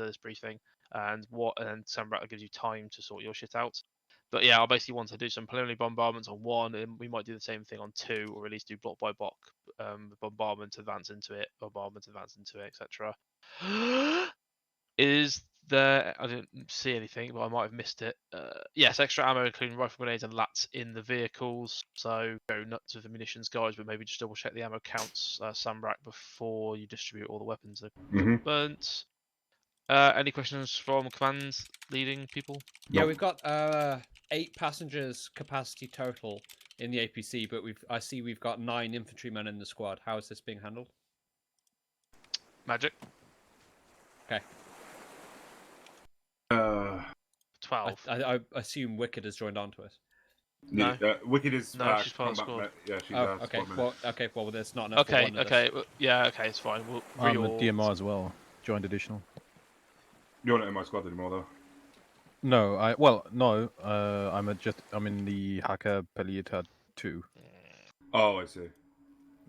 this briefing, and Sandbrat gives you time to sort your shit out. But yeah, I basically want to do some preliminary bombardments on 1, and we might do the same thing on 2, or at least do block by block bombardment, advance into it, etc. Is there? I didn't see anything, but I might have missed it. Yes, extra ammo, including rifle grenades and lats, in the vehicles. So go nuts with the munitions, guys, but maybe just double check the ammo counts, Samrak, before you distribute all the weapons equipment. Any questions from command leading people? Yeah, we've got 8 passengers capacity total in the APC, but I see we've got 9 infantrymen in the squad. How is this being handled? Magic. Okay. 12. I assume Wicked has joined on to us. No. Wicked is no, she's part of the squad. Yeah, she's okay. Well, there's not enough okay, for one of okay, us. well, yeah, okay, it's fine. We'll I'm a DMR as well. Joined additional. You're not in my squad anymore, though. No, no. I'm in the Hacker Pelieta 2. Oh, I see.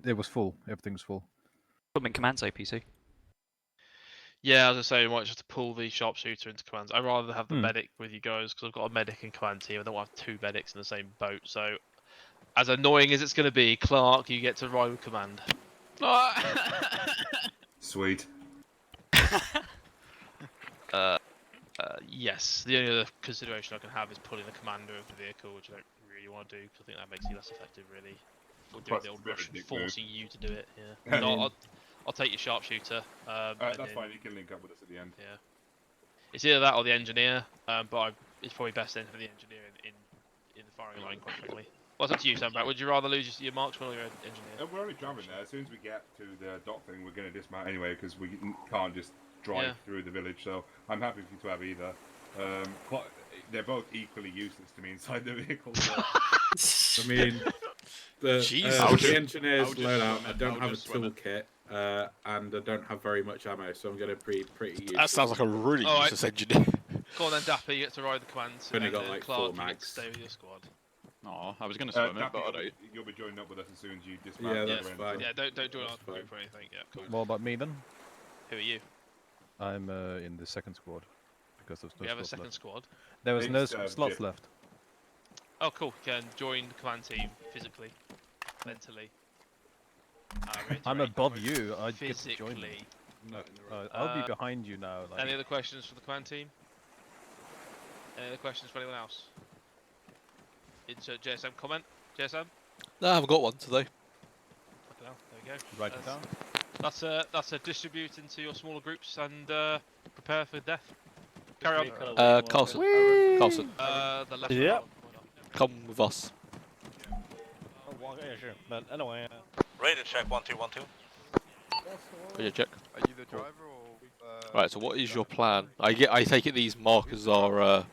It was full. Everything's full. Put in command's APC. Yeah, as I say, we might just have to pull the sharpshooter into commands. I'd rather have the medic with you guys, because I've got a medic in command team. I don't want to have 2 medics in the same boat. So, as annoying as it's going to be, Clark, you get to ride with command. Sweet. Yes, the only other consideration I can have is pulling the commander of the vehicle, which I don't really want to do, because I think that makes you less effective, really. Or doing the old Russian, forcing you to do it, yeah. No, I'll take your sharpshooter. That's fine, you can link up with us at the end. Yeah. It's either that or the engineer, but it's probably best then for the engineer in the firing line, quite frankly. Well, it's up to you, Sandbrat. Would you rather lose your marksman or your engineer? We're only driving there. As soon as we get to the dock thing, we're going to dismount anyway, because we can't just drive through the village, so I'm happy for you to have either. They're both equally useless to me inside the vehicle. So. I mean, the engineer's loadout, I don't have a toolkit, and I don't have very much ammo, so I'm going to be pretty useless. That sounds like a really useless engineer. Go on then, Dapper, you get to ride the commands. Only got like Clark, 4 mags. You get to stay with your squad. Oh, I was going to swim it, but I don't. You'll be joining up with us as soon as you dismount. Yeah, that's fine. Yeah, don't join our group or anything. Yeah, cool. What about me then? Who are you? I'm in the second squad. Because there's no we have a slots second left. squad. There was no slots left. Oh, cool. You can join the command team physically, mentally. I'm above you. I physically. get to join you. No, I'll be behind you now. Like... Any other questions for the command team? Any other questions for anyone else? Insert JSM comment. JSM? No, I haven't got one today. There we go. Write it down. That's a distribute into your smaller groups and prepare for death. Carry on. Carlson. Carlson. The left. Yep. Come with us. Yeah, sure. But anyway. Radar check 1212. Radar check. Are you the driver or? Right. So what is your plan? I take it these markers are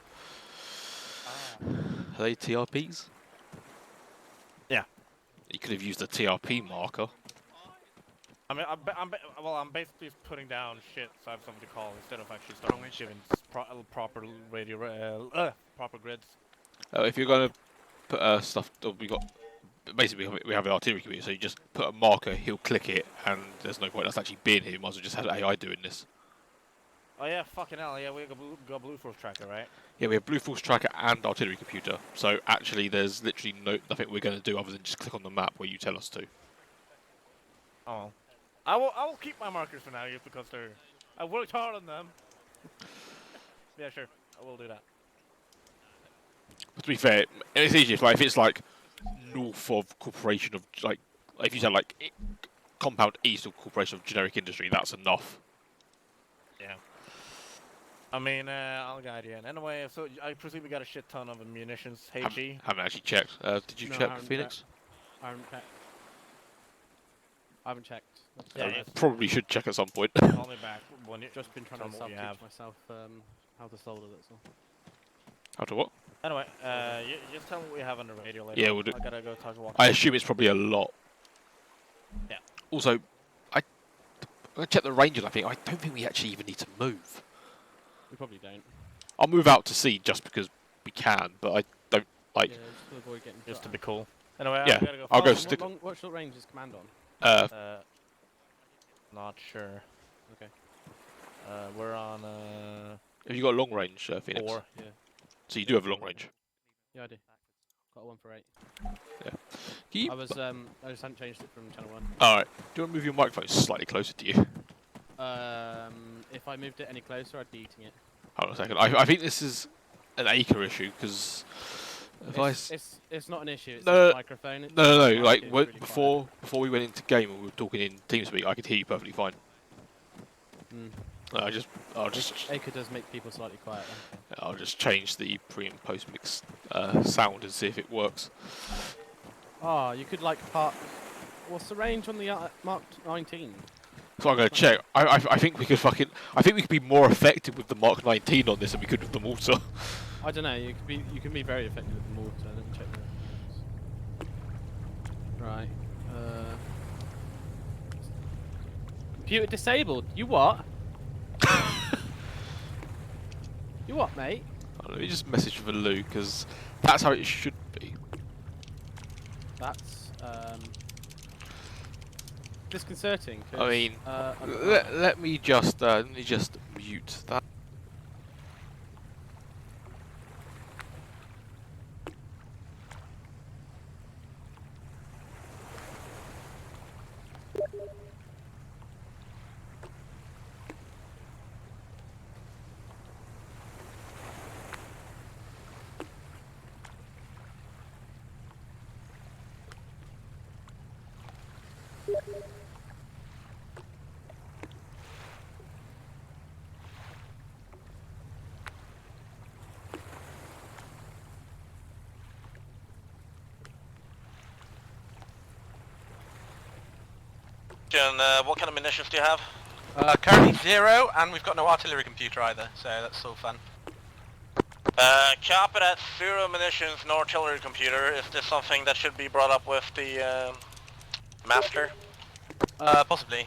they TRPs? Yeah. You could have used a TRP marker. I mean, I'm basically putting down shit so I have something to call instead of actually starting giving proper radio, proper grids. If you're going to put stuff, we got basically we have an artillery computer, so you just put a marker, he'll click it, and there's no point. That's actually being here. You might as well just have AI doing this. Oh yeah, fucking hell, yeah, we got Blue Force Tracker, right? Yeah, we have Blue Force Tracker and artillery computer. So actually, there's literally nothing we're going to do other than just click on the map where you tell us to. Oh. I will keep my markers for now, just because I worked hard on them. Yeah, sure, I will do that. But to be fair, it's easier if it's like north of Corporation of like if you said like compound east of Corporation of Generic Industry, that's enough. Yeah. I mean, I'll guide you in. Anyway, so I presume we got a shit ton of munitions. HE. Haven't actually checked. Did you check Phoenix? I haven't checked. Yeah, probably should check at some point. Call me back when you've just been trying to self-teach myself how to solder it. So. How to what? Anyway, you just tell me what we have on the radio later. Yeah, we'll do. I gotta go talk to Walker. I assume it's probably a lot. Yeah. Also, I checked the ranges. I don't think we actually even need to move. We probably don't. I'll move out to sea just because we can, but I don't like. Yeah, just to avoid getting. Just to be cool. Anyway, yeah, I gotta go. I'll go stick. What short range is command on? Not sure. Okay. We're on Have you got long range, Phoenix? 4. Yeah. So you do have a long range. Yeah, I do. Got one for 8. Yeah. Can you... I just hadn't changed it from channel 1. All right. Do you want to move your microphone slightly closer to you? If I moved it any closer, I'd be eating it. Hold on a second. I think this is an acre issue because It's not an issue. It's No, just no, the microphone. It's no. the mic Like is really before we went into game and we were talking in TeamSpeak, I could hear you perfectly fine. I'll just Acre does make people slightly quiet. I'll just change the pre and post mix sound and see if it works. Oh, you could like part. What's the range on the Mark 19? So I'm gonna check. I think we could I think we could be more effective with the Mark 19 on this than we could with the mortar. I don't know. You can be very effective with the mortar. Let me check the right. Computer disabled. You what? You what, mate? Let me just message for Lou because that's how it should be. That's disconcerting. I mean, let me just mute that. What kind of munitions do you have? Currently 0, and we've got no artillery computer either, so that's so fun. Cap it at 0 munitions, no artillery computer. Is this something that should be brought up with the master? Possibly.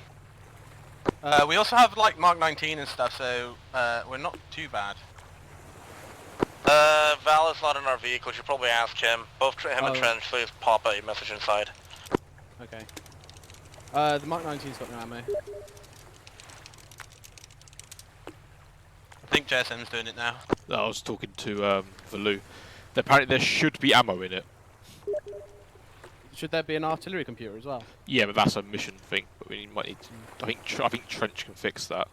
We also have like Mark 19 and stuff, so we're not too bad. Val is not in our vehicle, you should probably ask him. Both him and Trench, please pop a message inside. Okay. The Mark 19's got no ammo. I think JSM's doing it now. No, I was talking to Lou. Apparently there should be ammo in it. Should there be an artillery computer as well? Yeah, but that's a mission thing. But we might need to. I think Trench can fix that.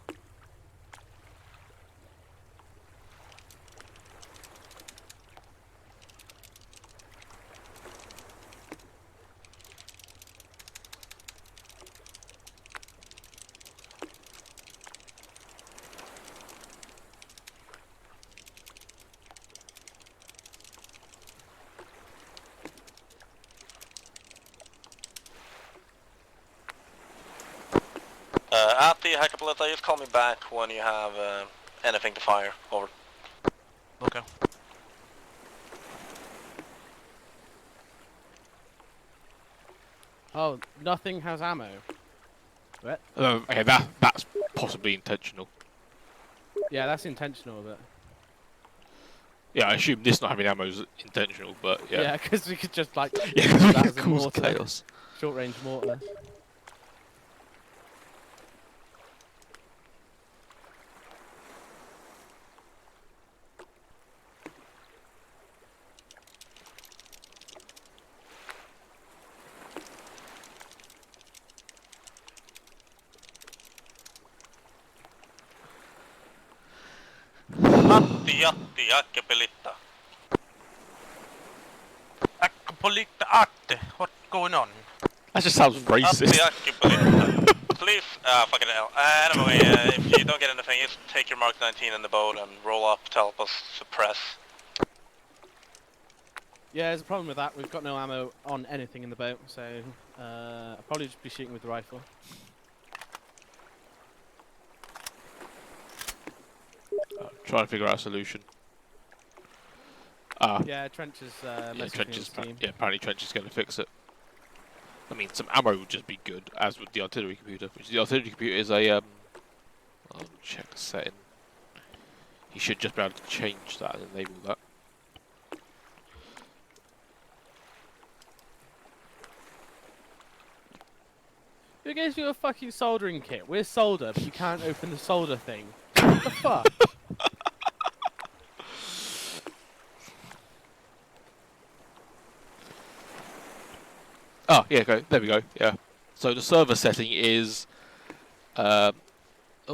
At the Hecapalita, just call me back when you have anything to fire. Over. Okay. Oh, nothing has ammo. What? Okay, that's possibly intentional. Yeah, that's intentional, but... Yeah, I assume this not having ammo is intentional, but yeah. Yeah, because we could just like... Yeah, use we that could as a cause mortar. chaos. Short range mortar. Acapulita. Acapulita Arte. What's going on? That just sounds racist. Please, fucking hell. Anyway, if you don't get anything, just take your Mark 19 in the boat and roll up to help us suppress. Yeah, there's a problem with that. We've got no ammo on anything in the boat, so I'll probably just be shooting with the rifle. Trying to figure out a solution. Yeah, Trench is apparently Trench is going to fix it. I mean, some ammo would just be good, as with the artillery computer. Which the artillery computer is a I'll check the setting. You should just be able to change that and enable that. Who gives you a fucking soldering kit? We're solder, but you can't open the solder thing. What the fuck? Oh, yeah, go. There we go. Yeah. So the server setting is. Oh,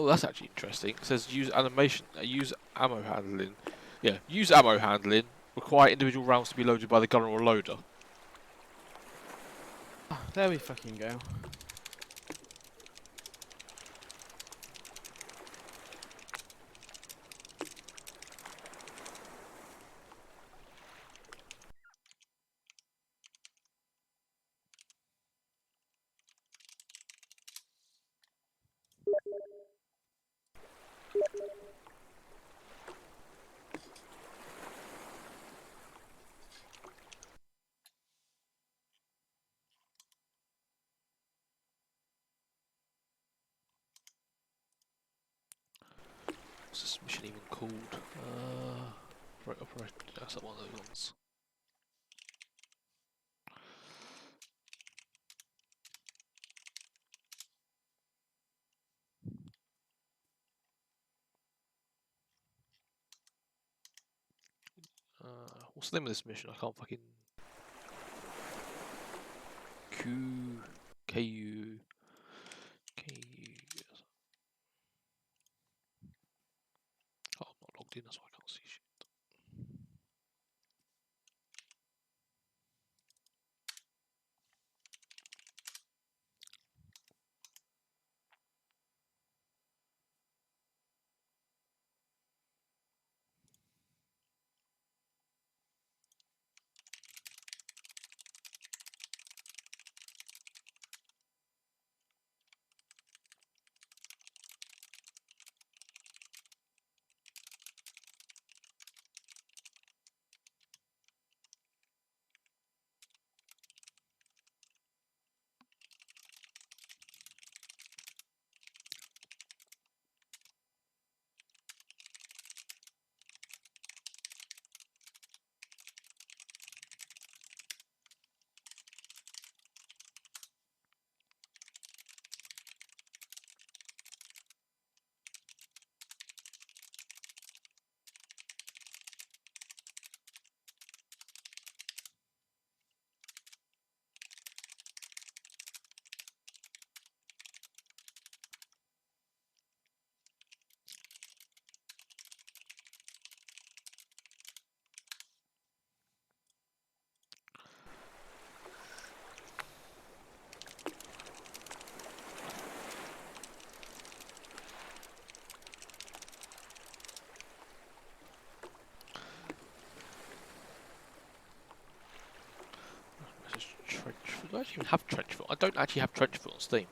that's actually interesting. It says use animation, use ammo handling. Yeah, use ammo handling. Require individual rounds to be loaded by the gunner or loader. Oh, there we fucking go. What's this mission even called? Operate. That's not one of those ones. What's the name of this mission? I can't fucking. KU. Oh, I'm not logged in, that's why I can't see shit. Do I actually even have Trenchfoot? I don't actually have Trenchfoot on Steam.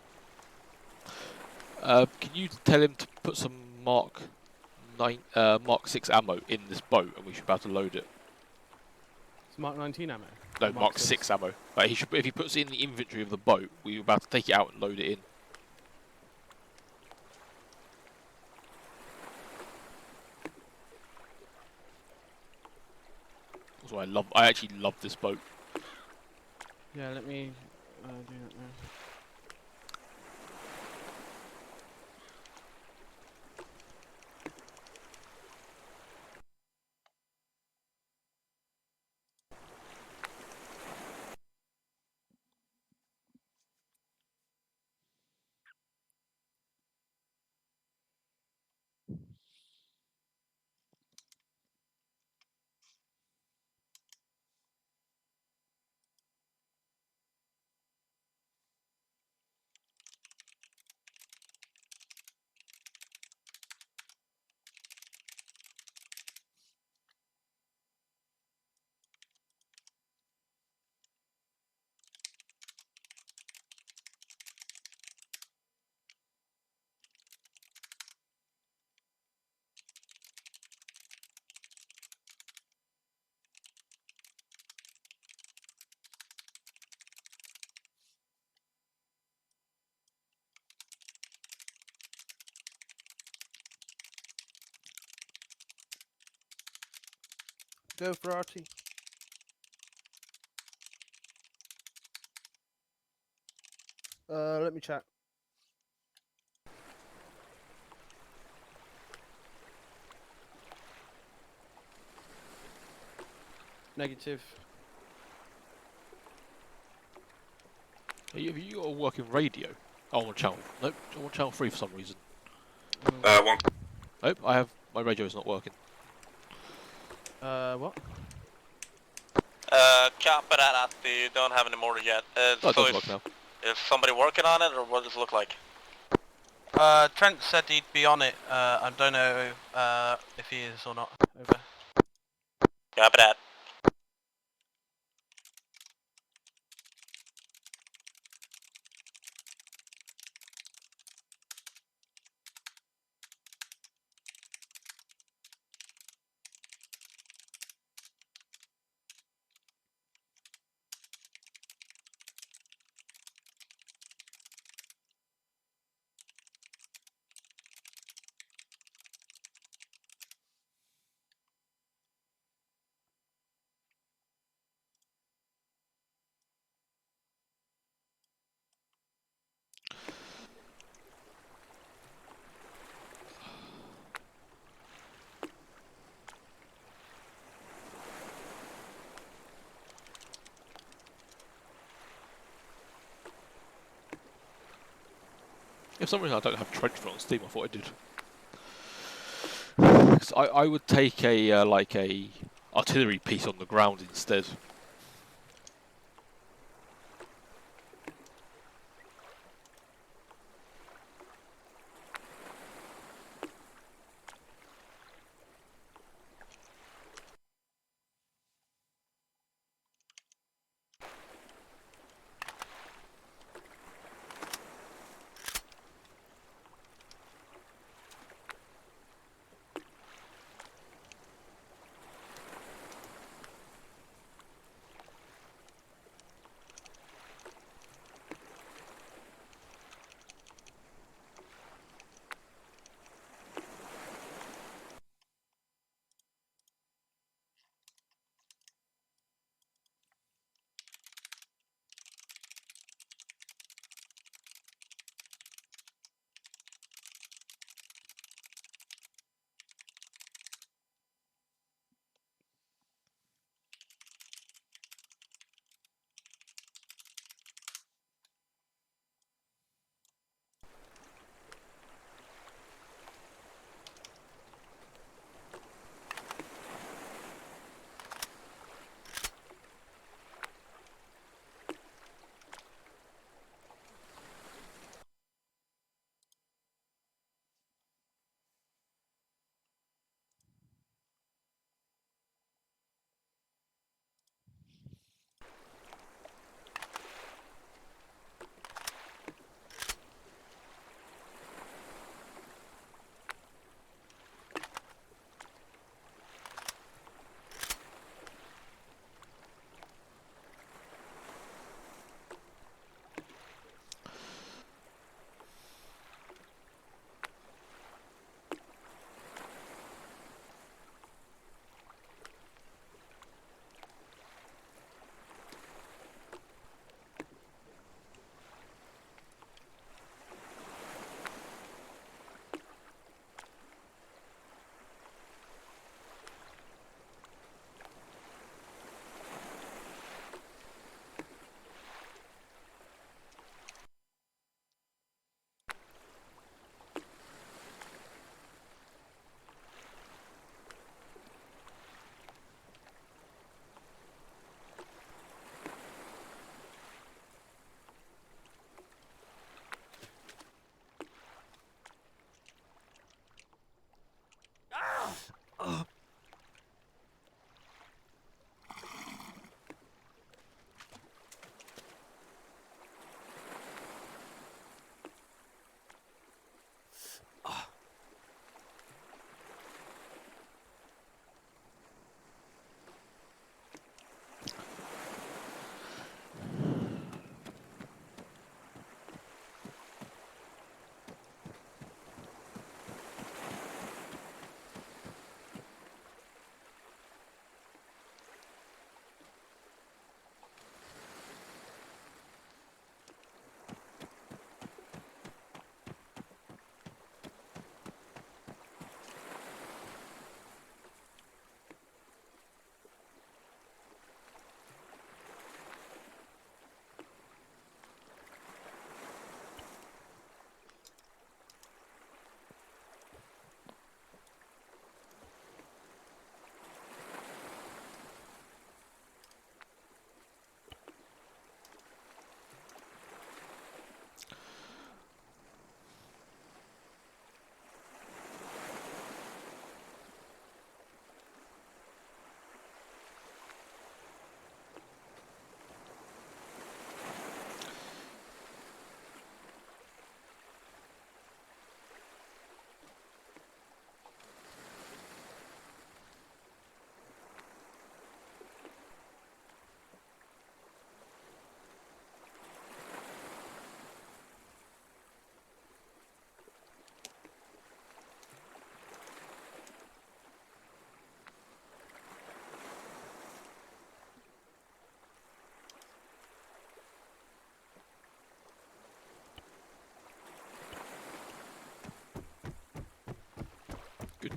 Can you tell him to put some Mark 6 ammo in this boat, and we should be able to load it? It's Mark 19 ammo. No, Mark 6 ammo. Like he should, if he puts it in the inventory of the boat, we're about to take it out and load it in. Also, I actually love this boat. Yeah, let me do that now. Go for RT. Let me check. Negative. Have you got a working radio? Oh, I'm on channel. Nope, I'm on channel 3 for some reason. One. Nope, I have my radio's not working. What? Copy that, you don't have any more yet. Oh, it does work now. Is somebody working on it, or what does it look like? Trent said he'd be on it. I don't know if he is or not. Over. Copy that. For some reason I don't have Trenchfoot on Steam, I thought I did. 'Cause I would take a, like a artillery piece on the ground instead.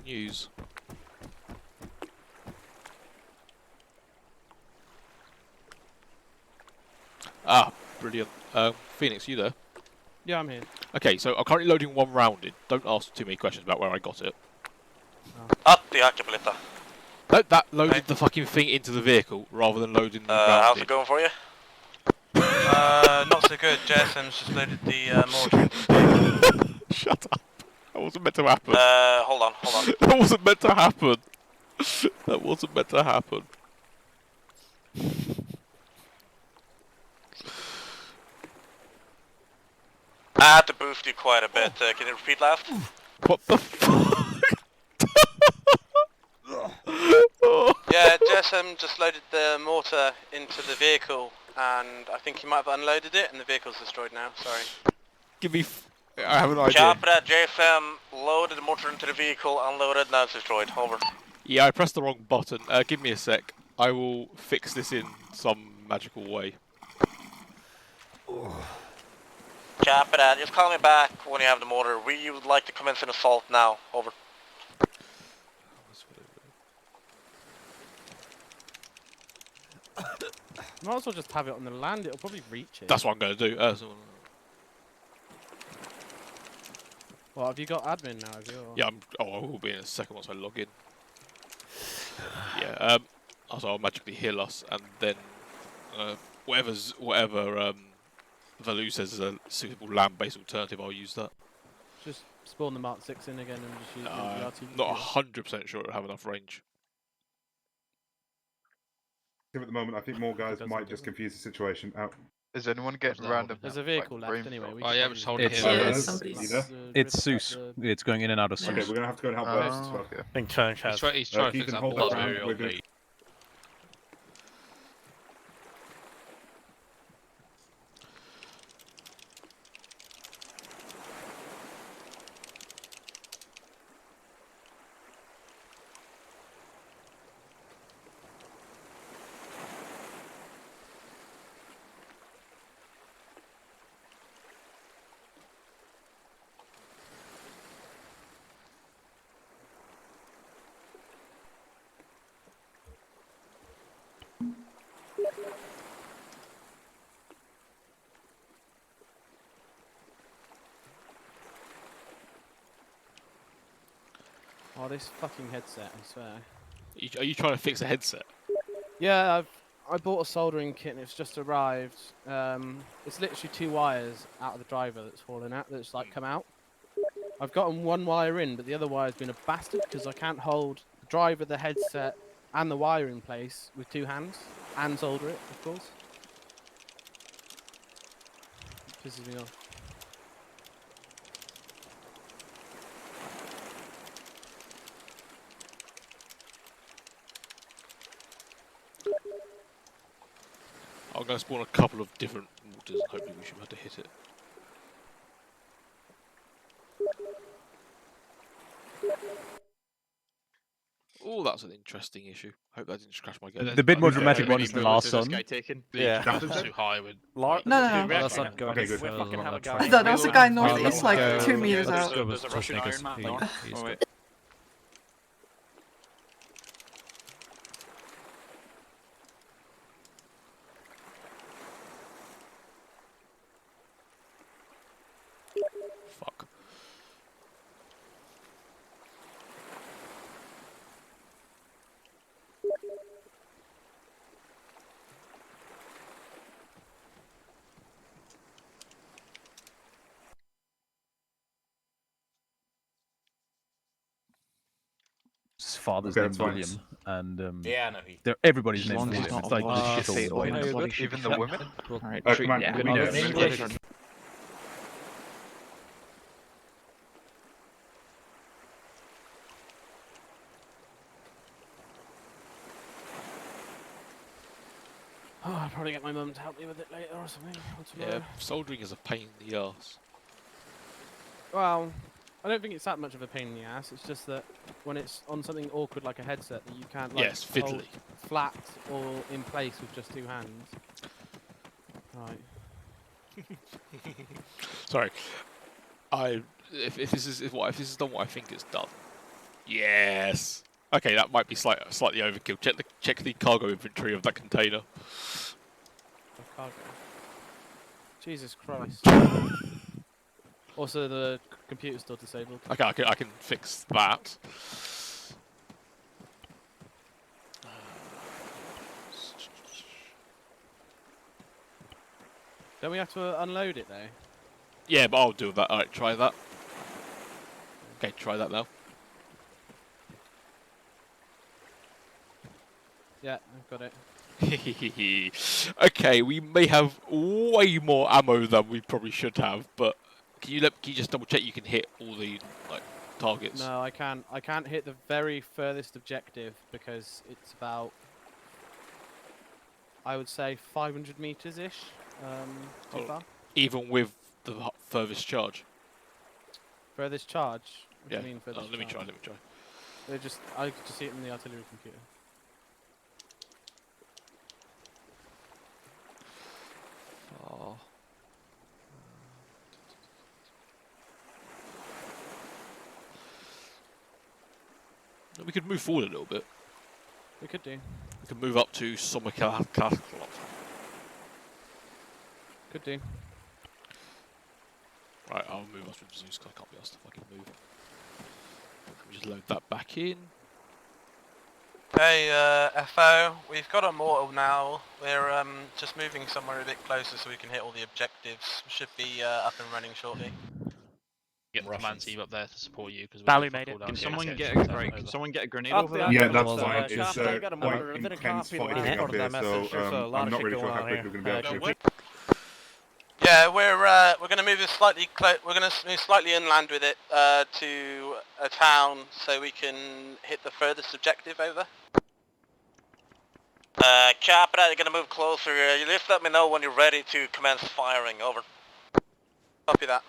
news. Ah, brilliant. Phoenix, you there? Yeah, I'm here. Okay, so I'm currently loading one round in. Don't ask too many questions about where I got it. At the Acapulita. No, that loaded the fucking thing into the vehicle rather than loading the round How's in. it going for you? Not so good. JSM's just loaded the mortar into the vehicle. Shut up. That wasn't meant to happen. Hold on. That wasn't meant to happen. That wasn't meant to happen. I had to boost you quite a bit. Can you repeat last? What the fuck? Yeah, JSM just loaded the mortar into the vehicle, and I think he might have unloaded it, and the vehicle's destroyed now. Sorry. Give me. I have an idea. Chopper, JSM loaded the mortar into the vehicle, unloaded, now it's destroyed. Over. Yeah, I pressed the wrong button. Give me a sec. I will fix this in some magical way. Chopper, just call me back when you have the mortar. We would like to commence an assault now. Over. Might as well just have it on the land. It'll probably reach it. That's what I'm going to do. Well, have you got admin now? Have you? Or? Yeah, I will be in a second once I log in. Yeah. Also, I'll magically heal us, and then whatever Valu says is a suitable land-based alternative, I'll use that. Just spawn the Mark 6 in again and just use the RT. Not 100% sure it'll have enough range. At the moment, I think more guys might just confuse the situation out. Is anyone getting random? There's a vehicle left anyway. Oh yeah, I'm just holding It's It's Zeus. It's going in and out of Zeus. Okay, we're gonna have to go and help Burst as well. Okay. I think Church has. He's trying to Keep fix and that hold ball. that round. We're good. Oh, this fucking headset, I swear. Are you trying to fix a headset? Yeah, I bought a soldering kit and it's just arrived. It's literally 2 wires out of the driver that's fallen out, that's like come out. I've gotten 1 wire in, but the other wire's been a bastard because I can't hold the driver, the headset, and the wire in place with 2 hands, and solder it, of course. Pisses me off. I'm going to spawn a couple of different mortars and hopefully we should be able to hit it. Oh, that's an interesting issue. Hope that didn't just crash my game. The bit more dramatic one is the last one. Yeah. Too high with. No. That's not going. Okay, good. That was a guy northeast, like 2 meters out. There's a Russian Iron Man north. Oh, wait. Fuck. His father's Okay, named that's fine. William, and Yeah, I know. everybody's As named long as William. it's not It's like a this lot. shithole. Even the women? Alright, Come on, yeah. we know. Oh, I'll probably get my mum to help me with it later or something. Or tomorrow. Yeah, soldering is a pain in the arse. Well, I don't think it's that much of a pain in the ass. It's just that when it's on something awkward like a headset that you can't like Yes, hold fiddly. flat or in place with just 2 hands. Right. Sorry. If this is done what I think it's done, Yes. Okay, that might be slightly overkill. Check the cargo inventory of that container. Cargo. Jesus Christ. Also, the computer's still disabled. Okay, I can fix that. Don't we have to unload it though? Yeah, but I'll do that. Alright, try that. Okay, try that now. Yeah, I've got it. Okay, we may have way more ammo than we probably should have, but can you just double check you can hit all the targets? No, I can't. I can't hit the very furthest objective because it's about, I would say, 500 meters ish. Too far. Even with the furthest charge. Furthest charge. What Yeah. do you mean furthest Let me charge? try. I could just see it in the artillery computer. Oh. We could move forward a little bit. We could do. We could move up to Sommerclot. Could do. Right, I'll move us with Zeus because I can't be asked if I can move. Let me just load that back in. Hey, FO, we've got a mortal now. We're just moving somewhere a bit closer so we can hit all the objectives. Should be up and running shortly. Get the command team up there to support you because Bally made it. Can someone get a grenade Up over there. there? Yeah, that's fine. It's Chapter, I got a quite motor. I didn't intense copy the fighting last up part of there, that message. so There's a lot I'm of not shit really sure going how on quick here. we're going to be able to. Yeah, we're gonna move it slightly we're gonna move slightly inland with it to a town so we can hit the furthest objective over. Capra, you're gonna move closer. You just let me know when you're ready to commence firing. Over. Copy that.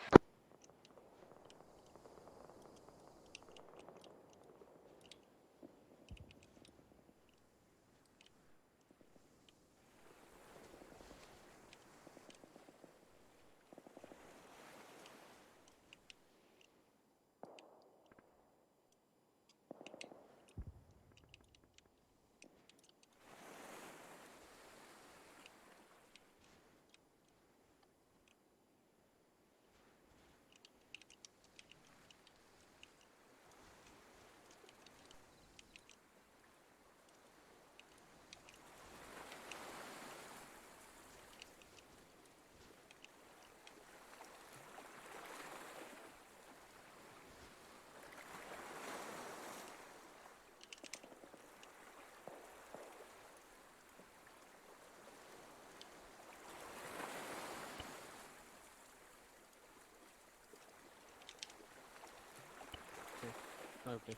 Okay.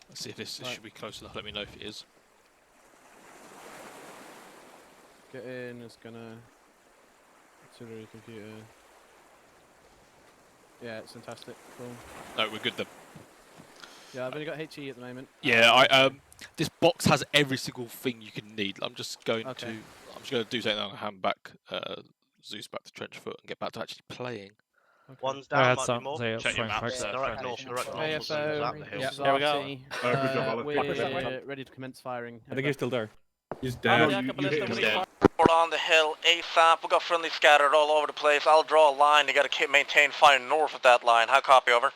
Let's see if this Right. should be close enough. Let me know if it is. Get in. It's gonna. Artillery computer. Yeah, it's fantastic. Cool. No, we're good then. Yeah, I've only got HE at the moment. Yeah, this box has every single thing you can need. I'm just going to Okay. do something and hand back Zeus back to Trenchfoot and get back to actually playing. Okay. One's I had down, might some. be more. They Check your maps. Direct north, direct north. AFO, the hill. this is There we go. RT. Good job, Alex. We're ready to commence firing. I think you're still there. He's No, dead. you hit him. dead. We're on the hill ASAP. We've got friendly scattered all over the place. I'll draw a line. You gotta keep maintain fire north of that line. How copy, over?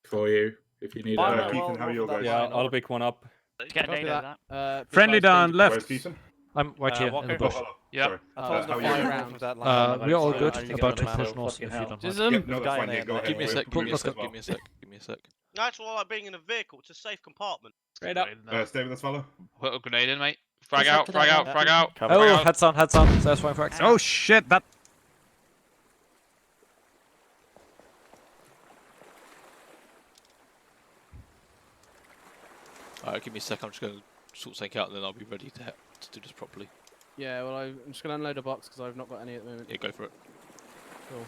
For you, if you need Fire it. that wall Keaton, how are you north of guys? that Yeah, line, I'll over. pick one up. Get Copy nade over that. Be Friendly advised, down danger- left. Where's Keaton? I'm right here in the Walker. bush. Hello. Yeah. Sorry. I told how the are fire you? north of that line. We're all good. I need to About get to on the push map. north if you don't mind. Jism. Yeah, no, that's Guy fine. in Yeah, go there. ahead. Give me a sec. Give me a Let's sec. go. Give me a sec. Give me a sec. That's what I like being in a vehicle. It's a safe compartment. Straight up. Stay with us, fella. Put a grenade in, mate. Frag It's up out, to frag that out, one. frag out. Cover. Oh, Frag out. heads on, heads on. So that's why frags. Oh shit! That. Alright, give me a sec. I'm just going to sort something out and then I'll be ready to do this properly. Yeah, well, I'm just going to unload a box because I've not got any at the moment. Yeah, go for it. Cool.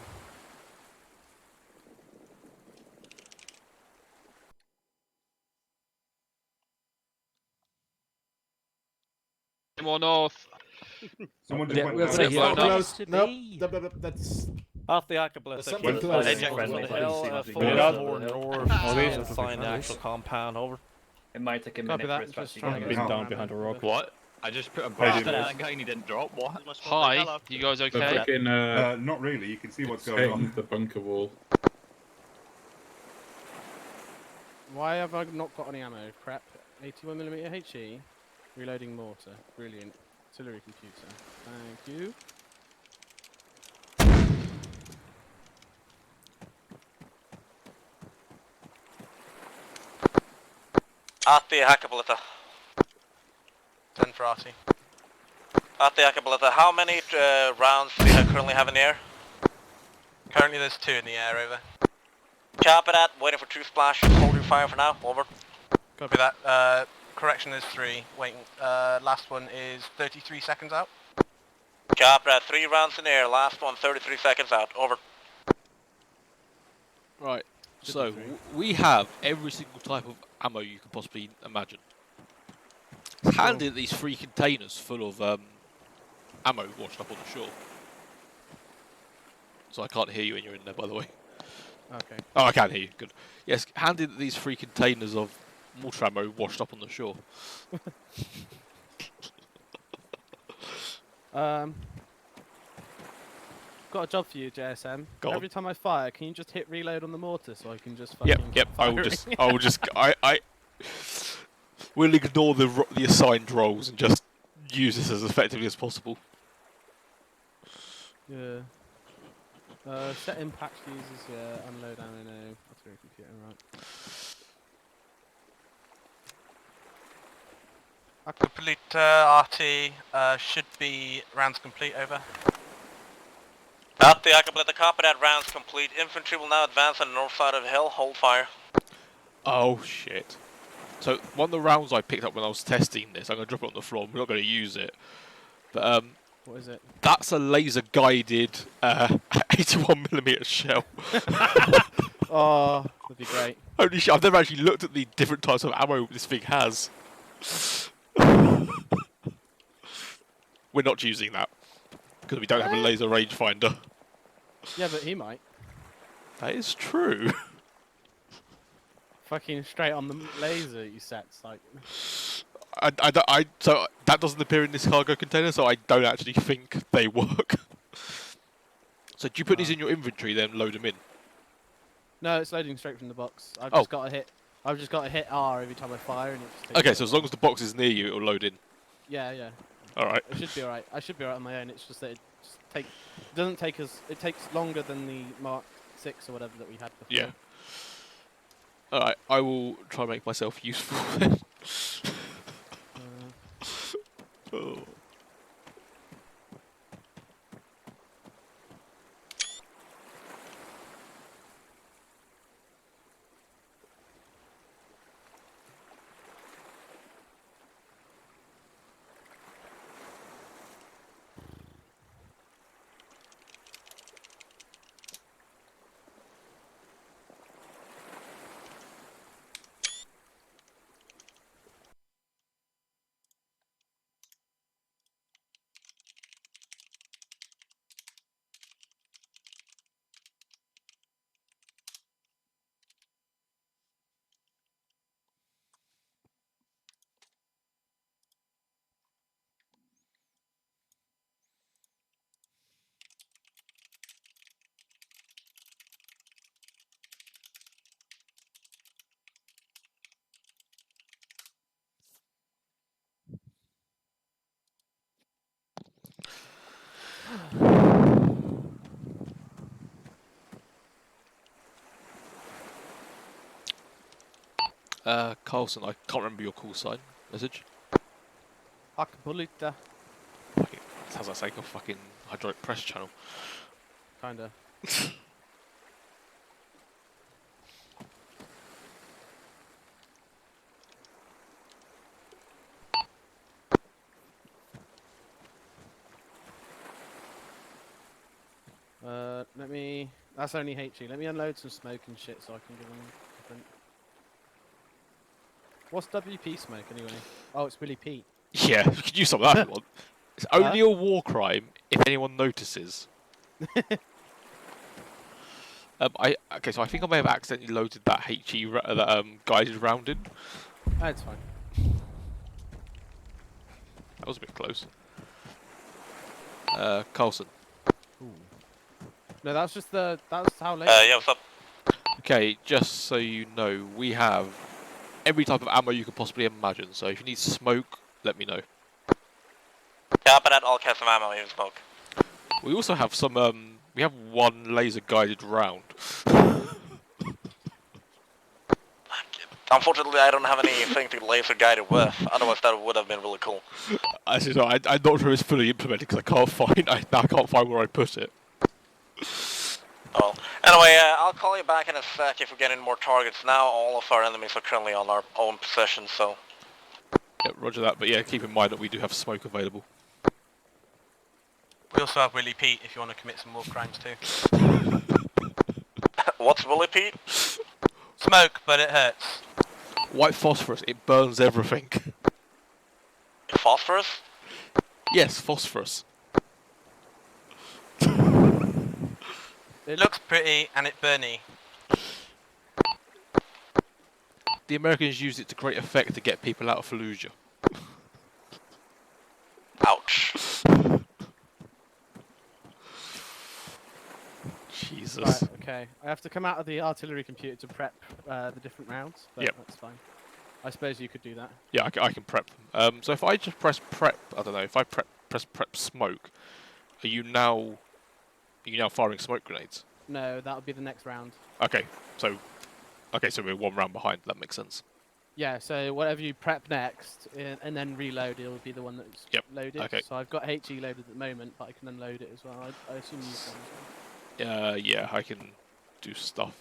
More north. Someone Yeah, just went we'll down. say Yeah, yeah. well, no. Close to Nope. me. That's Half the Acapulco When- keeps ejected from the hill, full more north to find the actual compound, over. It might take a Copy minute that, for it to just actually trying get to going. been down behind a rock. What? I just put a Hey, brush dude. at that guy and he didn't drop. What? Hi, you guys okay? Fucking, not really. You can see what's it's going on. hitting the bunker wall. Why have I not got any ammo? Prep. 81mm HE. Reloading mortar. Brilliant. Artillery computer. Thank you. At the Hackabilita. 10 for Artie. At the Hackabilita, how many rounds do you currently have in the air? Currently there's 2 in the air, over. Copy that, waiting for 2 splashes, hold your fire for now, over. Copy that, correction is 3, waiting, last one is 33 seconds out. Copy that, 3 rounds in the air, last one 33 seconds out, over. Right, so we have every single type of ammo you can possibly imagine. It's handy that these 3 containers full of ammo washed up on the shore. So I can't hear you when you're in there, by the way. Okay. Oh, I can hear you. Good. Yes, handy that these 3 containers of mortar ammo washed up on the shore. Got a job for you, JSM. Go on. Every time I fire, can you just hit reload on the mortar so I can just fucking Yep. I will firing? just. I will ignore the assigned roles and just use this as effectively as possible. Yeah. Set impact users, yeah. Unload ammo, no. Artillery computer, right. Complete RT, should be rounds complete, over. At the Acapulco, copy that, rounds complete. Infantry will now advance on the north side of the hill, hold fire. Oh shit. So one of the rounds I picked up when I was testing this, I'm going to drop it on the floor, we're not going to use it. But what is it? That's a laser guided 81mm shell. Oh, that'd be great. Holy shit, I've never actually looked at the different types of ammo this thing has. We're not using that because we don't have a laser rangefinder. Yeah, but he might. That is true. Fucking straight on the laser he sets, like. So that doesn't appear in this cargo container, so I don't actually think they work. So do you put these in your inventory, then load them in? No, it's loading straight from the box. I've just got to hit. I've just got to hit R every time I fire, and it just takes. Okay, so as long as the box is near you, it'll load in. Yeah, yeah. All right. It should be alright. I should be alright on my own. It's just that it just doesn't take us. It takes longer than the Mark 6 or whatever that we had before. Yeah. All right, I will try and make myself useful then. Oh. Carlson, I can't remember your call sign message. Acapulco. Fucking, sounds like a fucking hydraulic press channel. Kinda. Let me. That's only HE. Let me unload some smoke and shit so I can give them different. What's WP smoke anyway? Oh, it's Willy Pete. Yeah, you could use some of that if you want. It's only a war crime if anyone notices. Okay, so I think I may have accidentally loaded that guided round in. That's fine. That was a bit close. Carlson. No, that's just the. That's how late. Yeah, what's up? Okay, just so you know, we have every type of ammo you could possibly imagine. So if you need smoke, let me know. Yeah, but all kinds of ammo, even smoke. We also have some. We have one laser guided round. Unfortunately, I don't have anything to laser guide it with. Otherwise, that would have been really cool. I'm not sure it's fully implemented because I can't find where I put it. Oh, anyway, I'll call you back in a sec if we get any more targets. Now all of our enemies are currently on our own possession, so... Yeah, roger that, but yeah, keep in mind that we do have smoke available. We also have Willie Pete if you want to commit some more crimes too. What's Willie Pete? Smoke, but it hurts. White phosphorus, it burns everything. Phosphorus? Yes, phosphorus. It looks pretty and it burny. The Americans used it to great effect to get people out of Fallujah. Ouch. Jesus. Right, okay. I have to come out of the artillery computer to prep the different rounds, but Yep. that's fine. I suppose you could do that. Yeah, I can prep them. So if I just press prep, I don't know, if I press prep smoke, are you now firing smoke grenades? No, that'll be the next round. Okay, so we're one round behind. That makes sense. Yeah, so whatever you prep next and then reload, it'll be the one that's loaded. Okay. So I've got HE loaded at the moment, but I can unload it as well. I assume you can as well. Yeah, I can do stuff.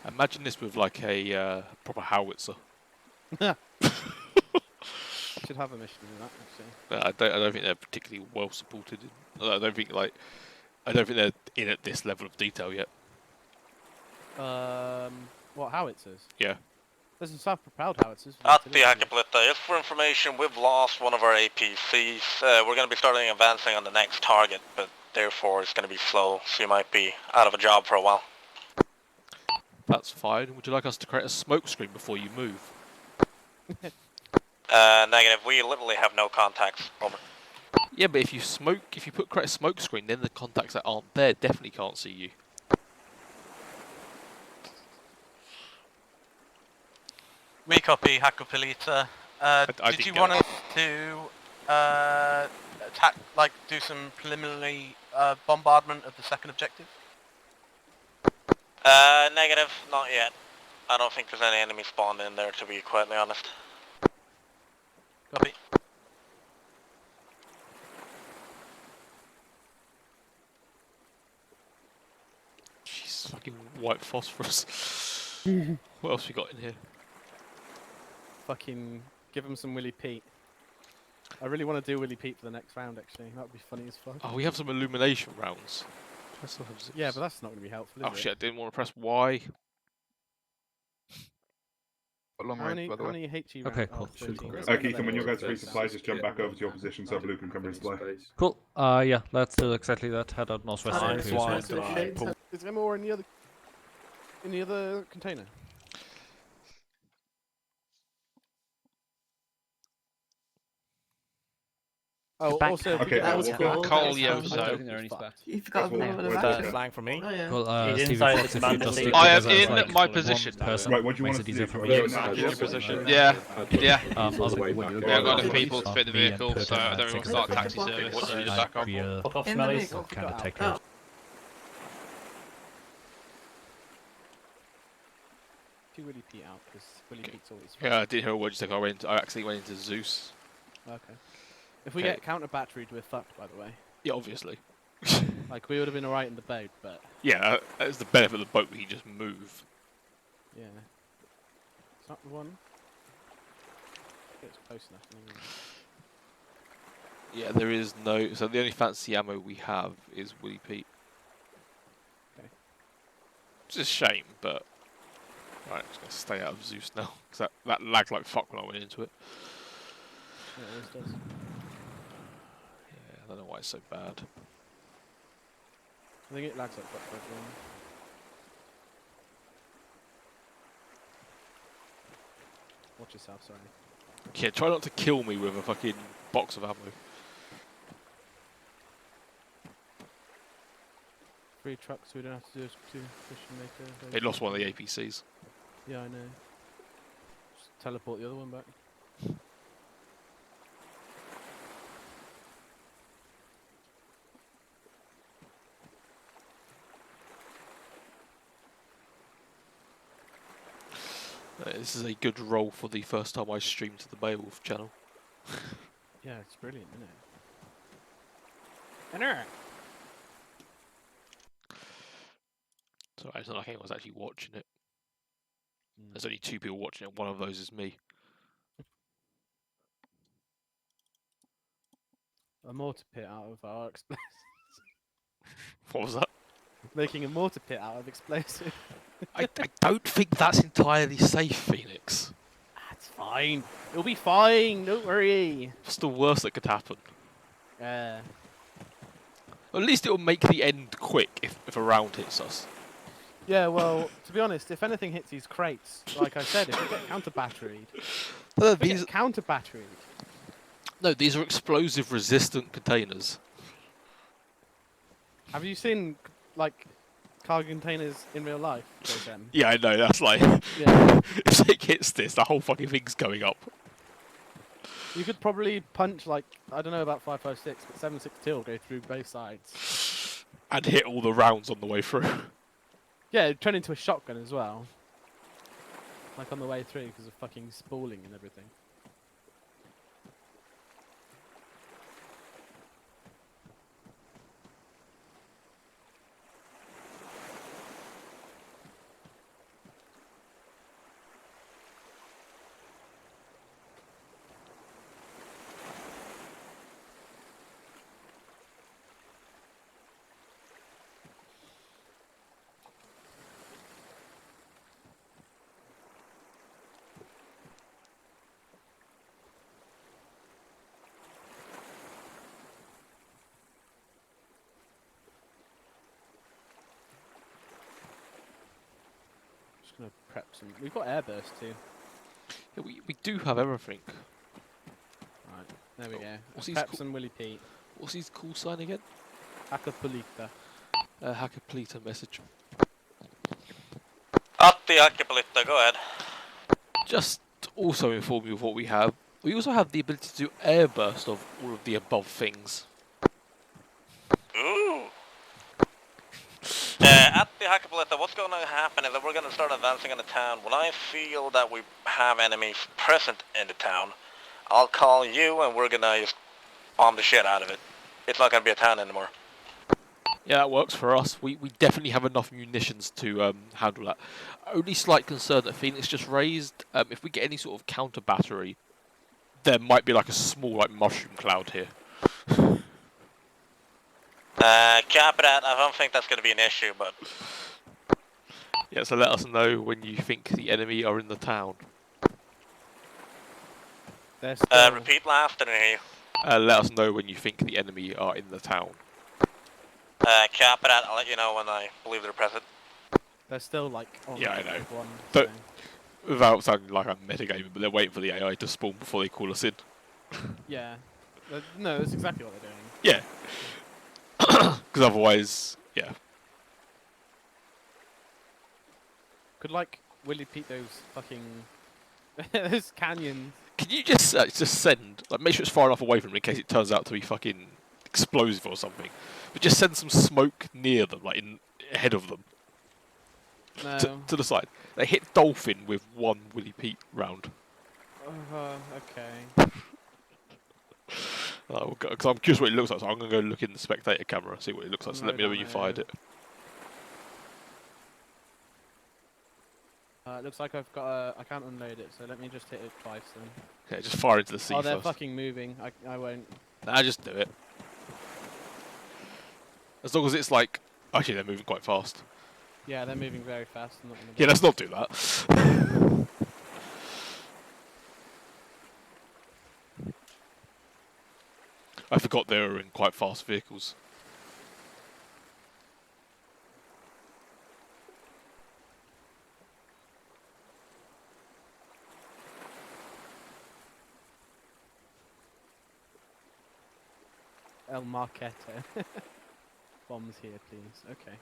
Imagine this with like a proper howitzer. Should have a mission in that, actually. I don't think they're particularly well supported. I don't think they're in at this level of detail yet. What, howitzers? Yeah. There's some self-propelled howitzers. At the Hackapaletta, just for information, we've lost one of our APCs. We're going to be starting advancing on the next target, but therefore it's going to be slow, so you might be out of a job for a while. That's fine. Would you like us to create a smoke screen before you move? Negative. We literally have no contacts. Over. Yeah, but if you create a smoke screen, then the contacts that aren't there definitely can't see you. We copy, Hackapaletta. Did you want us to attack, do some preliminary bombardment of the second objective? Negative, not yet. I don't think there's any enemy spawned in there, to be quite honest. Copy. Jeez, fucking white phosphorus. What else we got in here? Fucking give him some Willie Pete. I really want to do Willie Pete for the next round, actually. That would be funny as fuck. Oh, we have some illumination rounds. Yeah, but that's not going to be helpful, is Oh it? shit, I didn't want to press Y. Long range, by the way. HE Okay, cool. Ethan, when your guys resupply, just jump back over to your position so Blue can come resupply. Cool. Yeah, let's do exactly that. Head out northwest. Is there more in the other container? Oh, also, okay, that was cool. Coal, yeah, I don't think there are any specs. You forgot about Where's the the Flying for me? Oh, yeah. Cool. He's Stevie inside Fox, the if you command just station. stick I am as, like, in my one position. person Right, what do you makes want it us easier to for do? me. Your position. Yeah. Otherwise, Yeah, I've got enough people to fit the vehicle, so I don't want to start a taxi service, so just back on. Fuck off, In the smellies. vehicle. Kind of take Oh. care. Two Willie Pete out, because Willie Pete's always Yeah, I did hear a word you said. I actually went into Zeus. Okay. If we Okay. get counter-batteried, we're fucked, by the way. Yeah, obviously. Like, we would have been alright in the boat, but... Yeah, that's the benefit of the boat. We can just move. Yeah. It's not the one. It's close enough. Anyway. Yeah, there is no. So the only fancy ammo we have is Willie Pete. Okay. It's a shame, but right, I'm just gonna stay out of Zeus now because that lagged like fuck when I went into it. Yeah, it always does. don't know why it's so bad. I think it lags up quite quickly. Watch yourself, sorry. Yeah, try not to kill me with a fucking box of ammo. 3 trucks, so we don't have to do 2 mission maker. They lost one of the APCs. Yeah, I know. Just teleport the other one back. This is a good role for the first time I streamed to the Beowulf channel. Yeah, it's brilliant, isn't it? Enter! So it's not like anyone's actually watching it. There's only 2 people watching it, one of those is me. A mortar pit out of our explosives. What was that? Making a mortar pit out of explosives. I don't think that's entirely safe, Phoenix. That's fine. It'll be fine, don't worry. What's the worst that could happen? Yeah. Well, at least it'll make the end quick if a round hits us. Yeah, well, to be honest, if anything hits these crates, like I said, if we get counter-batteried... counter-batteried... No, these are explosive-resistant containers. Have you seen, like, cargo containers in real life? Yeah, I know, that's like... Yeah. If it hits this, the whole fucking thing's going up. You could probably punch, like, I don't know about 5.56, but 7.62 will go through both sides. And hit all the rounds on the way through. Yeah, it'd turn into a shotgun as well. Like on the way through because of fucking spooling and everything. Just gonna prep some. We've got airburst too. Yeah, we do have everything. Right, there we go. What's Let's prep some Willy Pete. What's his call sign again? Hacapolita. Hacapolita message. Atti Hacapolita, go ahead. Just also inform you of what we have. We also have the ability to do airburst of all of the above things. Ooh. At the Hacapolita, what's going to happen is that we're going to start advancing into town. When I feel that we have enemies present in the town, I'll call you and we're going to just bomb the shit out of it. It's not going to be a town anymore. Yeah, that works for us. We definitely have enough munitions to handle that. Only slight concern that Phoenix just raised, if we get any sort of counter battery, there might be like a small like mushroom cloud here. Copy that. I don't think that's going to be an issue, but... Yeah, so let us know when you think the enemy are in the town. Repeat last, I didn't hear you. Let us know when you think the enemy are in the town. Copy that. I'll let you know when I believe they're present. They're still like on Yeah, I know. one, But without sounding like I'm metagaming, but they're waiting for the AI to spawn before they call us in. Yeah. No, that's exactly what they're doing. Yeah. Because otherwise, yeah. Could like Willy Pete those fucking those canyons. Can you just send, like, make sure it's far enough away from them in case it turns out to be fucking explosive or something, but just send some smoke near them, like ahead of them. No. To the side. They hit Dolphin with 1 Willy Pete round. Okay. Because I'm curious what it looks like, so I'm going to go look in the spectator camera, see what it looks like, so let me know when you fired it. It looks like I've got I can't unload it, so let me just hit it twice then. Okay, just fire into the sea Oh, they're first. fucking moving. I won't. Nah, just do it. As long as it's like... Actually, they're moving quite fast. Yeah, they're moving very fast. Yeah, let's not do that. I forgot they were in quite fast vehicles. El Marquete. Bombs here, please. Okay.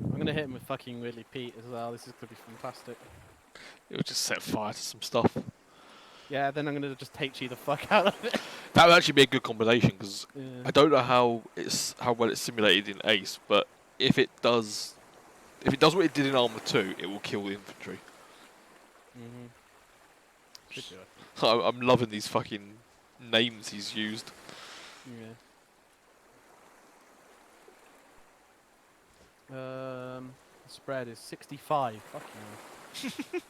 I'm gonna hit him with fucking Willy Pete as well. This is gonna be fantastic. It'll just set fire to some stuff. Yeah, then I'm gonna just HE the fuck out of it. That would actually be a good combination because Yeah. I don't know how well it's simulated in Ace, but if it does what it did in Arma 2, it will kill the infantry. Should do it. I'm loving these fucking names he's used. Yeah. The spread is 65. Fucking hell.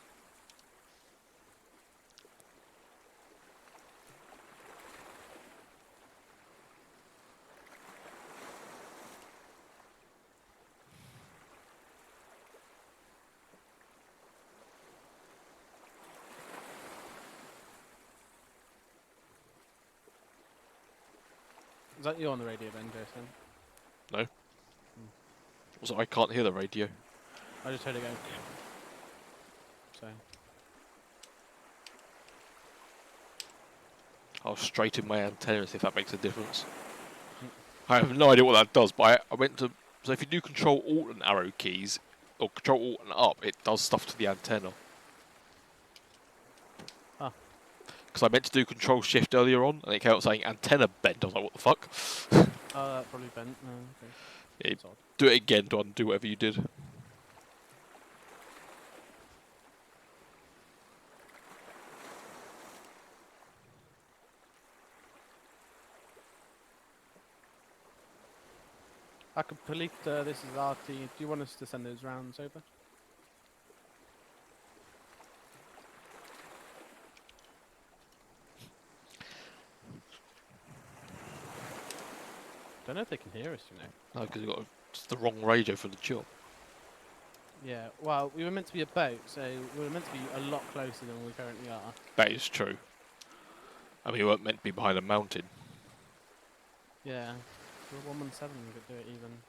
Is that you on the radio then, Jason? No. Also, I can't hear the radio. I just heard it go. So. I'll straighten my antennas if that makes a difference. I have no idea what that does, but I went to... So if you do Control Alt and arrow keys, or Control Alt and up, it does stuff to the antenna. Huh. Because I meant to do Control Shift earlier on, and it came out saying antenna bent. I was like, what the fuck? Oh, that probably bent. Oh, okay. Yeah, do it again to undo whatever you did. Akapolita, this is RT. Do you want us to send those rounds over? Don't know if they can hear us, you know. No, because we've got the wrong radio for the job. Yeah, well, we were meant to be a boat, so we were meant to be a lot closer than we currently are. That is true. I mean, we weren't meant to be behind a mountain. Yeah, we're 117, we could do it even.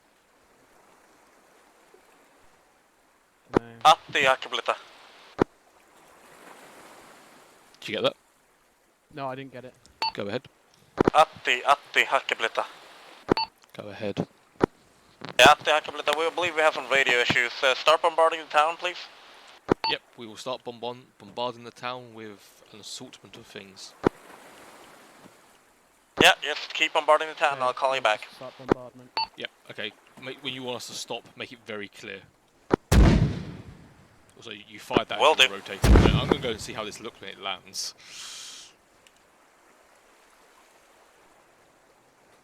No. At the Akablita. Did you get that? No, I didn't get it. Go ahead. At the Akablita. Go ahead. Yeah, at the Akablita, we believe we have some radio issues. Start bombarding the town, please. Yep, we will start bombarding the town with an assortment of things. Yeah, just keep bombarding the town and I'll call you back. Start bombardment. Yep, okay. When you want us to stop, make it very clear. Also, you fired that Will into do. the rotator. I'm going to go and see how this looks when it lands.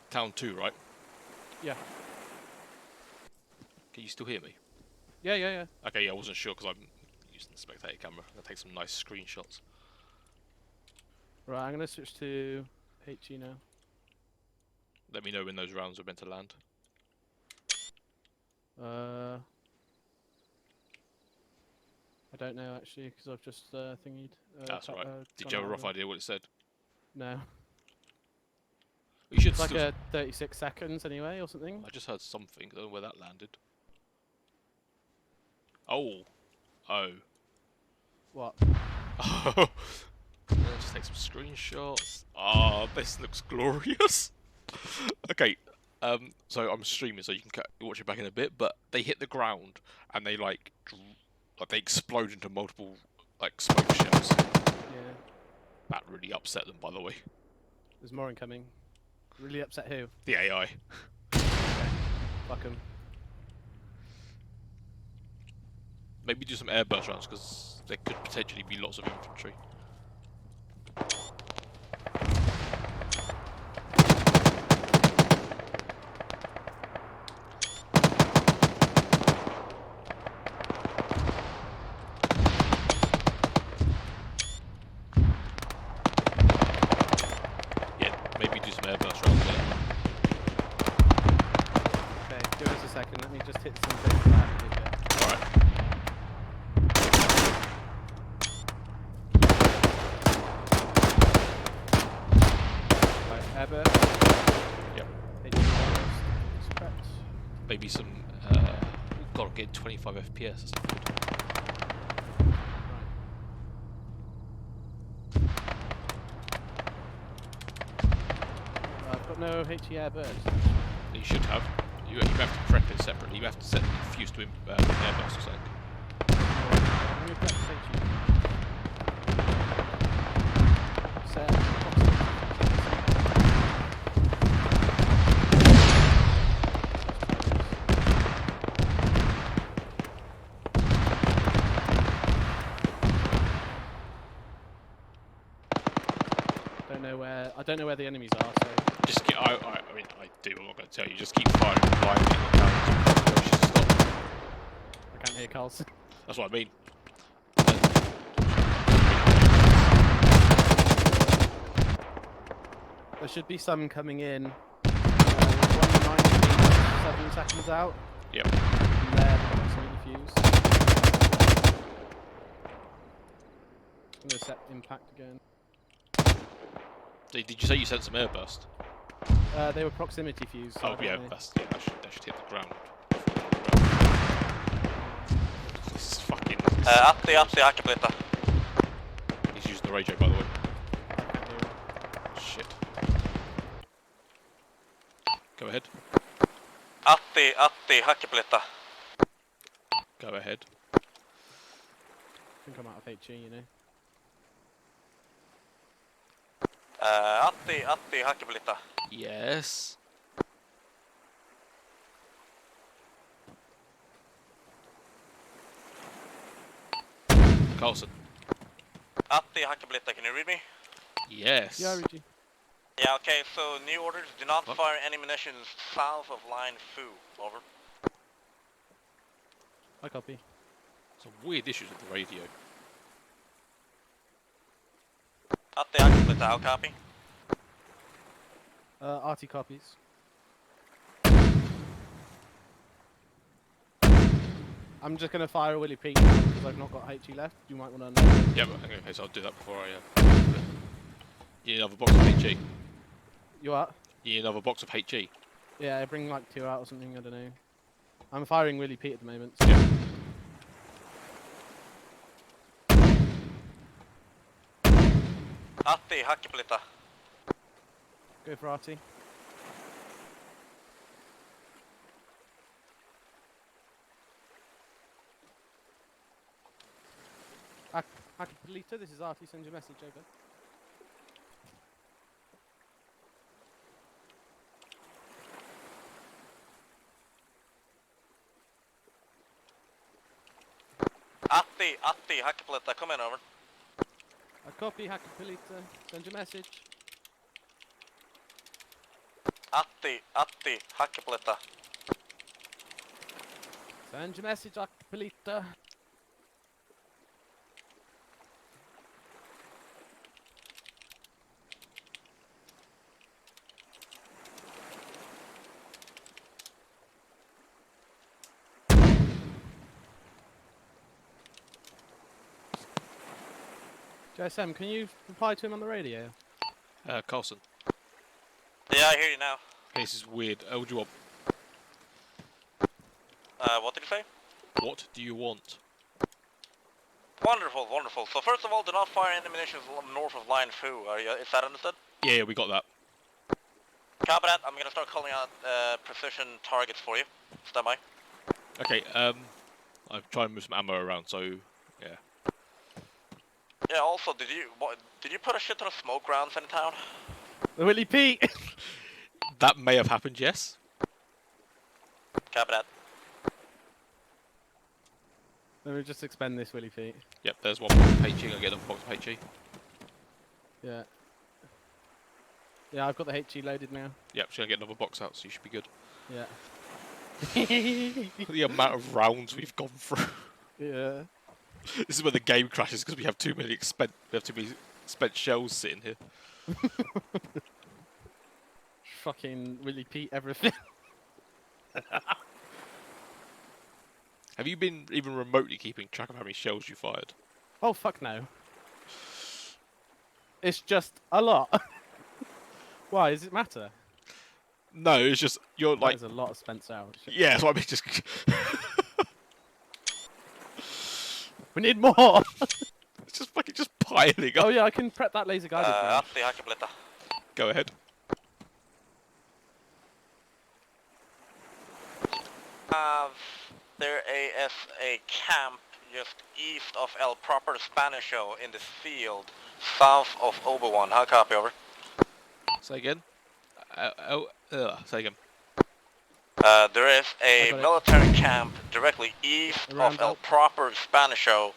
Town 2, right? Yeah. Can you still hear me? Yeah. Okay, yeah, I wasn't sure because I'm using the spectator camera. I'm going to take some nice screenshots. Right, I'm going to switch to HE now. Let me know when those rounds are meant to land. I don't know actually, because I've just thingied. That's right. Did you have a rough idea what it said? No. You should it's like 36 seconds anyway, or something. I just heard something. I don't know where that landed. Oh. What? Oh. Just take some screenshots. Ah, this looks glorious. Okay. So I'm streaming, so you can watch it back in a bit. But they hit the ground and they like they explode into multiple like smoke shells. Yeah. That really upset them, by the way. There's more incoming. Really upset who? The AI. Fuck 'em. Maybe do some airburst rounds because there could potentially be lots of infantry. Yeah, maybe do some airburst rounds there. Okay, 25 FPS. That's not good. I've got no HE air burst. You should have. You have to prep it separately. You have to set the fuse to airburst or something. Let me prep the HE. Set. I don't know where the enemies are, so Just keep, I mean, I do. I'm not going to tell you. Just keep firing blindly at the stop. I can't hear Carlson. That's what I mean. There should be some coming in. 197 seconds out. Yep. And they're the proximity fuse. I'm going to set impact again. Did you say you sent some airburst? They were proximity fuse. So Oh yeah, that should hit the ground. This is fucking. Atti, hakiplitta. He's using the radio, by the way. Shit. Go ahead. Atti, hakiplitta. Go ahead. I think I'm out of HE, you know. Atti, hakiplitta. Yes. Carlson. Atti, hakiplitta, can you read me? Yes. Yeah, I read you. Yeah, okay, so new orders, do not fire any munitions south of line Foo. Over. I copy. Some weird issues with the radio. Atti, hakiplitta, I'll copy. RT copies. I'm just gonna fire a Willy Pete because I've not got HE left. You might want to know. Yeah, but okay, so I'll do that before I. You need another box of HE. You what? You need another box of HE. Yeah, I bring like 2 out or something. I don't know. I'm firing Willy Pete at the moment. Yeah. Atti, hakiplitta. Go for RT. Hakiplita, this is RT, send your message over. Atti, hakiplitta, come in, over. I copy Hakiplita, send your message. Atti, hakiplitta. Send your message, Hakiplita. JSM, can you reply to him on the radio? Carlson. Yeah, I hear you now. Okay, this is weird. What do you want? What did you say? What do you want? Wonderful, wonderful. So first of all, do not fire any munitions north of line Foo. Is that understood? Yeah, we got that. Copy that. I'm gonna start calling out precision targets for you. Stand by. Okay, I'm trying to move some ammo around, so yeah. Yeah. Also, did you put a shit ton of smoke rounds in town? Willy Pete. That may have happened, yes. Copy that. Let me just expend this Willy Pete. Yep, there's one box of HE. I'll get another box of HE. Yeah. Yeah, I've got the HE loaded now. Yep, she's gonna get another box out, so you should be good. Yeah. The amount of rounds we've gone through. Yeah. This is where the game crashes because we have too many spent shells sitting here. Fucking Willy Pete everything. Have you been even remotely keeping track of how many shells you fired? Oh fuck no. It's just a lot. Why? Does it matter? No, it's just you're like. There's a lot of spent out. Yeah, that's what I mean. Just We need more! It's just fucking just piling up. Oh yeah, I can prep that laser guided range. At the Hakeblita. Go ahead. There is a camp just east of El Proper Spanisho in the field, south of Obi-Wan. How copy, over? Say again. Say again. There is a military camp directly east of El Proper Spanisho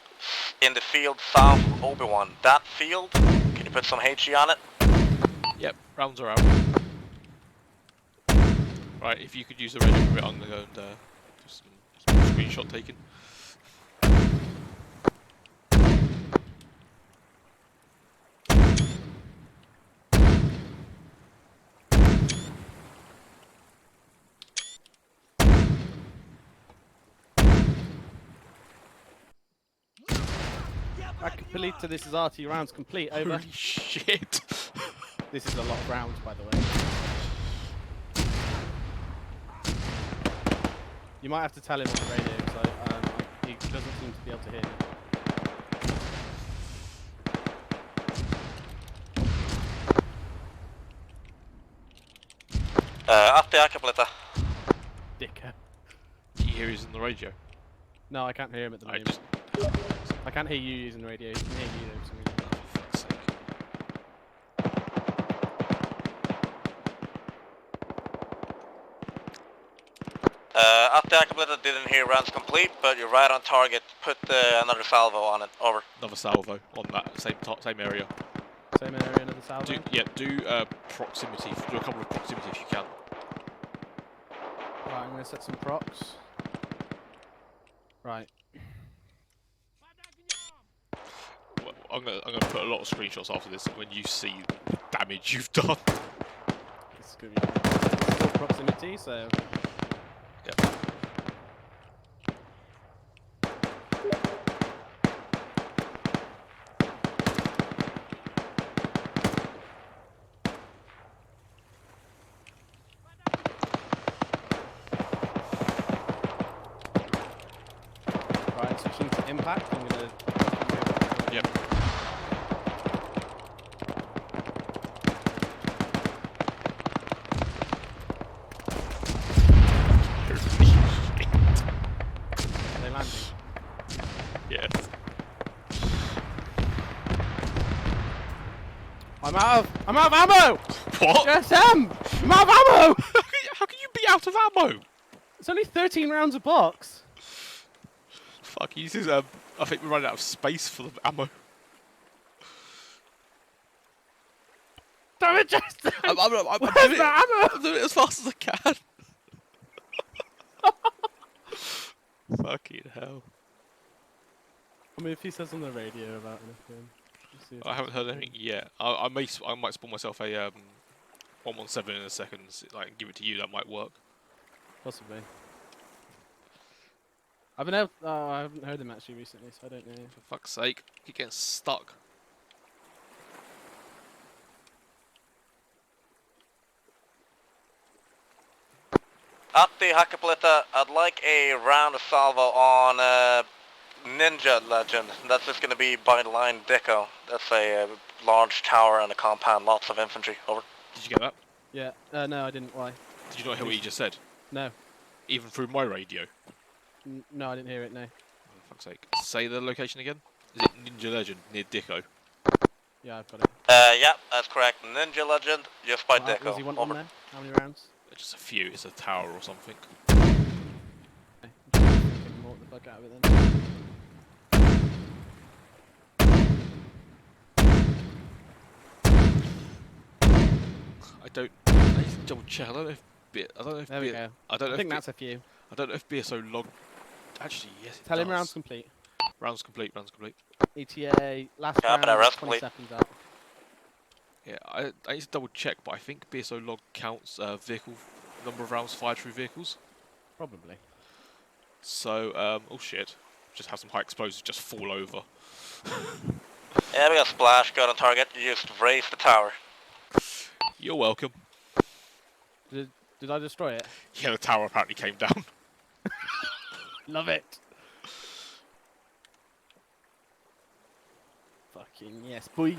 in the field south of Obi-Wan. That field, can you put some HE on it? Yep, rounds are out. Right, if you could use the radio for it, I'm going to go and do some screenshot taking. Akapelita, this is RT rounds complete, over. Holy shit! This is a lot of rounds, by the way. You might have to tell him on the radio, because he doesn't seem to be able to hear me. At the Akapelita. Dicker. Do you hear he's on the radio? No, I can't hear him at the moment. I can't hear you using the radio. He can hear you though, for some reason. Oh, for fuck's sake. At the Akapelita didn't hear rounds complete, but you're right on target. Put another salvo on it. Over. Another salvo on that same area. Same area, another salvo? Do proximity. Do a couple of proximity if you can. Right, I'm going to set some procs. Right. Well, I'm gonna put a lot of screenshots after this when you see the damage you've done. This is going to be still proximity, so... Yep. Right, switching to impact, I'm going to... Yep. Are they landing? Yes. I'm out of ammo! What? Yes, I'm out of ammo! How can you be out of ammo? It's only 13 rounds a box. Fuck, this is I think we're running out of space for the ammo. Damn it, Justin! I'm doing it as fast as I can. Fucking hell. I mean, if he says on the radio about anything. Let's see if I haven't heard anything yet. I might spawn myself a 117 in a second, like give it to you. That might work. Possibly. I haven't heard him actually recently, so I don't know. For fuck's sake, keep getting stuck. At the Hakeblita, I'd like a round of salvo on Ninja Legend. That's just going to be by line Deco. That's a large tower and a compound, lots of infantry. Over. Did you get that? Yeah. No, I didn't. Why? Did you not hear what you just said? No. Even through my radio? No, I didn't hear it, no. For fuck's sake. Say the location again. Is it Ninja Legend near Deco? Yeah, I've got it. Yeah, that's correct. Ninja Legend, just by Deco. Was he want Over. one there? How many rounds? Just a few. It's a tower or something. Okay. More the fuck out of it then. I need to double check. I don't know if There we go. I think that's a few. I don't know if BSO log. Actually, yes. It Tell him does. rounds complete. Rounds complete. Rounds complete. ETA last Copy that, round. rounds 20 complete. seconds out. Yeah, I need to double check, but I think BSO log counts vehicle number of rounds fired through vehicles. Probably. So, oh shit, just have some high explosives just fall over. Yeah, we got splash, gun on target. You just raise the tower. You're welcome. Did I destroy it? Yeah, the tower apparently came down. Love it. Fucking yes, boy.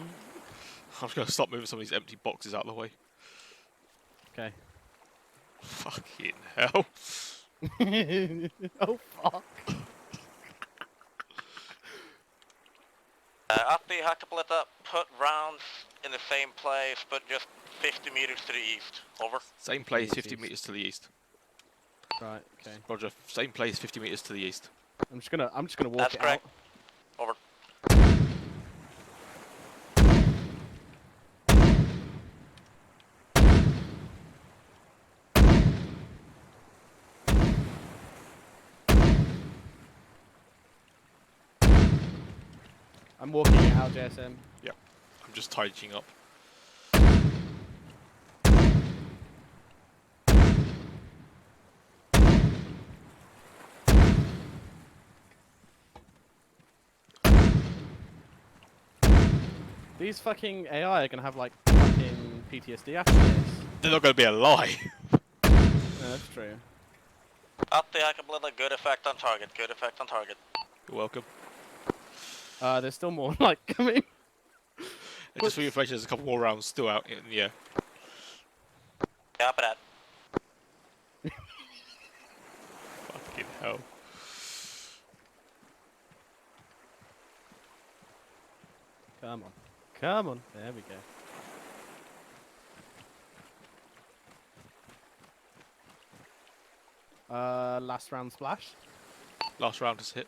I'm just gonna stop moving some of these empty boxes out of the way. Okay. Fucking hell. Oh fuck. At the Hackabilita, put rounds in the same place, but just 50 meters to the east. Over. Same place, 50 meters to the east. Right. Okay. Roger. Same place, 50 meters to the east. I'm just gonna walk That's it correct. out. Over. I'm walking it out, JSM. Yep. I'm just tidying up. These fucking AI are gonna have like fucking PTSD after this. They're not gonna be a lie. That's true. At the Hackabilita, good effect on target. Good effect on target. You're welcome. There's still more like coming. And just for your information, there's a couple more rounds still out in the air. Copy that. Fucking hell. Come on. Come on. There we go. Last round splash. Last round is hit.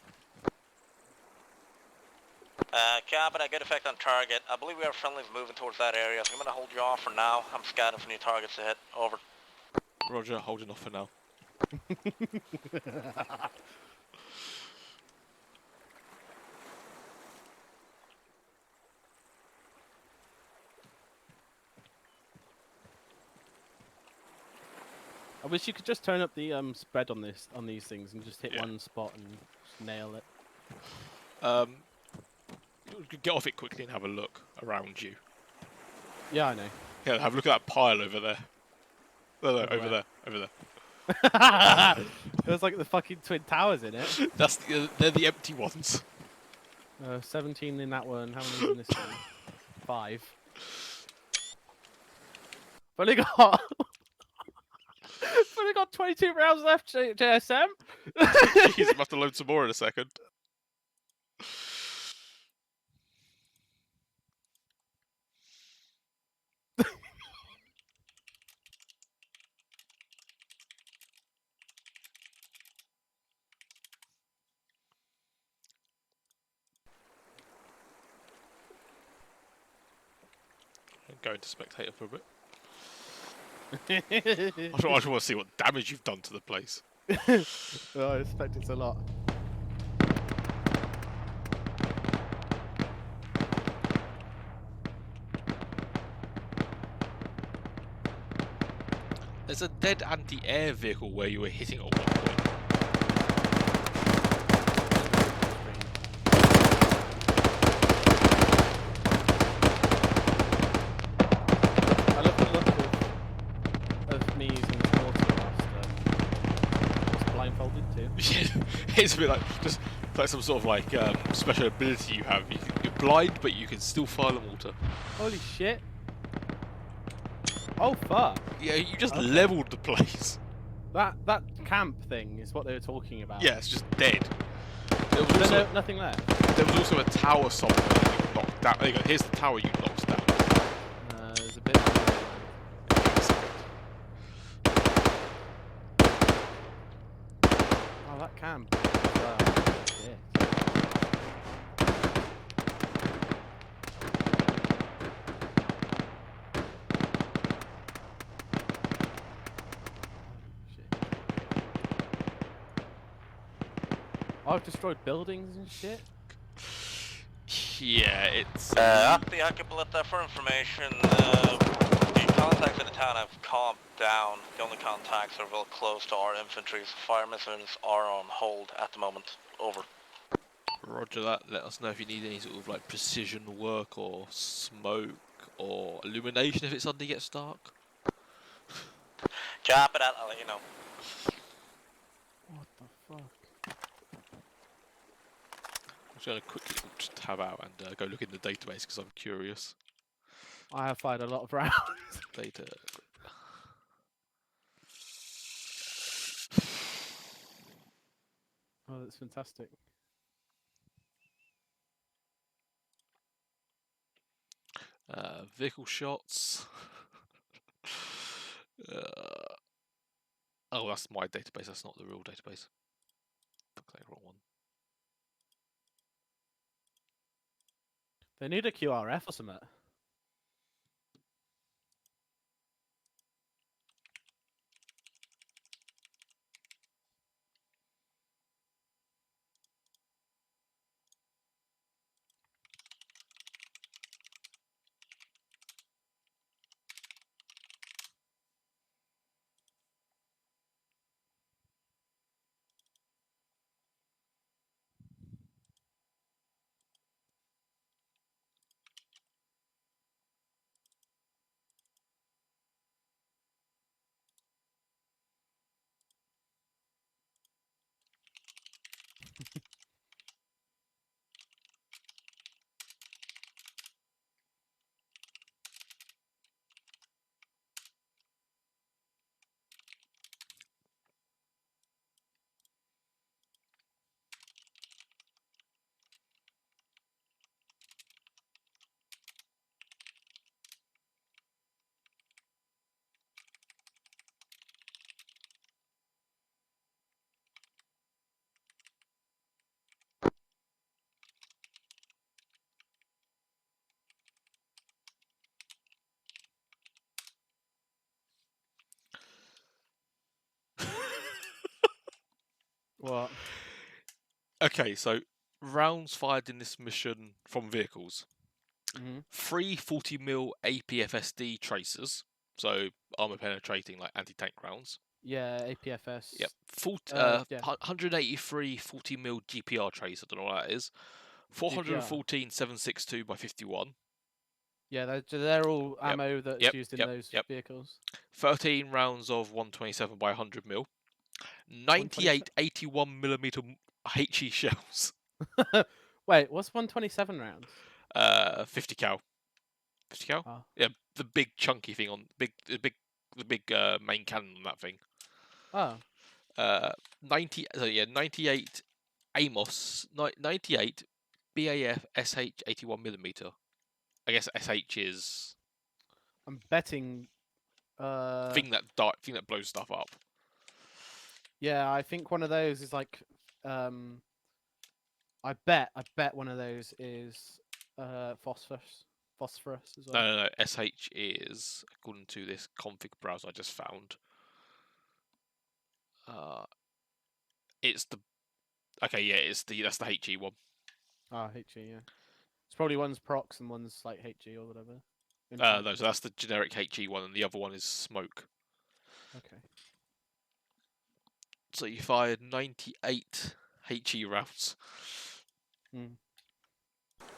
Copy that, good effect on target. I believe we have friendlies moving towards that area, so I'm gonna hold you off for now. I'm scanning for new targets to hit. Over. Roger, holding off for now. I wish you could just turn up the spread on these things and just hit one spot and just nail it. Get off it quickly and have a look around you. Yeah, I know. Yeah, have a look at that pile over there. No, over there, over there. There's like the fucking twin towers in it. That's they're the empty ones. 17 in that one. How many in this one? 5. I've only got 22 rounds left, JSM. Jeez, you have to load some more in a second. I'm going to spectator for a bit. I just want to see what damage you've done to the place. Well, I expect it's a lot. There's a dead anti-air vehicle where you were hitting at one point. I love the look of me using this water whilst blindfolded too. It's a bit like just like some sort of like special ability you have. You're blind, but you can still fire the water. Holy shit! Oh fuck! Yeah, you just leveled the place. That camp thing is what they were talking about. Yeah, it's just dead. There was also, nothing left. There was also a tower somewhere that you knocked down. There you go. Here's the tower you knocked down. There's a bit. Oh, that camp. Shit. Oh, I've destroyed buildings and shit. Yeah, it's. At the Hackabilita, for information, the contacts in the town have calmed down. The only contacts are real close to our infantry. Fire missions are on hold at the moment. Over. Roger that. Let us know if you need any sort of like precision work or smoke or illumination if it suddenly gets dark. Copy that, I'll let you know. What the fuck? just going to quickly just tab out and go look in the database because I'm curious. I have fired a lot of rounds. Data. Oh, that's fantastic. Vehicle shots. Oh, that's my database. That's not the real database. Okay, wrong one. They need a QRF or something. What? Okay, so rounds fired in this mission from vehicles. 3 40mm APFSD tracers, so armor penetrating like anti-tank rounds. Yeah, APFS. Yep. 183 40mm GPR tracer, I don't know what that is. 414 7.62 by 51. Yeah, they're all ammo that's used in those vehicles. 13 rounds of 127 by 100mm. 98 81mm HE shells. Wait, what's 127 rounds? 50 cal. 50 cal? Oh. Yeah, the big chunky thing on the big main cannon on that thing. Oh. 98 Amos 98 BAF SH 81mm. I guess SH is I'm betting thing that blows stuff up. Yeah, I think one of those is like I bet one of those is phosphorus as well. No. SH is, according to this config browser I just found. It's the that's the HE one. Ah, HE, yeah. It's probably one's procs and one's like HE or whatever. No, so that's the generic HE one, and the other one is smoke. Okay. So you fired 98 HE rounds. I'm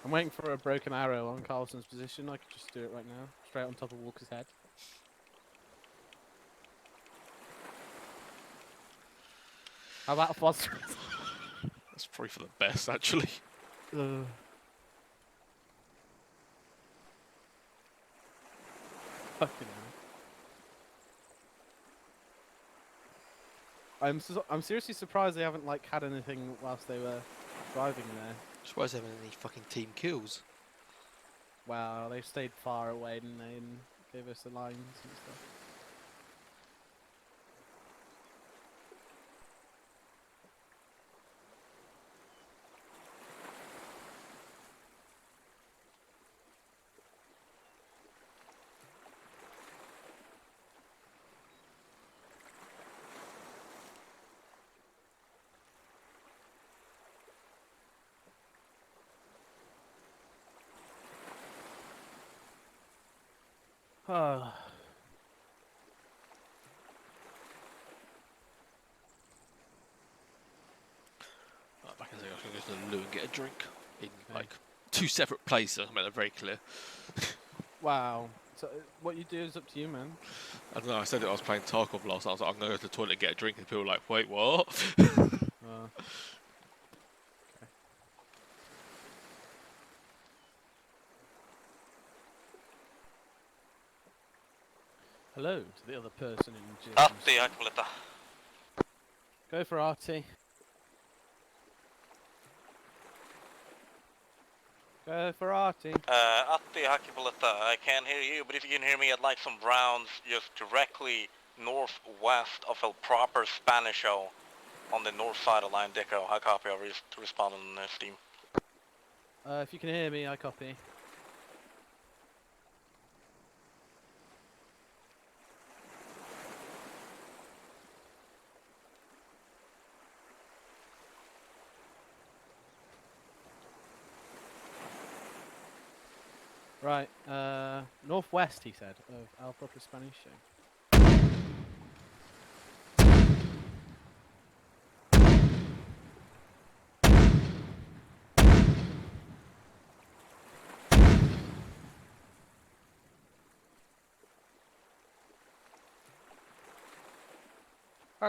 waiting for a broken arrow on Carlson's position. I could just do it right now, straight on top of Walker's head. How about a phosphorus? That's probably for the best, actually. Fucking hell. I'm seriously surprised they haven't like had anything whilst they were driving there. Surprised they haven't any fucking team kills. Wow, they stayed far away, didn't they, and gave us the lines and stuff. Oh. Back in a second, I was going to go to the loo and get a drink in like 2 separate places. I made that very clear. Wow. So what you do is up to you, man. I don't know. I said that I was playing Tarkov last night. I was like, I'm going to go to the toilet and get a drink, and people were like, wait, what? Okay. Hello to the other person in gyms. Atti Akvalita. Go for Artie. Go for Artie. Atti Akvalita, I can't hear you, but if you can hear me, I'd like some rounds just directly northwest of El Proper Spanisho on the north side of Line Dico. I copy, I'll respond on Steam. If you can hear me, I copy. Right, northwest, he said, of El Proper Spanisho.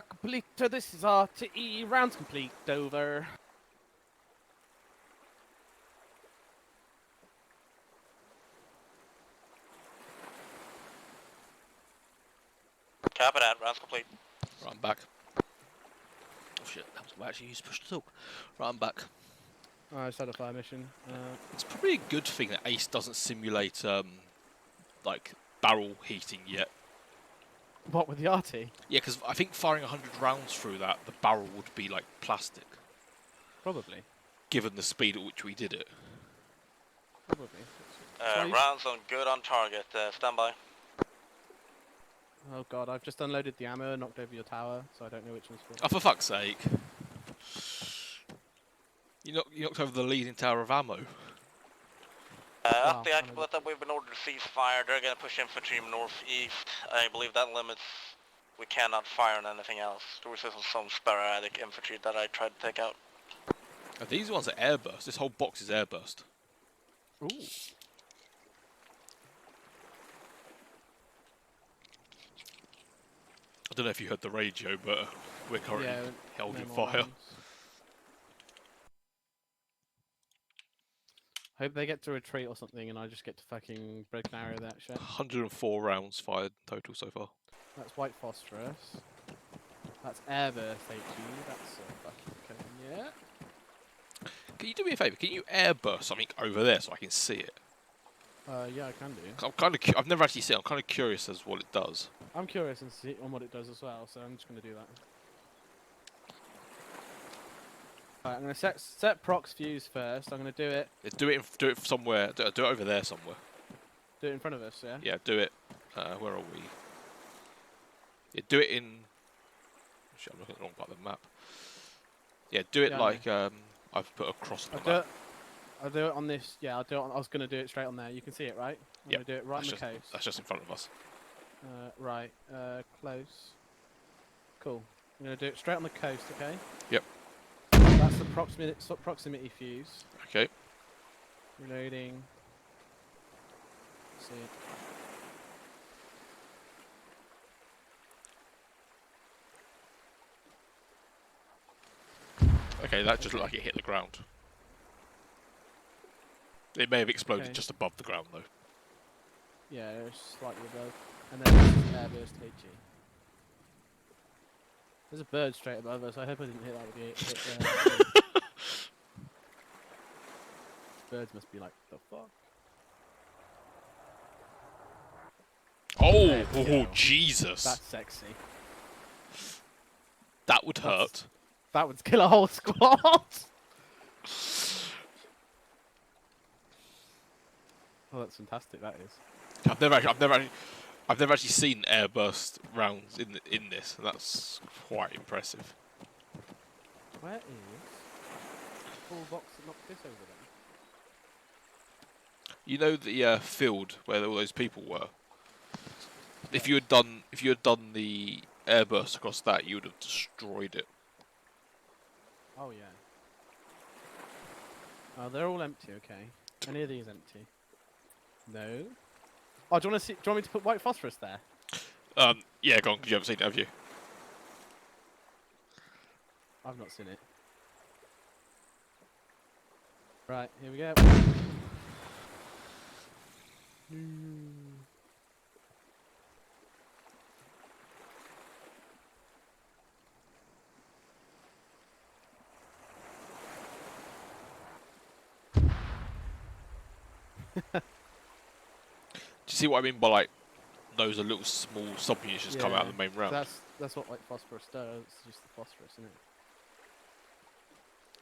Complete. This is RTE. Rounds complete. Over. Copy that. Rounds complete. Right, I'm back. Oh shit, that was what I actually used to push to talk. Right, I'm back. I just had a fire mission. It's probably a good thing that Ace doesn't simulate like barrel heating yet. What, with the RT? Yeah, because I think firing 100 rounds through that, the barrel would be like plastic. Probably. Given the speed at which we did it. Probably. Rounds on good on target. Stand by. Oh god, I've just unloaded the ammo and knocked over your tower, so I don't know which one's for. Oh, for fuck's sake. You knocked over the leading tower of ammo. At the Akbalita, we've been ordered to cease fire. They're going to push infantry northeast. I believe that limits. We cannot fire on anything else. There was just some sporadic infantry that I tried to take out. Oh, these ones are airburst. This whole box is airburst. Ooh. I don't know if you heard the radio, but we're currently held in fire. Hope they get to retreat or something and I just get to fucking break and arrow that shit. 104 rounds fired total so far. That's white phosphorus. That's airburst HE. That's fucking okay. Yeah. Can you do me a favour? Can you airburst something over there so I can see it? Yeah, I can do. I'm kind of. I've never actually seen it. I'm kind of curious as to what it does. I'm curious and see on what it does as well, so I'm just going to do that. Alright, I'm going to set prox fuse first. I'm going to do it. Do it somewhere. Do it over there somewhere. Do it in front of us, yeah. Yeah, do it. Where are we? Yeah, do it in. Shit, I'm looking at the wrong part of the map. Yeah, do it like I've put across the map. I'll do it on this. Yeah, I'll do it. I was going to do it straight on there. You can see it, right? I'm going to do it right on the coast. That's just in front of us. Right. Close. Cool. I'm going to do it straight on the coast. Okay. Yep. That's the proximity fuse. Okay. Reloading. See it. Okay, that just looked like it hit the ground. It may have exploded just above the ground, though. Yeah, it's slightly above. And then this is airburst HE. There's a bird straight above us. I hope I didn't hit that with the birds must be like, the fuck? Oh, Jesus. That's sexy. That would hurt. That would kill a whole squad. Oh, that's fantastic. That is. I've never actually seen airburst rounds in this, and that's quite impressive. Where is full box that knocked this over then? You know the field where all those people were. If you had done the airburst across that, you would have destroyed it. Oh yeah. Oh, they're all empty. Okay. Any of these empty? No. Oh, do you want to see? Do you want me to put white phosphorus there? Yeah, go on, because you haven't seen it, have you? I've not seen it. Right, here we go. Do you see what I mean by like those are little small sub-munitions come out of the main round? That's what like phosphorus does. It's just the phosphorus, isn't it?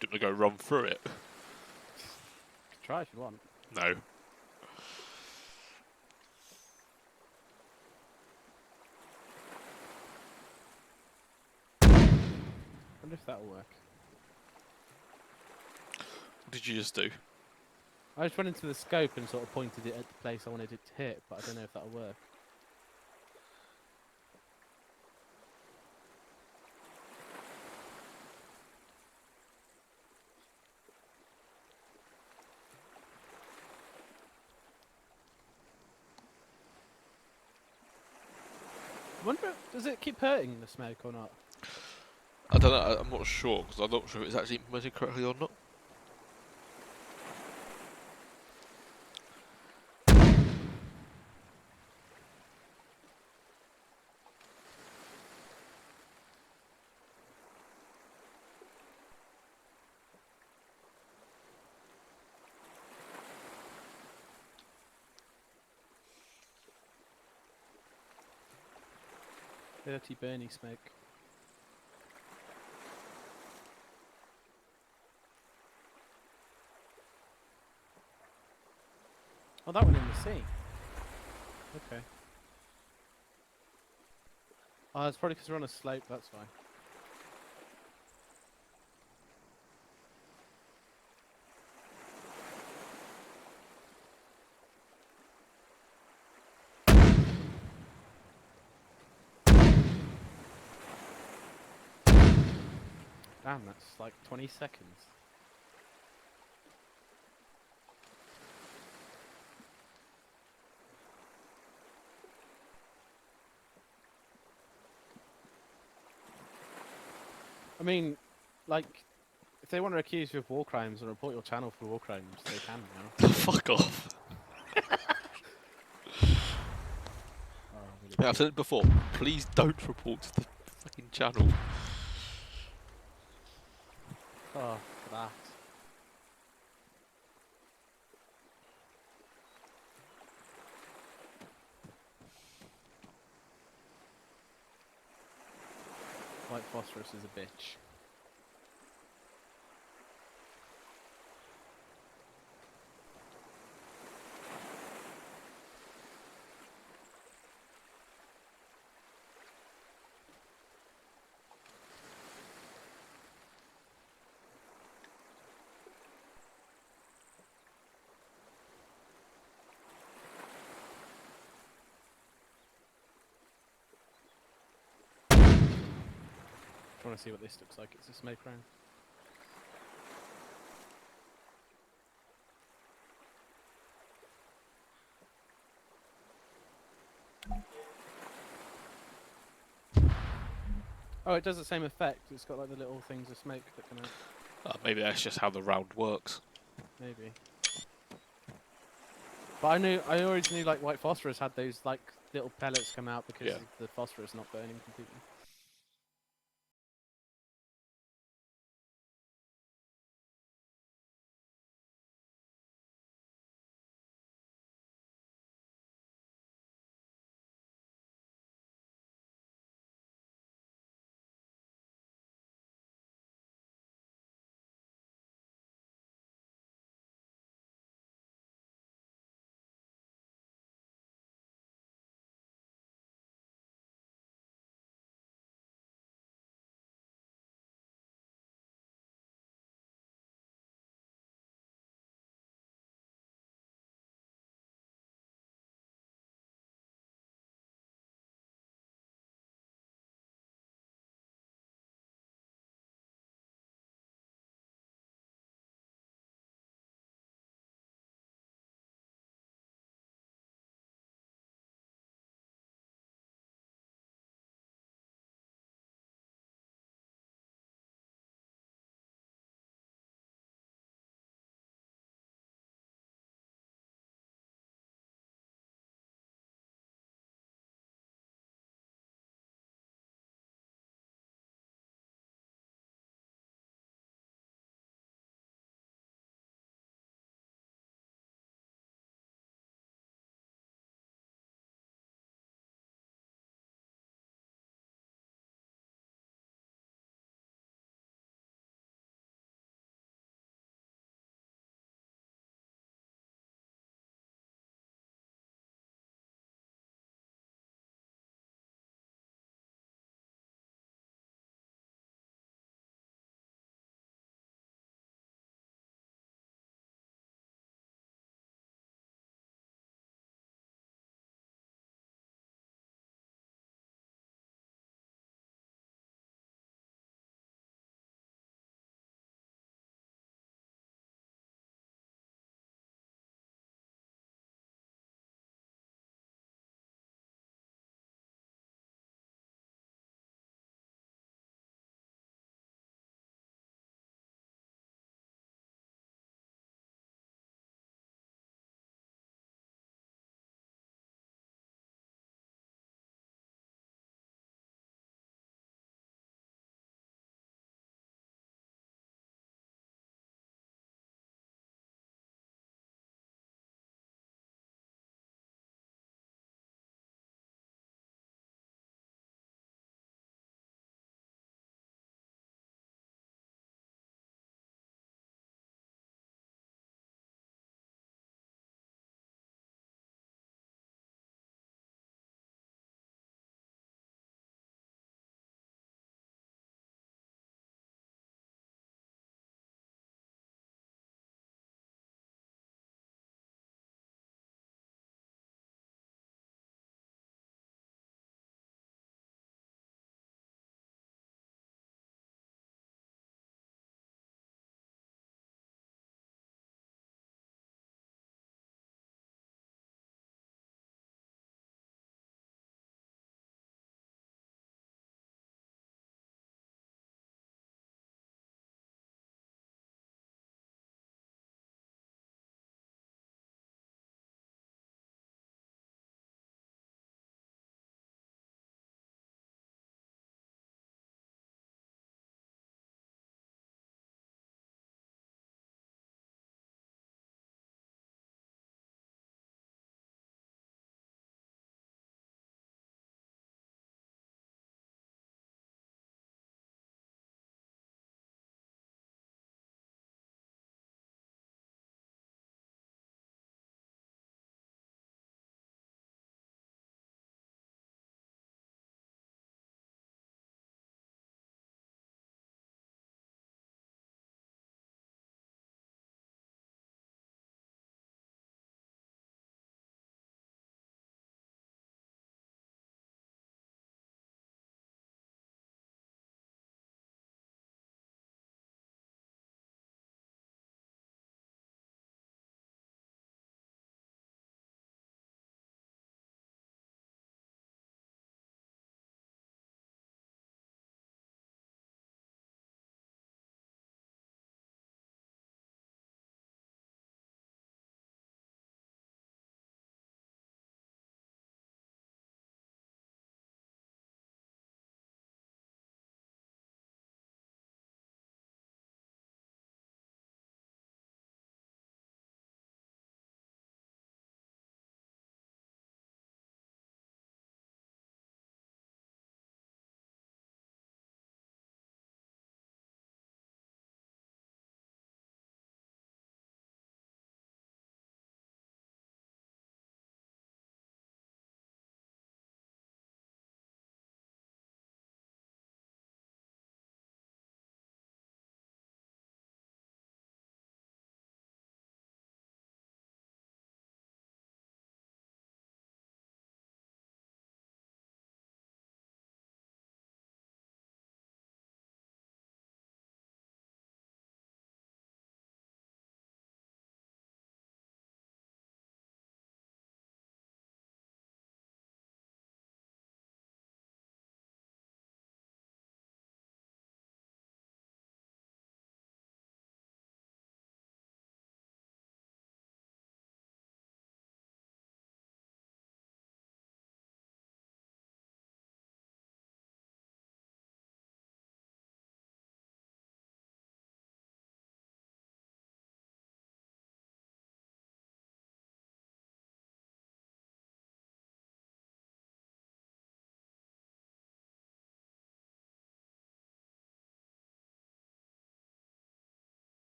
Do you want to go run through it? Try if you want. No. I wonder if that'll work. What did you just do? I just went into the scope and sort of pointed it at the place I wanted it to hit, but I don't know if that'll work. I wonder, does it keep hurting the smoke or not? I don't know. I'm not sure because I'm not sure if it's actually implemented correctly or not. Dirty burny smoke. Oh, that one in the sea. Okay. Oh, it's probably because we're on a slope, that's why. Damn, that's like 20 seconds. I mean, like, if they want to accuse you of war crimes or report your channel for war crimes, they can now. Fuck off. Yeah, I've said it before. Please don't report to the fucking channel. Oh, for that. White phosphorus is a bitch. I want to see what this looks like. It's a smoke round. Oh, it does the same effect. It's got like the little things of smoke that come out. Maybe that's just how the round works. Maybe. But I always knew like white phosphorus had those like little pellets come out because of the phosphorus not burning completely.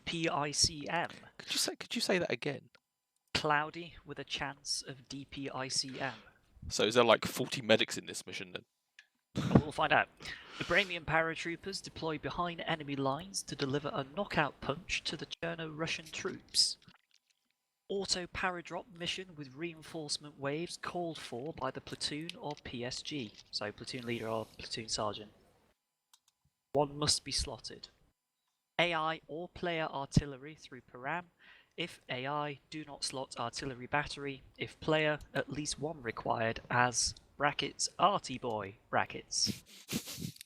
DPICM. Could you say that again? Cloudy with a chance of DPICM. So is there like 40 medics in this mission then? Well, we'll find out. Vibranium paratroopers deploy behind enemy lines to deliver a knockout punch to the Cherno-Russian troops. Auto paradrop mission with reinforcement waves called for by the platoon or PSG. So platoon leader or platoon sergeant. One must be slotted. AI or player artillery through Param. If AI, do not slot artillery battery. If player, at least one required as brackets arty boy brackets.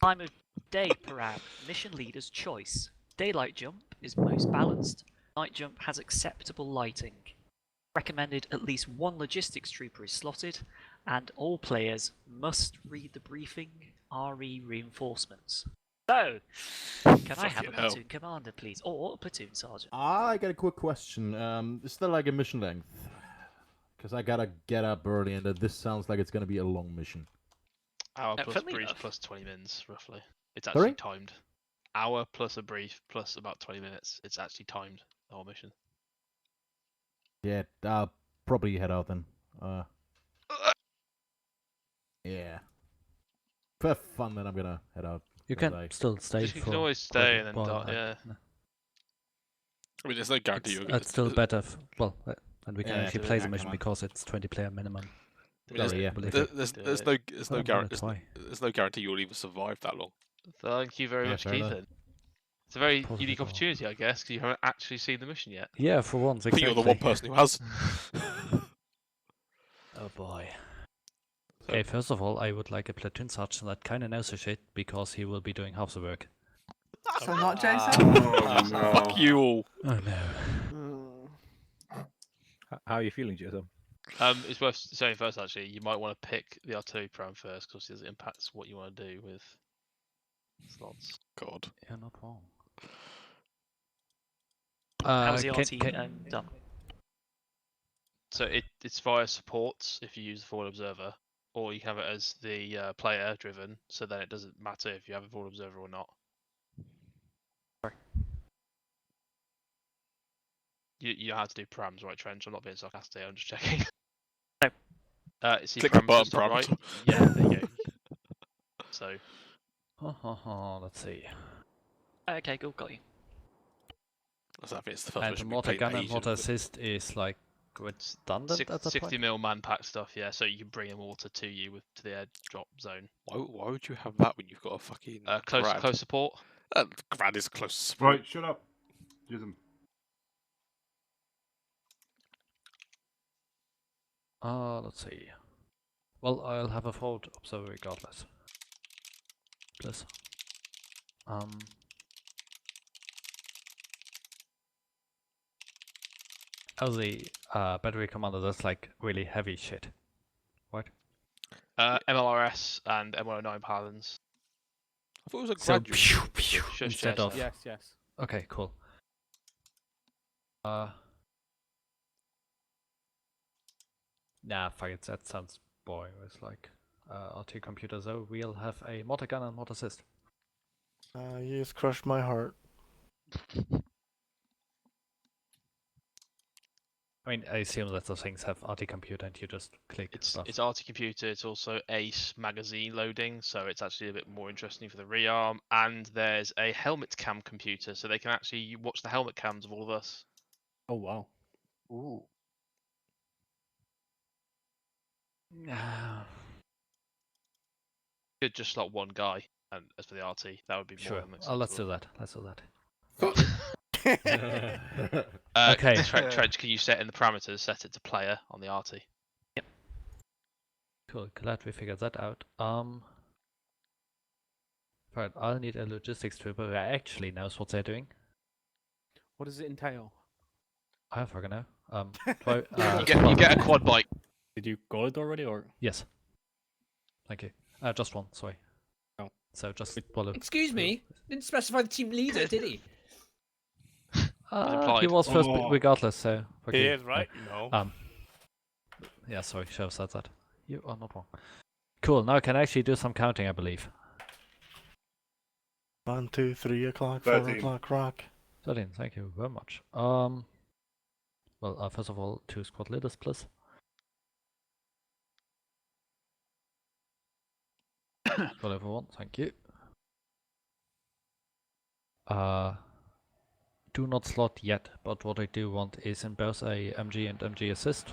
Time of day Param. Mission leader's choice. Daylight jump is most balanced. Night jump has acceptable lighting. Recommended at least one logistics trooper is slotted, and all players must read the briefing RE reinforcements. So, can I have a platoon commander, please, or a platoon sergeant? I got a quick question. Is there like a mission length? Because I gotta get up early, and this sounds like it's gonna be a long mission. Hour plus friendly brief enough. plus 20 minutes, roughly. It's actually Sorry? timed. Hour plus a brief plus about 20 minutes. It's actually timed, the whole mission. Yeah, I'll probably head out then. Yeah. For fun, then I'm gonna head out. You can still stay. You can always stay and then yeah. I mean, there's no guarantee you're It's still better. And we can Yeah, actually do play that, the mission come on. because it's 20-player minimum. I mean, yeah. there's no guarantee you'll even survive that long. Thank you very much, fair enough. Keithan. It's a very Positive unique goal. opportunity, I guess, because you haven't actually seen the mission yet. Yeah, for once. I think you're the one person who has. Oh boy. Okay, first of all, I would like a platoon sergeant that kind of knows the shit because he will be doing half the work. So not Jason? Oh, no. Fuck you all. Oh no. How are you feeling, Jason? It's worth saying first, actually, you might want to pick the artillery pram first because it impacts what you want to do with slots. God. You're not wrong. How's the RT done? So it's via supports if you use the forward observer, or you can have it as the player driven, so then it doesn't matter if you have a forward observer or not. Sorry. You know how to do params, right, Trench? I'm not being sarcastic, I'm just checking. No. See Click the params button, just on right? params. Yeah, there you go. So, Let's see. Okay, cool, got you. I think it's the first And mission we mortar played in gun and ages, mortar but- assist is like redundant at that 60 point. mil man pack stuff, yeah. So you can bring a mortar to you to the airdrop zone. Why would you have that when you've got a fucking grad? Close support. Grad is close support. Right, shut up. Jism. Let's see. Well, I'll have a forward observer regardless. Please. Oh, the battery commander, that's like really heavy shit. What? MLRS and M109 Paladins. I thought it was a So, graduate. Shush, instead yes. of... Yes. Okay, cool. Nah, fuck it, that sounds boring. It's like, RT computer, though, we'll have a mortar gun and mortar assist. You've crushed my heart. I mean, I assume that those things have RT computer and you just click stuff. It's RT computer, it's also ACE magazine loading, so it's actually a bit more interesting for the rearm. And there's a helmet cam computer, so they can actually watch the helmet cams of all of us. Oh, wow. Ooh. Could just slot one guy, and as for the RT, that would be more Sure. than Let's do that. Let's do that. Okay. Okay. Trench, can you set in the parameters, set it to player on the RT? Yep. Cool. Glad we figured that out. Right. I'll need a logistics trooper who actually knows what they're doing. What does it entail? I fucking know. You get a quad bike. Did you call it already, or? Yes. Thank you. Just one. Sorry. Oh. So just follow. Excuse me. Didn't specify the team leader, did he? He was first, regardless. So. He is, right? No. Yeah. Sorry. Should have said that. You are not wrong. Cool. Now I can actually do some counting, I believe. 1, 2, 3 o'clock, 13. 4 o'clock, rock. 13, thank you very much. Well, first of all, 2 squad leaders, please. Got everyone, thank you. Do not slot yet, but what I do want is in both a MG and MG assist.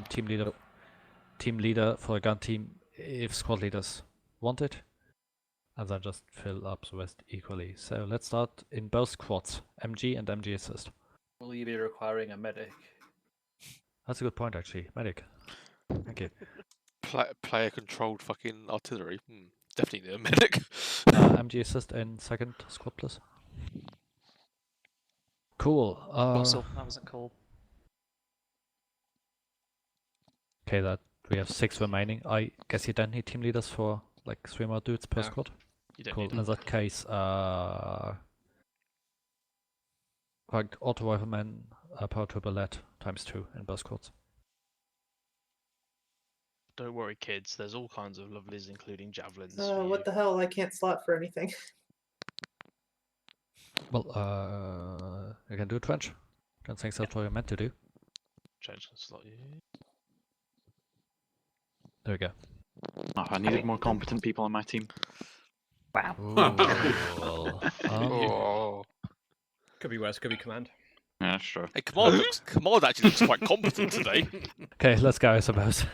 Team leader for a gun team if squad leaders want it. And then just fill up the rest equally. So let's start in both squads, MG and MG assist. Will you be requiring a medic? That's a good point actually, medic. Thank you. Player controlled fucking artillery. Definitely need a medic. MG assist in second squad, please. Cool. Also, that wasn't cool. Okay, that we have 6 remaining. I guess you don't need team leaders for like 3 more dudes per squad. You don't cool. need In that case, like auto rifleman, power triple lead ×2 in both squads. Don't worry, kids. There's all kinds of lovelies, including javelins. What the hell? I can't slot for anything. Well, you can do a trench. Don't think that's what you're meant to do. Trench can slot you. There we go. Oh, I needed more competent people on my team. Wow. Could be worse, could be command. Yeah, sure. Hey, Command actually looks quite competent today. Okay, let's go, I suppose.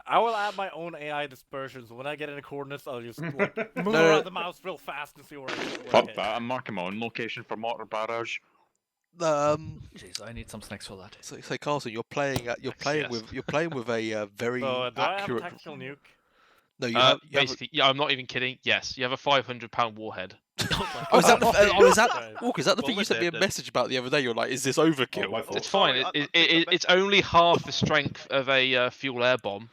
I will add my own AI dispersion, so when I get into coordinates, I'll just like, move around the mouse real fast and see where I Fuck that, I'm marking my own location for mortar barrage. Jeez, I need some snacks for that. So Carlson, you're playing with a very So, do I have accurate. tactical nuke? No, you have basically. Yeah, I'm not even kidding. Yes, you have a 500-pound warhead. Oh, is that the Walker? Is that the thing you sent me a message about the other day? You're like, is this overkill? It's fine. It's only half the strength of a fuel air bomb.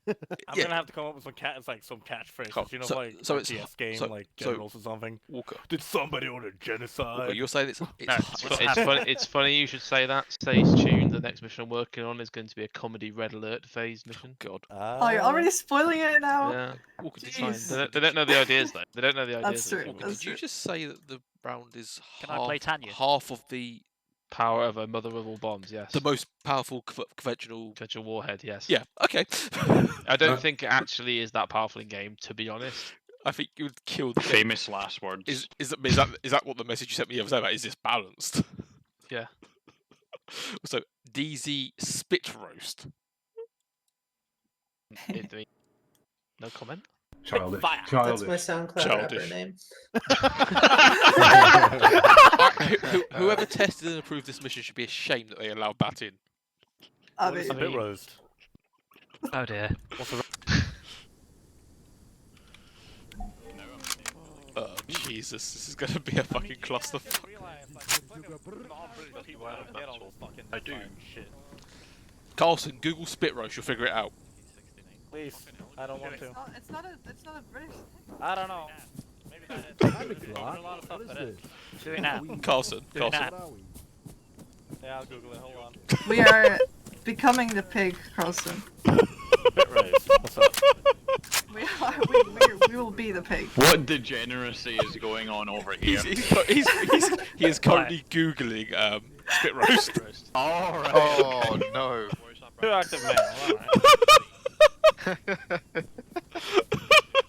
I'm gonna have to come up with some catchphrases. You know, like RTS game, like generals or something. Walker, did somebody order genocide? Walker, you're saying it's funny. It's funny you should say that. Stay tuned. The next mission I'm working on is going to be a comedy red alert phase mission. God. Oh, you're already spoiling it now. Yeah. Walker, They don't know the ideas though. They don't know the That's ideas. true. Walker, did you just say that the round is I play Tanya? half of the power of a mother of all bombs? Yes. the most powerful conventional warhead? Yes. Yeah. Okay. I don't think it actually is that powerful in game, to be honest. I think you would kill the famous last words. Is that what the message you sent me the other day about? Is this balanced? Yeah. So DZ spit roast. No comment. Childish. That's my SoundCloud rapper name. Whoever tested and approved this mission should be ashamed that they allowed that in. Obviously. Spit roast. Oh dear. Oh Jesus, this is gonna be a fucking clusterfuck. I do. Carlson, Google spit roast, you'll figure it out. Please, I don't want to. It's not a British thing. I don't know. Maybe What is this? Do it now. Carlson. Yeah, I'll Google it. Hold on. We are becoming the pig, Carlson. Spit roast. What's up? We will be the pig. What degeneracy is going on over here? He is currently googling spit roast. Alright. Oh no. Two active male. Alright.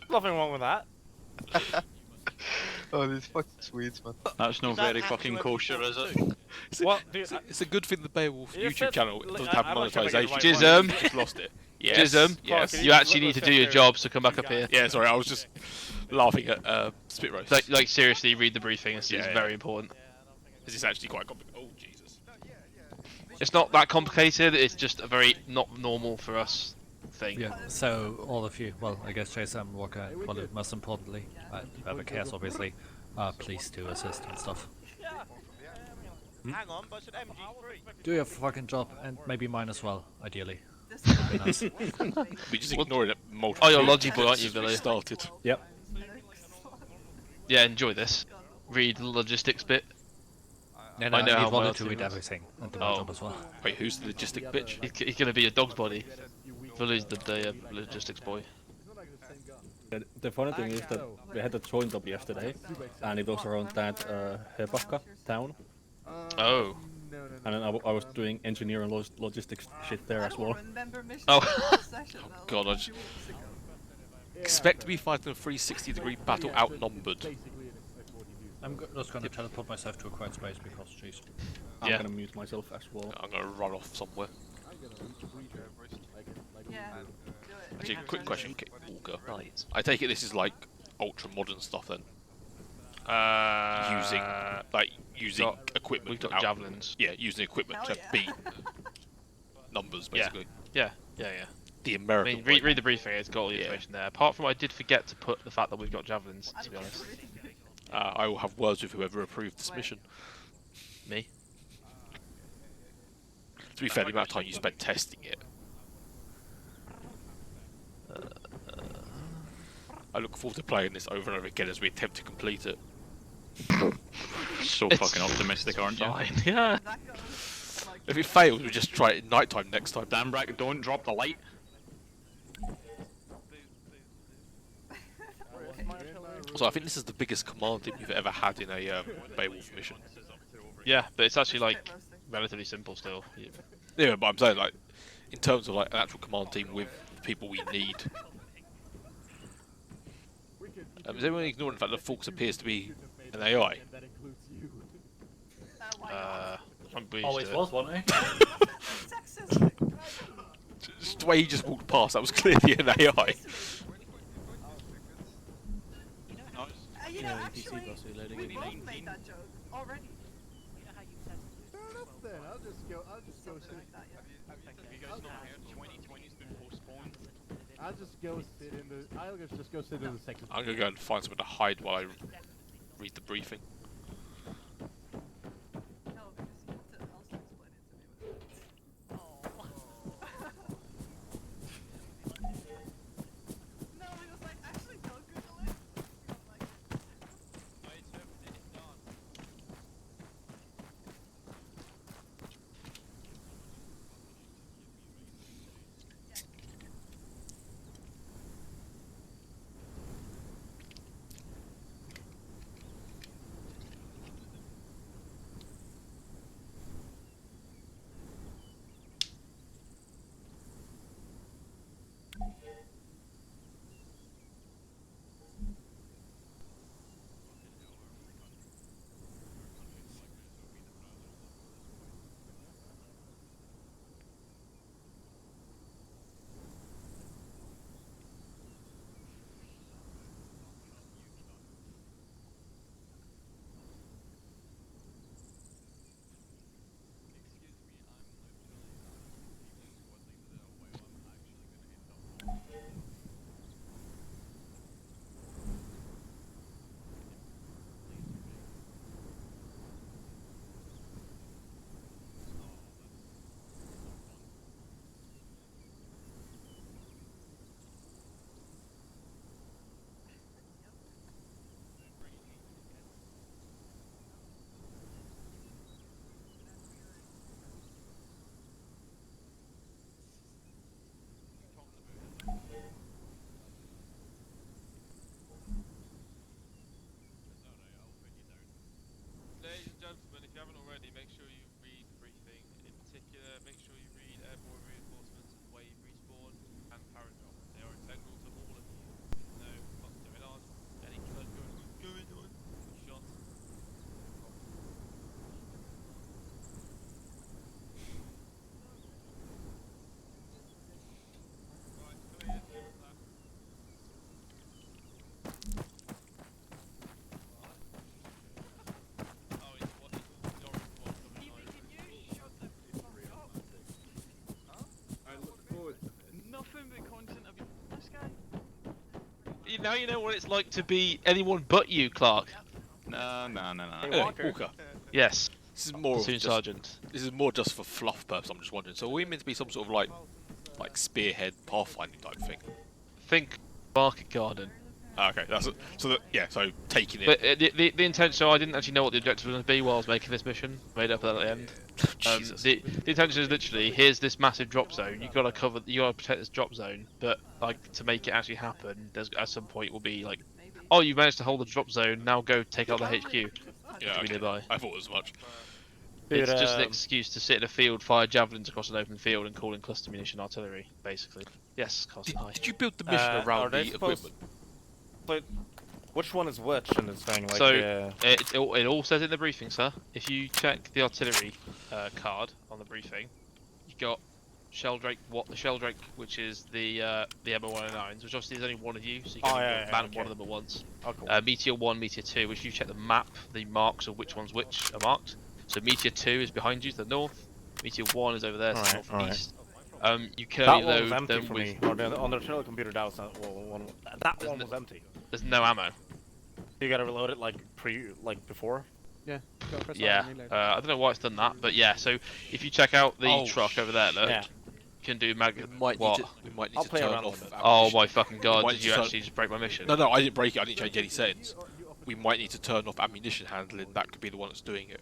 Nothing wrong with that. Oh, these fucking Swedes, man. That's no very fucking kosher, is it? It's a good thing the Beowulf You YouTube said- channel doesn't I- have I'm not sure if I get it monetization. right. Jism. It's lost it. Yes. Jism. Yes. You actually need to do your job, so come back up here. Yeah, sorry, I was just laughing at spit roast. Like seriously, read the briefing. It's very important. This is actually quite complicated. Oh Jesus. It's not that complicated. It's just a very not normal for us thing. Yeah, so all of you, well, I guess Jason Walker, and probably most importantly, whoever cares obviously, please do assist and stuff. Hang on, but I said MG3. Do your fucking job, and maybe mine as well, ideally. Would be nice. We just ignored it multiple. Oh, you're logical, aren't you, since we Billy? started. Yep. Yeah, enjoy this. Read the logistics bit. No, I know need how one my to team read is. everything and do my job as well. Wait, who's the logistic bitch? He's gonna be a dog's body. Billy's the logistics boy. The funny thing is that we had a joint up yesterday, and it was around that Hebaka town. Oh. And then I was doing engineering logistics shit there as well. Oh. God, I just expect to be fighting a 360-degree battle outnumbered. I'm just gonna teleport myself to a quiet space because, jeez. I'm gonna mute myself as well. I'm gonna run off somewhere. Actually, quick question, Walker. Right. I take it this is like ultra modern stuff then. Using equipment. We've got javelins. Yeah, using equipment to beat numbers basically. Yeah. The American. I mean, read the briefing. It's got all the information there. Apart from, I did forget to put the fact that we've got javelins. To be honest. I will have words with whoever approved this mission. Me. To be fair, the amount of time you spent testing it. I look forward to playing this over and over again as we attempt to complete it. So fucking optimistic, aren't you? Fine, yeah. If it fails, we just try it at night time next time. Damn right, don't drop the light. So I think this is the biggest command team you've ever had in a Beowulf mission. Yeah, but it's actually like relatively simple still. Yeah, but I'm saying like, in terms of like an actual command team with the people we need. Is everyone ignoring the fact that Fox appears to be an AI? Always was, wasn't he? Just the way he just walked past, that was clearly an AI. You know, actually, we both made that joke already. You know how you said I'll just go sit. I'll just go sit in the. I'll just go sit in the second. I'm gonna go and find somewhere to hide while I read the briefing. Ladies and gentlemen, if you haven't already, make sure you read the briefing. In particular, make sure you read airborne reinforcements, wave respawn, and paradraw. They are integral to all of you. Know what's going on, any blood going on, shots. Now you know what it's like to be anyone but you, Clark. No. Hey, Walker. Yes. This is more Platoon Sergeant. This is more just for fluff purpose. I'm just wondering. So are we meant to be some sort of like spearhead pathfinding type thing? Think market garden. Okay, that's it. So so taking it. But the intention. So I didn't actually know what the objective was going to be while I was making this mission. Made up that at the end. The intention is literally, here's this massive drop zone. You gotta protect this drop zone. But like to make it actually happen, there's at some point will be like, oh, you managed to hold the drop zone. Now go take out the HQ. Yeah, okay. Nearby. I thought as much. It's just an excuse to sit in a field, fire javelins across an open field, and call in cluster munition artillery, basically. Yes, Carson. Hi. Did you build the mission around the equipment? But which one is which in this thing? Like, So it all says in the briefing, sir. If you check the artillery card on the briefing, you got Sheldrake, which is the MO109s, which obviously there's only one of you, so you can man one of them at once. Oh, cool. Meteor 1, Meteor 2, which you check the map, the marks of which ones which are marked. So Meteor 2 is behind you to the north, Meteor 1 is over there to the north and east. You curly load them with... on the artillery computer that was that one was empty. There's no ammo. You gotta reload it like before? Yeah. Yeah, I don't know why it's done that, but yeah, so if you check out the truck over there, look, you can do We might need to turn off. Oh my fucking god, did you actually just break my mission? No, I didn't break it, I didn't change any settings. We might need to turn off ammunition handling, that could be the one that's doing it.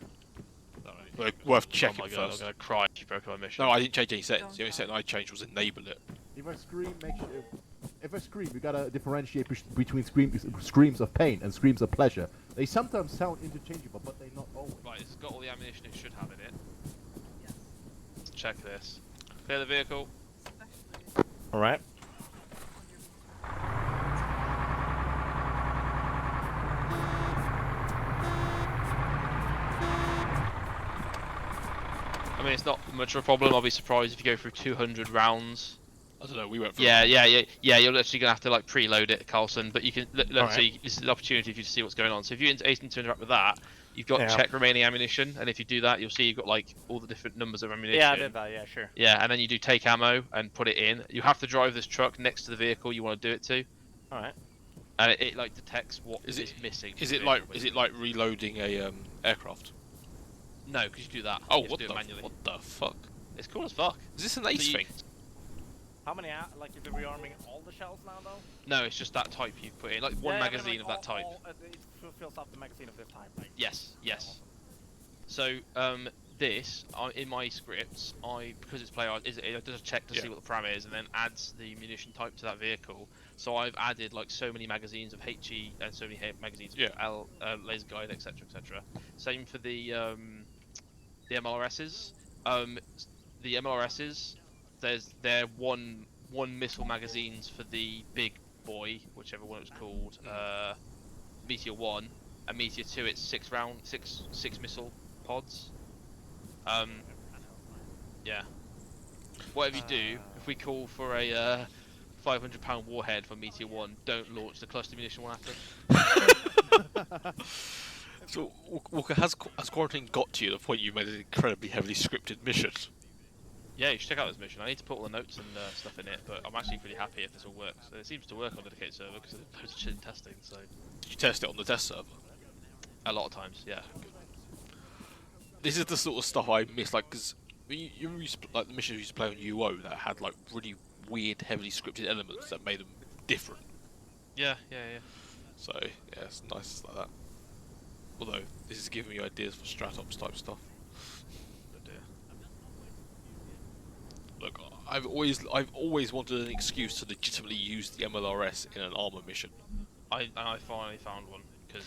Worth checking first. I'm gonna cry if you broke my mission. No, I didn't change any settings, the only setting I changed was enable it. If I scream, if I scream, we gotta differentiate between screams of pain and screams of pleasure. They sometimes sound interchangeable, but they're not always. Right, it's got all the ammunition it should have in it. Let's check this. Clear the vehicle. Alright. I mean, it's not much of a problem. I'll be surprised if you go through 200 rounds. I don't know, we went through. Yeah, you're actually gonna have to like preload it, Carlson. But you can let's see. This is an opportunity for you to see what's going on. So if you're aiming to interact with that, you've got check remaining ammunition, and if you do that, you'll see you've got like all the different numbers of ammunition. Yeah, I did that. Yeah, sure. Yeah, and then you do take ammo and put it in. You have to drive this truck next to the vehicle you want to do it to. All right. And it like detects what is missing. Is it like reloading a aircraft? No, because you do that. Oh, you what do it manually. What the fuck? It's cool as fuck. Is this an ace thing? How many, like, is it rearming all the shells now, though? No, it's just that type you put in, like one magazine of that type. It fills up the magazine of this type, right? Yes. So, this, in my scripts, because it's it does a check to see what the param is, and then adds the munition type to that vehicle. So I've added, like, so many magazines of HE, and so many magazines of laser guide, etc, etc. Same for the MLRSs. The MLRSs, they're one missile magazines for the big boy, whichever one it was called, Meteor 1, and Meteor 2 it's six missile pods. Yeah. Whatever you do, if we call for a £500 warhead for Meteor 1, don't launch the cluster munition one after. So, Walker, has quarantine got to you to the point you made an incredibly heavily scripted mission? Yeah, you should check out this mission. I need to put all the notes and stuff in it, but I'm actually pretty happy if this all works. It seems to work on the dedicated server because there's loads of shit in testing. So. Did you test it on the test server? A lot of times, yeah. This is the sort of stuff I miss, like, because you used to, like the missions you used to play on UO that had like really weird, heavily scripted elements that made them different. Yeah. So yeah, it's nice like that. Although this is giving me ideas for Stratops type stuff. Look, I've always wanted an excuse to legitimately use the MLRS in an armor mission. I finally found one because,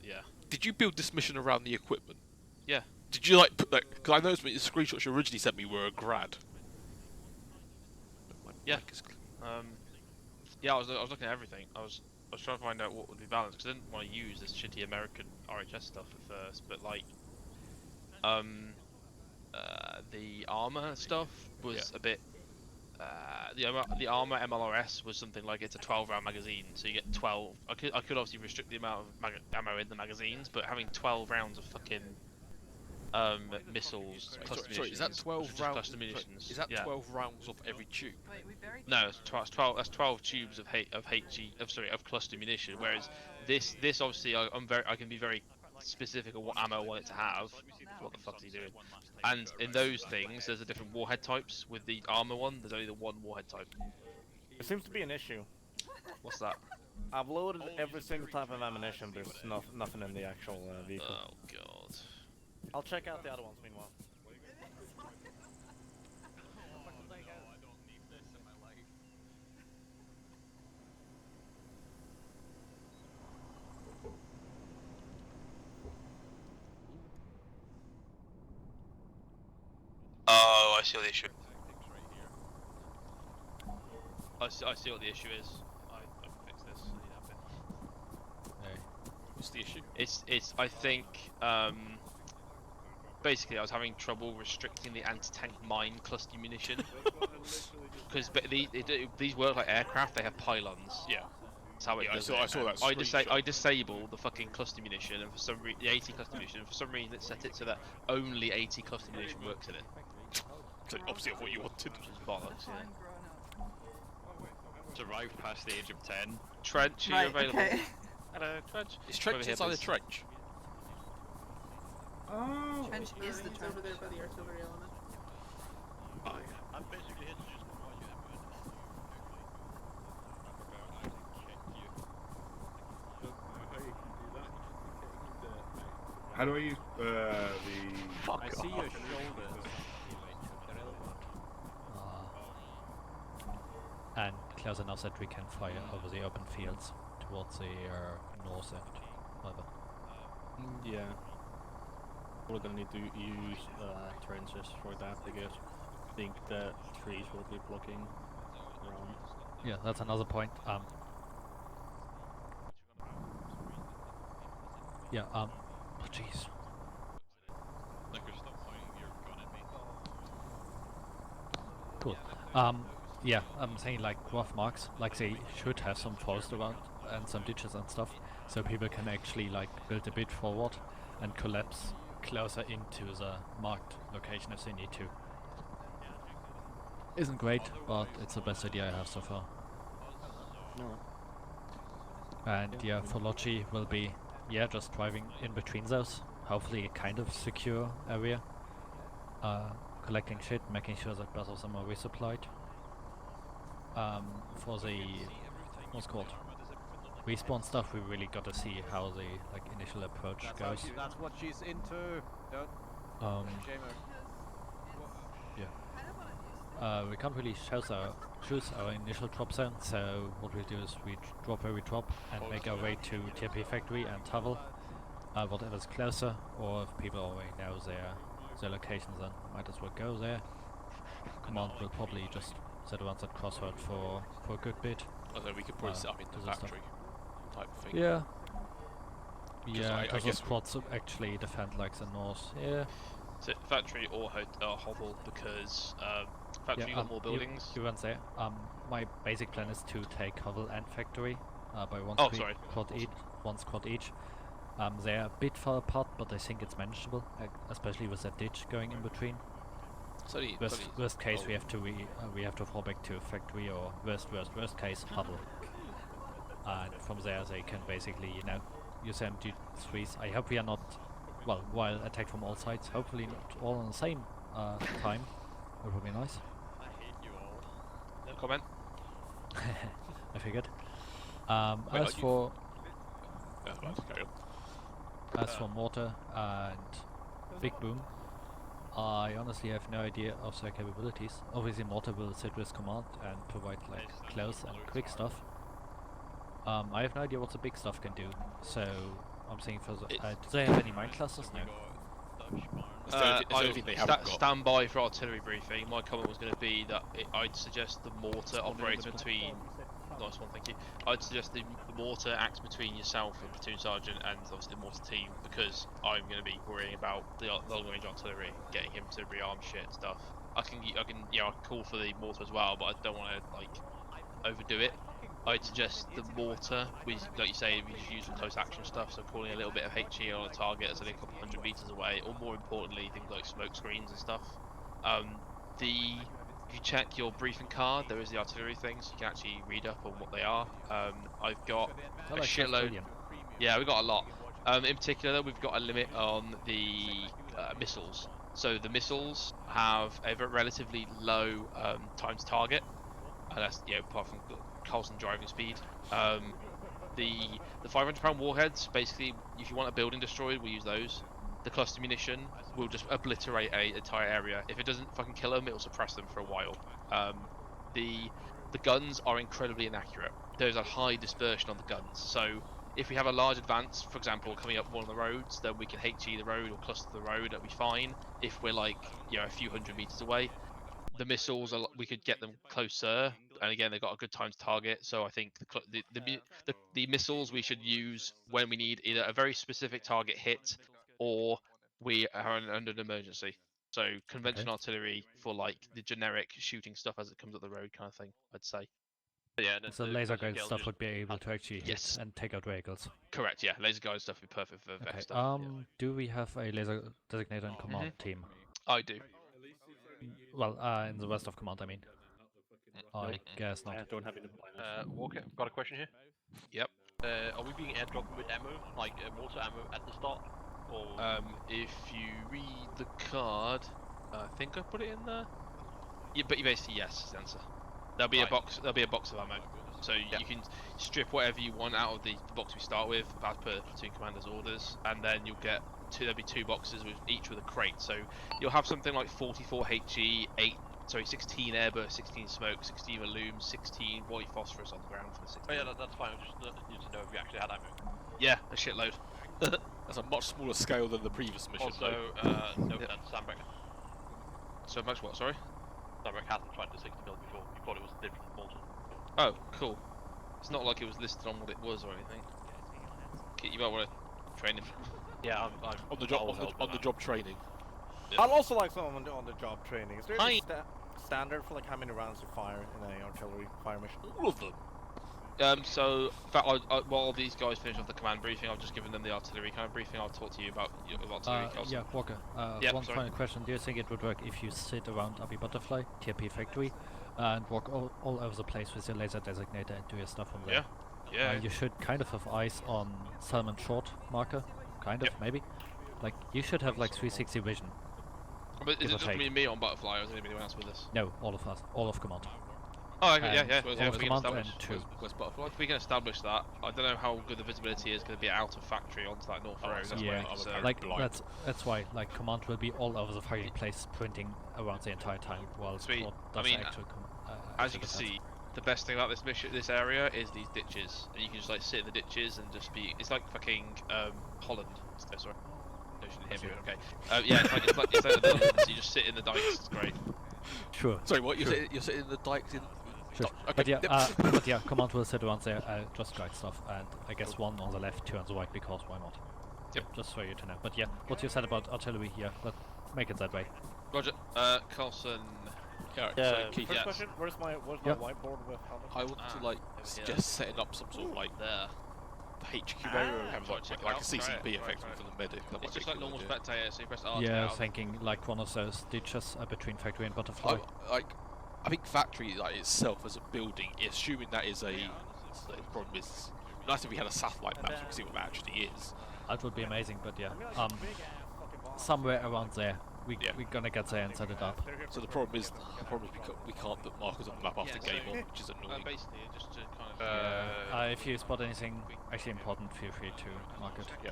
yeah. Did you build this mission around the equipment? Yeah. Did you like put that? Because I noticed the screenshots you originally sent me were a grad. Yeah. Yeah, I was looking at everything. I was trying to find out what would be balanced because I didn't want to use this shitty American RHS stuff at first, but like, the armor stuff was a bit. The armor MLRS was something like it's a 12-round magazine, so you get 12. I could obviously restrict the amount of ammo in the magazines, but having 12 rounds of fucking missiles. Sorry, is that 12 rounds? Is that 12 rounds of every tube? No, it's 12. That's 12 tubes of of cluster munition. Whereas this obviously I can be very specific on what ammo I want it to have. What the fuck is he doing? And in those things, there's a different warhead types. With the armor one, there's only the one warhead type. It seems to be an issue. What's that? I've loaded every single type of ammunition, but there's nothing in the actual vehicle. Oh god. I'll check out the other ones meanwhile. I see what the issue. I see what the issue is. I can fix this. So you have it. Hey. What's the issue? It's I think basically I was having trouble restricting the anti-tank mine cluster munition because these work like aircraft. They have pylons. Yeah. That's how it Yeah, does I saw that screenshot. I disable the fucking cluster munition, and for some reason the 80 cluster munition, and for some reason it set it so that only 80 cluster munition works in it. So opposite of what you wanted. Which is bollocks. Yeah. Survived past the age of 10. Trench, are you available? Okay. Hello, Trench. Is Trench inside the trench? Oh, Trench is the he's trench. over there by the artillery element. Oh yeah. I'm basically here to just provide you How do I use the... I see your shoulders. And close enough that we can fire over the open fields towards the north and whatever. Yeah. We're gonna need to use trenches for that because I think the trees will be blocking around. Yeah, that's another point. Yeah, oh jeez. Cool. Yeah, I'm saying like rough marks, like they should have some forest around and some ditches and stuff, so people can actually like build a bit forward and collapse closer into the marked location if they need to. Isn't great, but it's the best idea I have so far. No. And yeah, for Logi will be just driving in between those, hopefully a kind of secure area, collecting shit, making sure that both of them are resupplied. For the what's it called respawn stuff, we really got to see how the like initial approach goes. That's what she's into. Don't. Yeah. We can't really choose our initial drop zone, so what we do is we drop where we drop and make our way to TP factory and Tavel, whatever's closer, or if people already know their locations, then might as well go there. Command will probably just set around that crossroad for a good bit. Although we could probably set up in the factory type of thing. Yeah. Yeah, I because guess the squads actually defend like the north. Yeah. So factory or hovel, because factory you got more buildings. You went there. My basic plan is to take hovel and factory by one squad each. They're a bit far apart, but I think it's manageable, especially with that ditch going in between. Worst case, we have to fall back to factory, or worst case, hovel. And from there, they can basically, use MG3s. I hope we are not, while attacked from all sides. Hopefully not all on the same time. That would be nice. I hate you all. No comment. I figured. As for Mortar and Big Boom, I honestly have no idea of their capabilities. Obviously Mortar will sit with command and provide like close and quick stuff. I have no idea what the big stuff can do, so I'm saying for the... do they have any mine clusters now? Stand by for artillery briefing. My comment was going to be that I'd suggest the mortar operates between... Nice one, thank you. I'd suggest the mortar acts between yourself and platoon sergeant and obviously the mortar team, because I'm going to be worrying about the long range artillery, getting him to rearm shit and stuff. I can call for the mortar as well, but I don't want to like overdo it. I'd suggest the mortar, like you say, we just use for close action stuff, so calling a little bit of HE on a target that's only a couple hundred meters away, or more importantly, things like smoke screens and stuff. If you check your briefing card, there is the artillery thing, so you can actually read up on what they are. I've got a shitload. Yeah, we've got a lot. In particular, we've got a limit on the missiles. So the missiles have a relatively low time to target. That's apart from constant driving speed. The 500-pound warheads, basically, if you want a building destroyed, we use those. The cluster munition will just obliterate an entire area. If it doesn't fucking kill them, it'll suppress them for a while. The guns are incredibly inaccurate. There's a high dispersion on the guns. So if we have a large advance, for example, coming up one of the roads, then we can HE the road or cluster the road, that'll be fine. If we're like, a few hundred meters away, the missiles we could get them closer, and again they've got a good time to target. So I think the missiles we should use when we need either a very specific target hit or we are under an emergency. So conventional artillery for like the generic shooting stuff as it comes up the road kind of thing, I'd say. Yeah, so laser guide stuff would be able to actually hit and take out vehicles. Correct, yeah. Laser guide stuff would be perfect for okay. stuff. Do we have a laser designator in command team? I do. Well, in the rest of command, I mean. I guess not. I don't have any. Walker, I've got a question here. Yep. Are we being airdropped with ammo, like mortar ammo at the start? Or... if you read the card, I think I put it in there. Yeah, but you basically yes, is the answer. There'll be a box. There'll be a box of ammo, so you can strip whatever you want out of the box we start with, as per platoon commander's orders, and then you'll get there'll be 2 boxes with each with a crate. So you'll have something like 44 HE, 16 airburst, 16 smoke, 16 illume, 16 white phosphorus on the ground for the 16. Oh yeah, that's fine. I just need to know if you actually had ammo. Yeah, a shitload. That's a much smaller scale than the previous mission. Also, no, that's Sandberg. So much what? Sorry. Sandberg hasn't tried the 60 mil before. You thought it was a different mortar. Oh, cool. It's not like it was listed on what it was or anything. You might want to train him. Yeah, I'm on the job. On the job training. Yeah. I'd also like some on the job training. Is there any standard for like how many rounds you fire in an artillery fire mission? All of them. So, in fact, while these guys finish off the command briefing, I've just given them the artillery kind of briefing. I'll talk to you about artillery. Yeah, Walker. One final question. Do you think it would work if you sit around Abbey Butterfly, TRP Factory, and walk all over the place with your laser designator and do your stuff from there? Yeah. You should kind of have eyes on Salmon Short marker, kind of, maybe. Like, you should have like 360 vision. But is it just me on Butterfly, or is anybody else with us? No, all of us, all of command. Oh, okay, yeah. All of command and 2. Where's Butterfly? If we can establish that, I don't know how good the visibility is going to be out of factory onto that north road. That's yeah, like that's why like command will be all over the fighting place, printing around the entire time while Squad does actual. As you can see, the best thing about this area is these ditches, and you can just like sit in the ditches and just be. It's like fucking Holland. Oh, sorry. No, you shouldn't hear me. Okay. Yeah, it's like the Netherlands. You just sit in the dikes. It's great. Sure. Sorry, what? You're sitting in the dikes in. Sure. Okay. But yeah, command will sit around there, just guide stuff, and I guess 1 on the left, 2 on the right, because why not? Yep. Just for you to know. But yeah, what you said about artillery, yeah, let's make it that way. Roger. Carlson. First question. Where's my whiteboard with helmet? I want to like suggest setting up some sort of like HQ area and have like a CCP effect for the medic. It's just like normal spectator, so you press R. Yeah, thinking like one of those ditches between factory and Butterfly. I think factory like itself as a building, assuming that is the problem is nice if we had a satellite map so we can see what that actually is. That would be amazing, but yeah, somewhere around there we're gonna get there and set it up. So the problem is we can't put markers on the map after game on, which is annoying. Basically, just to kind of. If you spot anything actually important, feel free to mark it. Yeah.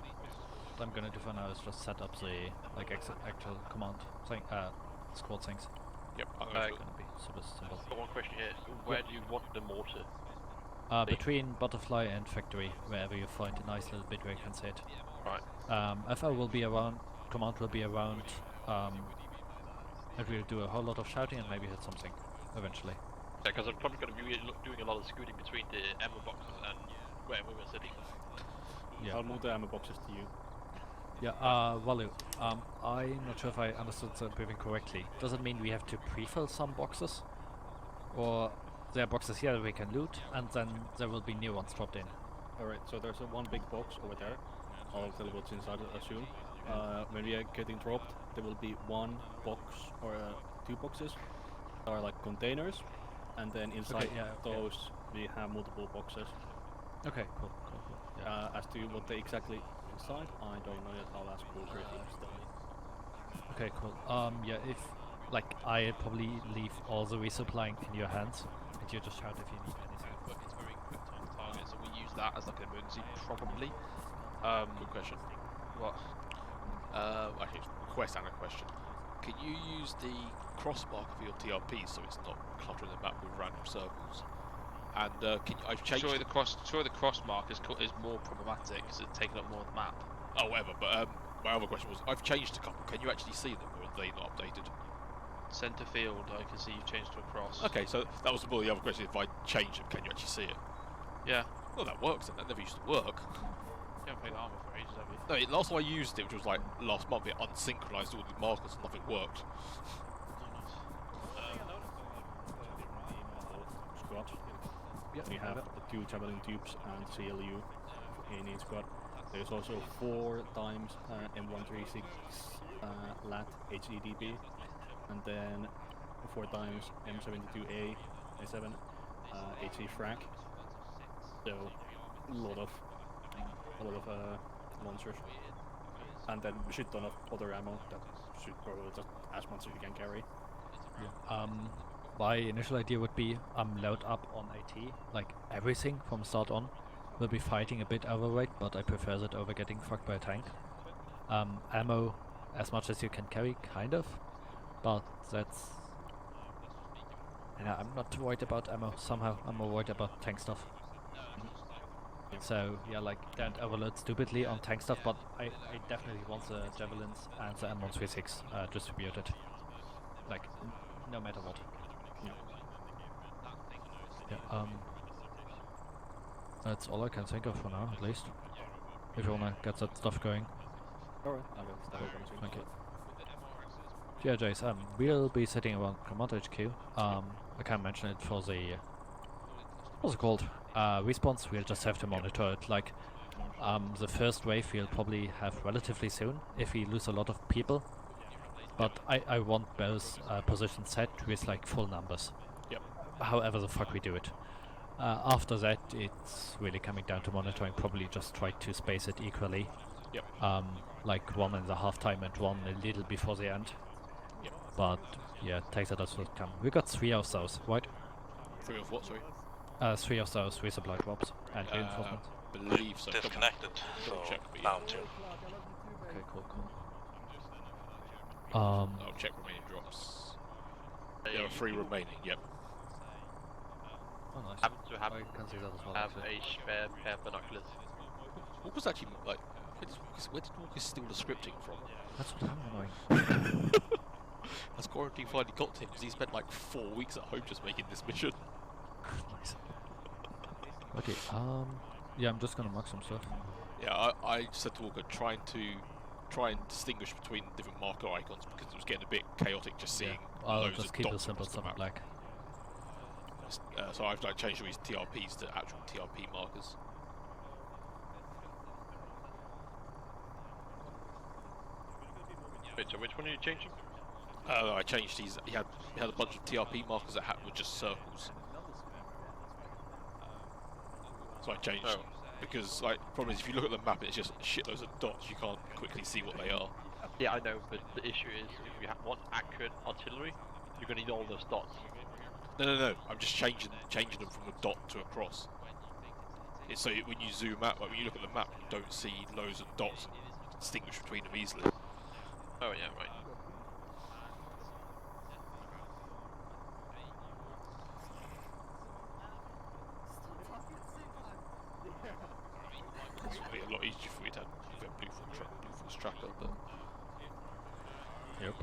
What I'm gonna do for now is just set up the actual command thing, squad things. Yep. Gonna be super simple. One question here: where do you want the mortar? Between Butterfly and Factory, wherever you find a nice little bit where you can sit. Right. FL will be around, command will be around, and we'll do a whole lot of shouting and maybe hit something eventually. Yeah, because I'm probably going to be doing a lot of scooting between the ammo boxes and where we were sitting. Yeah. I'll move the ammo boxes to you. Yeah, Walu, I'm not sure if I understood the briefing correctly. Does it mean we have to pre-fill some boxes? Or there are boxes here that we can loot, and then there will be new ones dropped in? Alright, so there's one big box over there. I'll tell you what's inside, I assume. When we are getting dropped, there will be 1 box or 2 boxes that are like containers, and then inside those we have multiple boxes. Okay, cool. Yeah. As to what they exactly inside, I don't know yet. I'll ask Walker if he's done it. Okay, cool. Yeah, if like I probably leave all the resupplying in your hands, and you just shout if you need anything. But it's very quick time to target, so we use that as like an emergency, probably. Good question. What? Actually, request and a question. Can you use the cross mark of your TRP so it's not cluttering the map with random circles? And I've changed. Surely the cross mark is more problematic because it's taking up more of the map. Oh, whatever. But my other question was, I've changed a couple. Can you actually see them, or are they not updated? centre field, I can see you've changed to a cross. Okay, so that was more the other question. If I change them, can you actually see it? Yeah. Well, that works, and that never used to work. You haven't played Armour for ages, have you? No, last time I used it, which was like last month, it unsynchronized all the markers and nothing worked. Squad. We have the 2 javelin tubes and CLU in each squad. There's also 4 times M136 LAT HEDP, and then 4 times M72A A7 HE frag. So a lot of launchers, and then a shit ton of other ammo that should probably just as much as you can carry. Yeah. My initial idea would be load up on AT, like everything from start on. We'll be fighting a bit overweight, but I prefer that over getting fucked by a tank. Ammo as much as you can carry, kind of, but that's... Yeah, I'm not too worried about ammo. Somehow I'm more worried about tank stuff. So yeah, like don't overload stupidly on tank stuff, but I definitely want the javelins and the M136 distributed, like no matter what. Yeah. That's all I can think of for now, at least. If you wanna get that stuff going. Alright, I'll get stuff going. Thank you. Yeah, Jace, we'll be sitting around Command HQ. I can't mention it for the... What's it called? Response. We'll just have to monitor it. Like, the first wave we'll probably have relatively soon, if we lose a lot of people. But I want both positions set with, like, full numbers. Yep. However the fuck we do it. After that, it's really coming down to monitoring. Probably just try to space it equally. Yep. Like 1 in the halftime and 1 a little before the end. Yep. But yeah, take that as will come. We got 3 of those, right? 3 of what, sorry? 3 of those resupply drops and reinforcements. Believe so. Disconnected, so check, bound to. Okay, cool. I'll check remaining drops. There are 3 remaining, yep. Oh, nice. Happen to have, I can see that as well, have actually. a spare pair of binoculars. What was actually, like, where did Walker steal the scripting from? That's what I'm annoying. As quarantine finally got to him, because he spent like 4 weeks at home just making this mission. Nice. Okay, yeah, I'm just gonna mark some stuff. Yeah, I said to Walker, try and distinguish between different marker icons, because it was getting a bit chaotic just seeing I'll loads just of keep the dots symbols across the on map. black. So I've like changed all these TRPs to actual TRP markers. Wait, so which one are you changing? I changed these. He had a bunch of TRP markers that were just circles. So I changed because, like, problem is if you look at the map, it's just shitloads of dots. You can't quickly see what they are. Yeah, I know, but the issue is if you want accurate artillery, you're gonna need all those dots. No. I'm just changing them from a dot to a cross. It's so when you zoom out, like when you look at the map, you don't see loads of dots and distinguish between them easily. Oh yeah, right. It's would be a lot easier for you to have Blue Force tracker, but yep.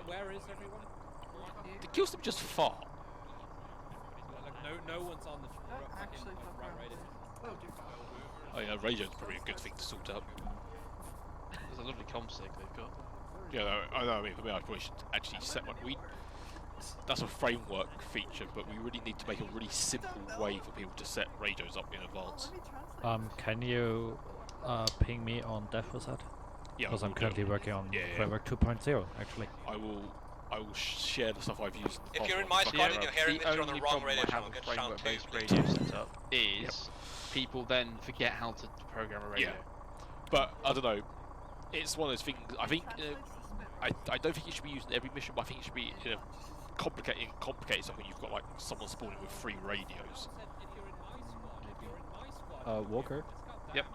Where is everyone? Did Killstim just fart? Like no one's on the fucking front right. Oh yeah, radio's probably a good thing to sort out. There's a lovely comp stick they've got. Yeah, no, I mean for me, I probably should actually set one. That's a framework feature, but we really need to make a really simple way for people to set radios up in advance. Can you ping me on dev with that? Yeah, because I'm currently working on framework 2.0 actually. I will share the stuff I've used. In the If you're in my squad and you're hearing this, you're on the wrong radio channel. Get channel 2. Radio set up is people then forget how to program a radio. Yeah. But I don't know. It's one of those things. I think I don't think it should be used in every mission, but I think it should be complicated stuff when you've got like someone spawning with 3 radios. Walker. Yep.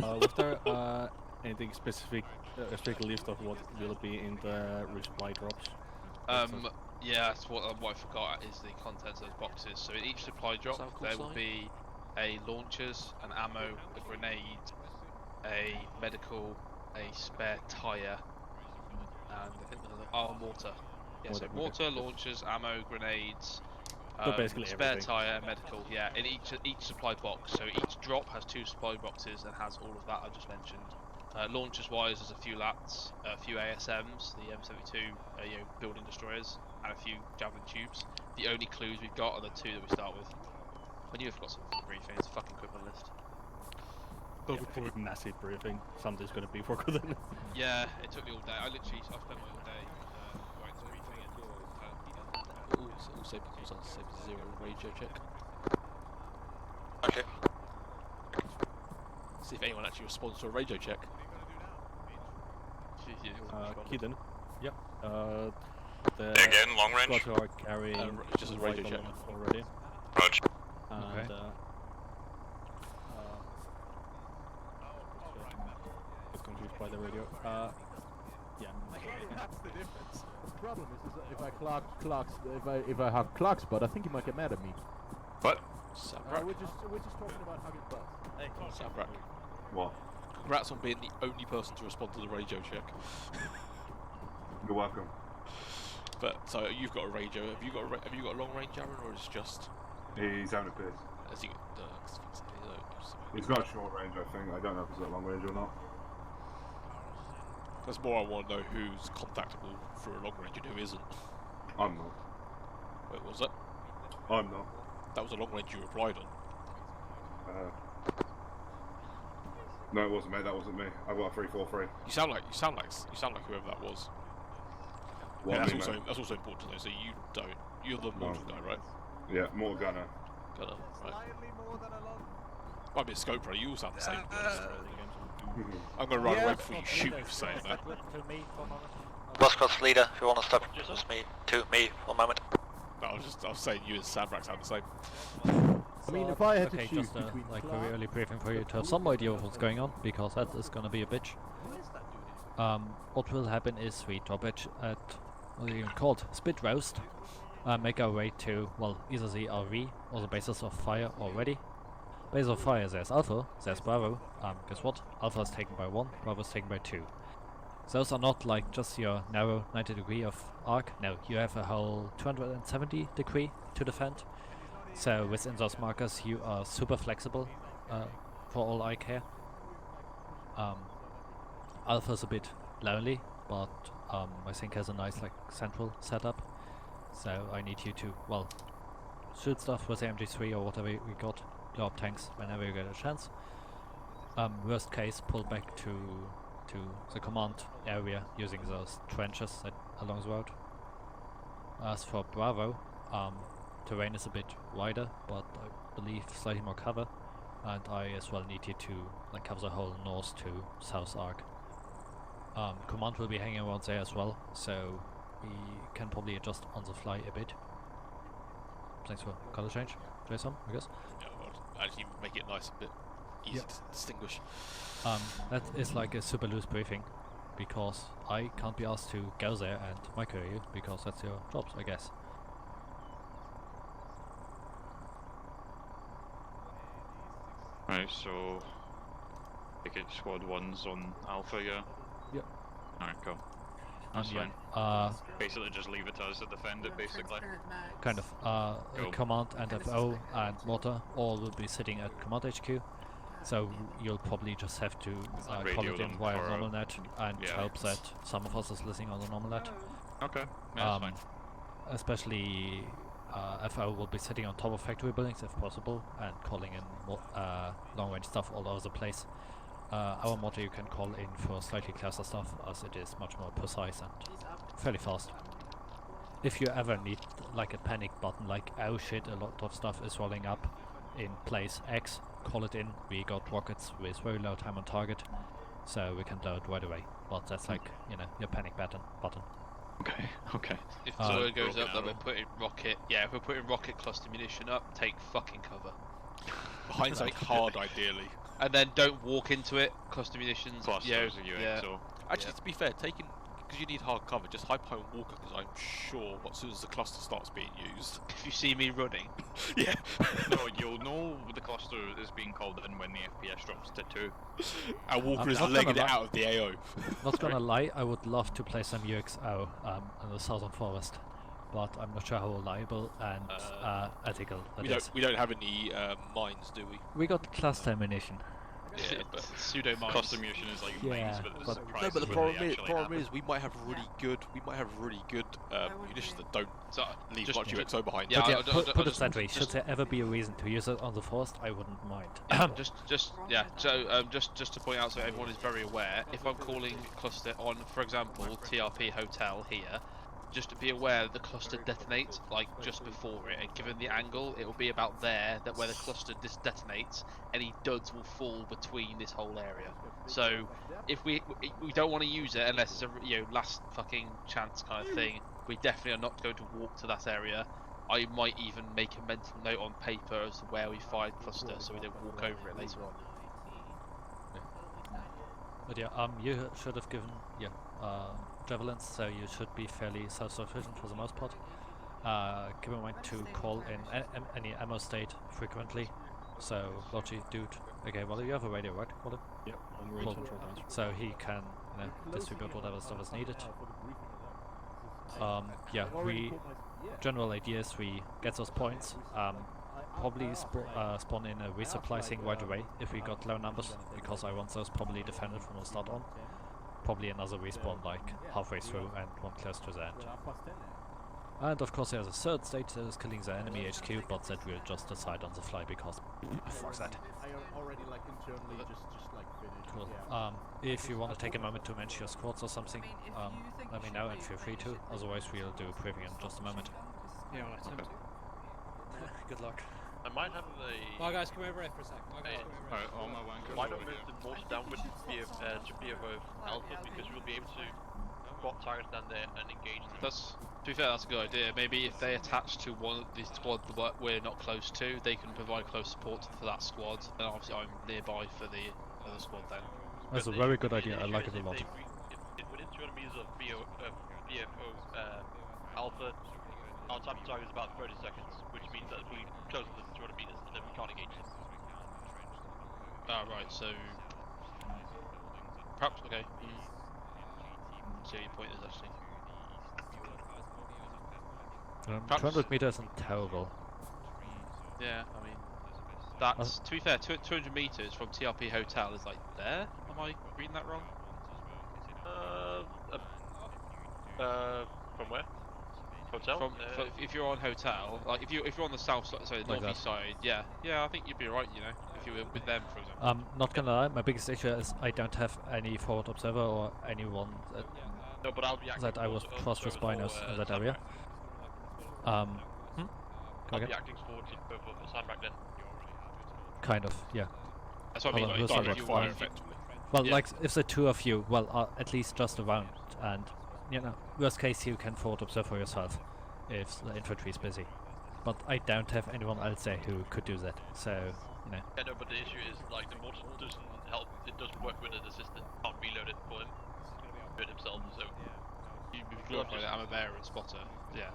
Was there anything specific, a strict list of what will be in the resupply drops? Yeah, that's what I forgot is the contents of those boxes. So in each supply drop, there will be a launchers, an ammo, a grenade, a medical, a spare tyre, and I think there's another mortar. Yeah, so mortar, launchers, ammo, grenades, So basically spare everything. tyre, and medical. Yeah, in each supply box. So each drop has 2 supply boxes and has all of that I just mentioned. Launchers wise, there's a few LATs, a few ASMs, the M72 building destroyers, and a few javelin tubes. The only clues we've got are the 2 that we start with. I knew I forgot something for the briefing. It's a fucking equipment list. Those are probably massive briefing. Something's gonna be forgotten. Yeah, it took me all day. I spent my all day going to briefing and Also because I said 0 radio check. Okay. See if anyone actually responds to a radio check. Keaton. Yep. Again, long range. Squad are carrying just a radio check already. Roger. And, Okay. was confused by the radio. Yeah. That's the difference. The problem is if I have Clark's butt, I think he might get mad at me. What? We're just talking about hugging butts. Savrak. What? Congrats on being the only person to respond to the radio check. You're welcome. But so you've got a radio. Have you got a long range, Aaron, or is it just? He's having a piss. Has he? He's got a short range, I think. I don't know if he's got long range or not. That's more I want to know who's contactable for a long range and who isn't. I'm not. Wait, was it? I'm not. That was a long range you replied on. No, it wasn't, mate. That wasn't me. I got a 343. You sound like whoever that was. What, yeah, me, that's also important to know. So you don't. You're the mortal guy, right? Yeah, mortal gunner. Gunner, right? Might be a scope runner. You all sound the same. I'm gonna run away before you shoot for saying that. Boss Cross leader, if you want to stop, just me for a moment. No, I was saying you and Savrak sound the same. I mean, if I had to choose just like very early briefing for you to have some idea of what's going on, because that is gonna be a bitch. What will happen is we drop it at what are you even called? Spit roast. Make our way to either the RV or the bases of fire already. Base of fire, there's Alpha, there's Bravo. Guess what? Alpha is taken by 1, Bravo is taken by 2. Those are not like just your narrow 90 degree of arc. No, you have a whole 270 degree to defend. So within those markers you are super flexible for all I care. Alpha's a bit lonely, but I think has a nice central setup. So I need you to, shoot stuff with the MG3 or whatever we got, blow up tanks whenever you get a chance. Worst case, pull back to the command area using those trenches along the road. As for Bravo, terrain is a bit wider, but I believe slightly more cover, and I as well need you to cover the whole north to south arc. Command will be hanging around there as well, so we can probably adjust on the fly a bit. Thanks for color change, Jason, I guess. Yeah, well, actually make it nice a bit easy to distinguish. That is like a super loose briefing, because I can't be asked to go there and micro you, because that's your jobs, I guess. Right, so I get squad 1's on Alpha, yeah? Yep. Alright, cool. That's fine. Basically just leave it to us to defend it, basically. Kind of. Cool. Command and FO and Mortar all will be sitting at Command HQ, so you'll probably just have to call it in via normal net and hope that some of us is listening on the normal net. Okay, yeah, that's fine. Especially FO will be sitting on top of factory buildings if possible and calling in long range stuff all over the place. Our motto you can call in for slightly closer stuff, as it is much more precise and fairly fast. If you ever need like a panic button, like oh shit, a lot of stuff is rolling up in place X, call it in. We got rockets with very low time on target, so we can blow it right away. But that's like, your panic button. Okay. If the word goes up that we're putting if we're putting rocket cluster munition up, take fucking cover. Behind something hard, ideally. And then don't walk into it. Cluster munitions. Clusters, so. Actually, to be fair, taking because you need hard cover, just hide behind Walker, because I'm sure as soon as the cluster starts being used... If you see me running... yeah. No, you'll know the cluster is being called in when the FPS drops to 2. And Walker is not legging gonna it out of the AO. Not gonna lie, I would love to play some UXO in the Southern Forest, but I'm not sure how reliable and ethical that is. We don't have any mines, do we? We got cluster ammunition. Yeah, but pseudo mines. Cluster ammunition is like mines, but no, but the problem is we might have really good munitions that don't leave much UXO behind. Yeah, put it that way. Should there ever be a reason to use it on the forest, I wouldn't mind. just to point out so everyone is very aware, if I'm calling cluster on, for example, TRP Hotel here, just to be aware that the cluster detonates like just before it, and given the angle, it will be about there that where the cluster detonates, any duds will fall between this whole area. So if we don't want to use it unless it's a last fucking chance kind of thing, we definitely are not going to walk to that area. I might even make a mental note on paper as to where we fired cluster, so we don't walk over it later on. But yeah, you should have given javelins, so you should be fairly self-sufficient for the most part. Keep in mind to call in any ammo state frequently. So, Logi, dude. Okay, well you have a radio, right? Call it? Yep, on range control transfer. So he can distribute whatever stuff is needed. Yeah, general idea is we get those points. Probably spawn in a resupply thing right away if we got low numbers, because I want those probably defended from the start on. Probably another respawn like halfway through and one close to the end. And of course there's a third stage that is killing the enemy HQ, but that we'll just decide on the fly because fuck that. Cool. If you want to take a moment to mention your squads or something, let me know and feel free to. Otherwise we'll do a briefing in just a moment. Yeah, alright. Okay. Good luck. I might have a... My guys, come over here for a sec. Alright, all my wankers. Why not move the mortar down with Beowulf Alpha, because we'll be able to spot targets down there and engage them. To be fair, that's a good idea. Maybe if they attach to one of the squad that we're not close to, they can provide close support for that squad. And obviously I'm nearby for the other squad then. That's a very good idea, I like it a lot. Within 200 meters of BFO Alpha, our time to target is about 30 seconds, which means that we close to 200 meters and then we can't engage them. Ah, right, so... Perhaps, okay. See what your point is actually. 200 meters isn't terrible. Yeah, I mean... That's, to be fair, 200 meters from TRP Hotel is like there? Am I reading that wrong? From where? Hotel? If you're on hotel, like if you're on the south side, sorry, the northeast side, yeah, I think you'd be right, you know, if you were with them, for example. Not gonna lie, my biggest issue is I don't have any forward observer or anyone that I was crossed with binos in that area. I'll be acting forward for Sandback then. Kind of, yeah. That's what I mean, like direct fire effectively. Well, like if the two of you, at least just around, and worst case you can forward observe for yourself if the infantry is busy. But I don't have anyone else there who could do that, so Yeah, no, but the issue is like the mortar doesn't help. It doesn't work with an assistant. Can't reload it for him. Do it himself. So you glorify that I'm a bearer and spotter. Yeah.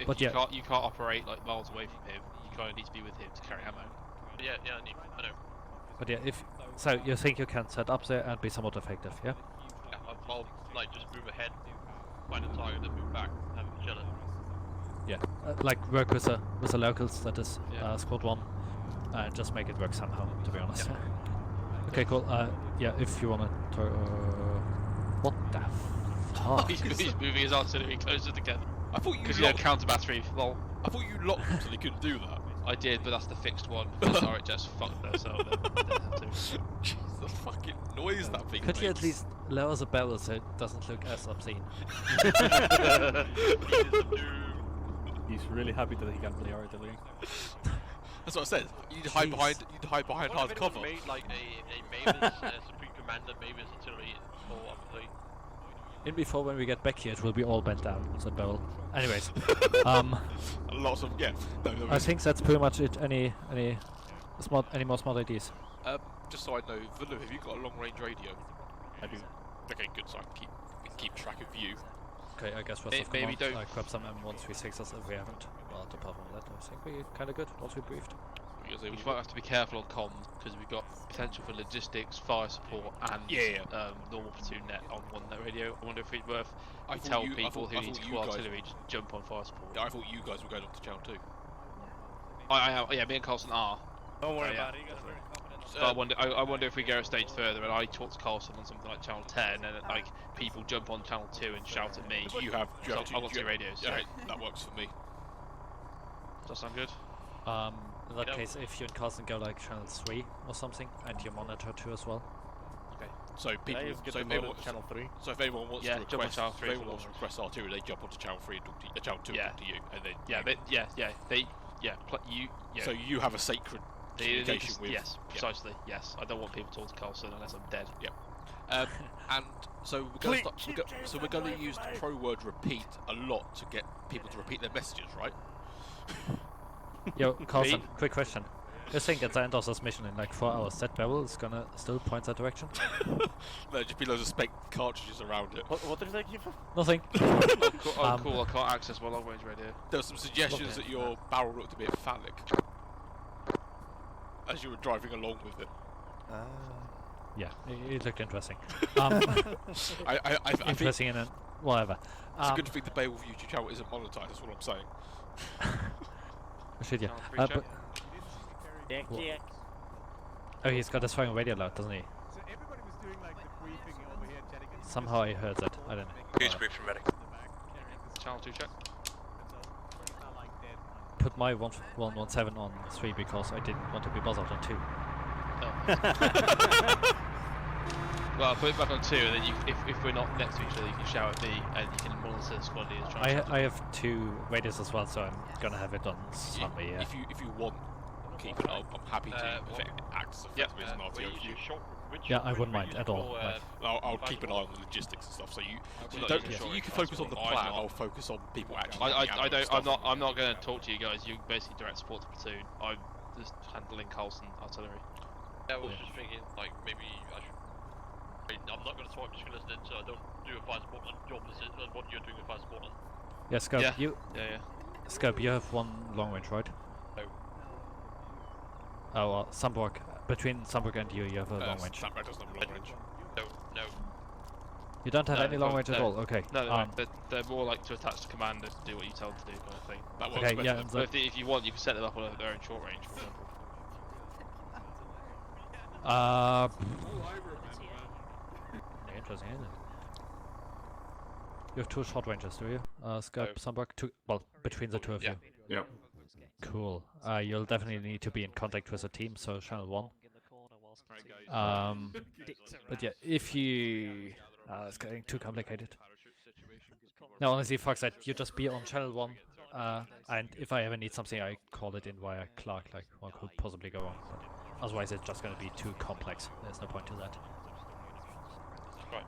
But you can't operate like miles away from him. You kind of need to be with him to carry ammo. Yeah, I know. But yeah, so you think you can set up there and be somewhat effective, yeah? Yeah, I'll like just move ahead, find a target, then move back, have a chiller. Yeah, like work with the locals, that is squad 1, and just make it work somehow, to be honest. Yeah. Okay, cool. Yeah, if you wanna what the fuck? He's moving his artillery closer together. I thought you because you had counter battery. Lol. I thought you locked them so they couldn't do that. I did, but that's the fixed one. Sorry, just fucked themselves. Jeez, the fucking noise that thing Could makes. you at least lower the barrel so it doesn't look as obscene? He's really happy that he can play artillery. That's what I said. You need to hide behind hard cover. Made like a Mavis Supreme Commander Mavis artillery or obviously. In before when we get back here, it will be all bent down. That barrel. Anyways, lots of I think that's pretty much it. Any more smart ideas? Just so I know, Vulu, have you got a long range radio? I do. Okay, good. So I can keep track of you. Okay, I guess rest of command, grab some M136s if we haven't. But apart from that, I think we're kind of good once we briefed. We might have to be careful on comms because we've got potential for logistics, fire support, and normal platoon net on one net radio. I wonder if it's worth tell people who need to call artillery just jump on fire support. Yeah, I thought you guys were going up to channel 2. Yeah, me and Carlson are. Don't worry about it. You guys are very confident. But I wonder if we go a stage further and I talk to Carlson on something like channel 10 and like people jump on channel 2 and shout at me. You have I've got 2 radios. Yeah, that works for me. Does that sound good? In that case, if you and Carlson go like channel 3 or something, and you monitor 2 as well. Okay. So people, channel 3. So if anyone wants to request, request artillery, they jump onto channel 3 and talk to channel 2 and talk to you, and then you. So you have a sacred communication with. Yes, precisely. Yes, I don't want people to talk to Carlson unless I'm dead. Yep. And so we're going to use the pro word repeat a lot to get people to repeat their messages, right? Yo, Carlson, quick question. You think at the end of this mission in like 4 hours that barrel is gonna still point that direction? There'll just be loads of spent cartridges around it. What did they keep? Nothing. Cool, I can't access my long range radio. There were some suggestions that your barrel looked a bit phallic as you were driving along with it. Yeah, it looked interesting. interesting in it, whatever. It's a good thing the Beowulf YouTube channel isn't monetized, that's what I'm saying. Should yeah. Oh, he's got his phone radio loud, doesn't he? So everybody was doing like the briefing over here, chatting. Somehow I heard that. I don't know. Huge brief from medic. Channel 2 check. Put my 117 on 3 because I didn't want to be bothered on 2. Well, put it back on 2, and then if we're not next to each other, you can shout at me, and you can monitor the squad leaders. I have 2 radios as well, so I'm gonna have it on Sunday. Yeah. If you want, keep it. I'm happy to act as effectively as an RTO. Yeah, I wouldn't mind at all. I'll keep an eye on the logistics and stuff. So you can focus on the plan. I'll focus on people actually. I'm not going to talk to you guys. You basically direct support the platoon. I'm just handling Carlson artillery. I was just thinking, like maybe I should. I'm not going to talk. I'm just going to listen, so I don't do a fire support on your position on what you're doing a fire support on. Yeah, Scope. Yeah. Scope, you have 1 long range, right? No. Oh, well, Samborg. Between Samborg and you have a long range. Samborg doesn't have a long range. No. You don't have any long range at all? Okay. No, they're more like to attach to command and do what you tell them to do, kind of thing. That works better. Yeah, but if you want, you can set them up on their own short range, for example. Interesting, isn't it? You have 2 short ranges, do you? Scope, Samborg, 2. Well, between the 2 of you. Yeah. Cool. You'll definitely need to be in contact with the team, so channel 1. But yeah, if you... it's getting too complicated. No, honestly, fuck that. You just be on channel 1, and if I ever need something, I call it in via Clark, like what could possibly go wrong. But otherwise, it's just going to be too complex. There's no point to that. Right.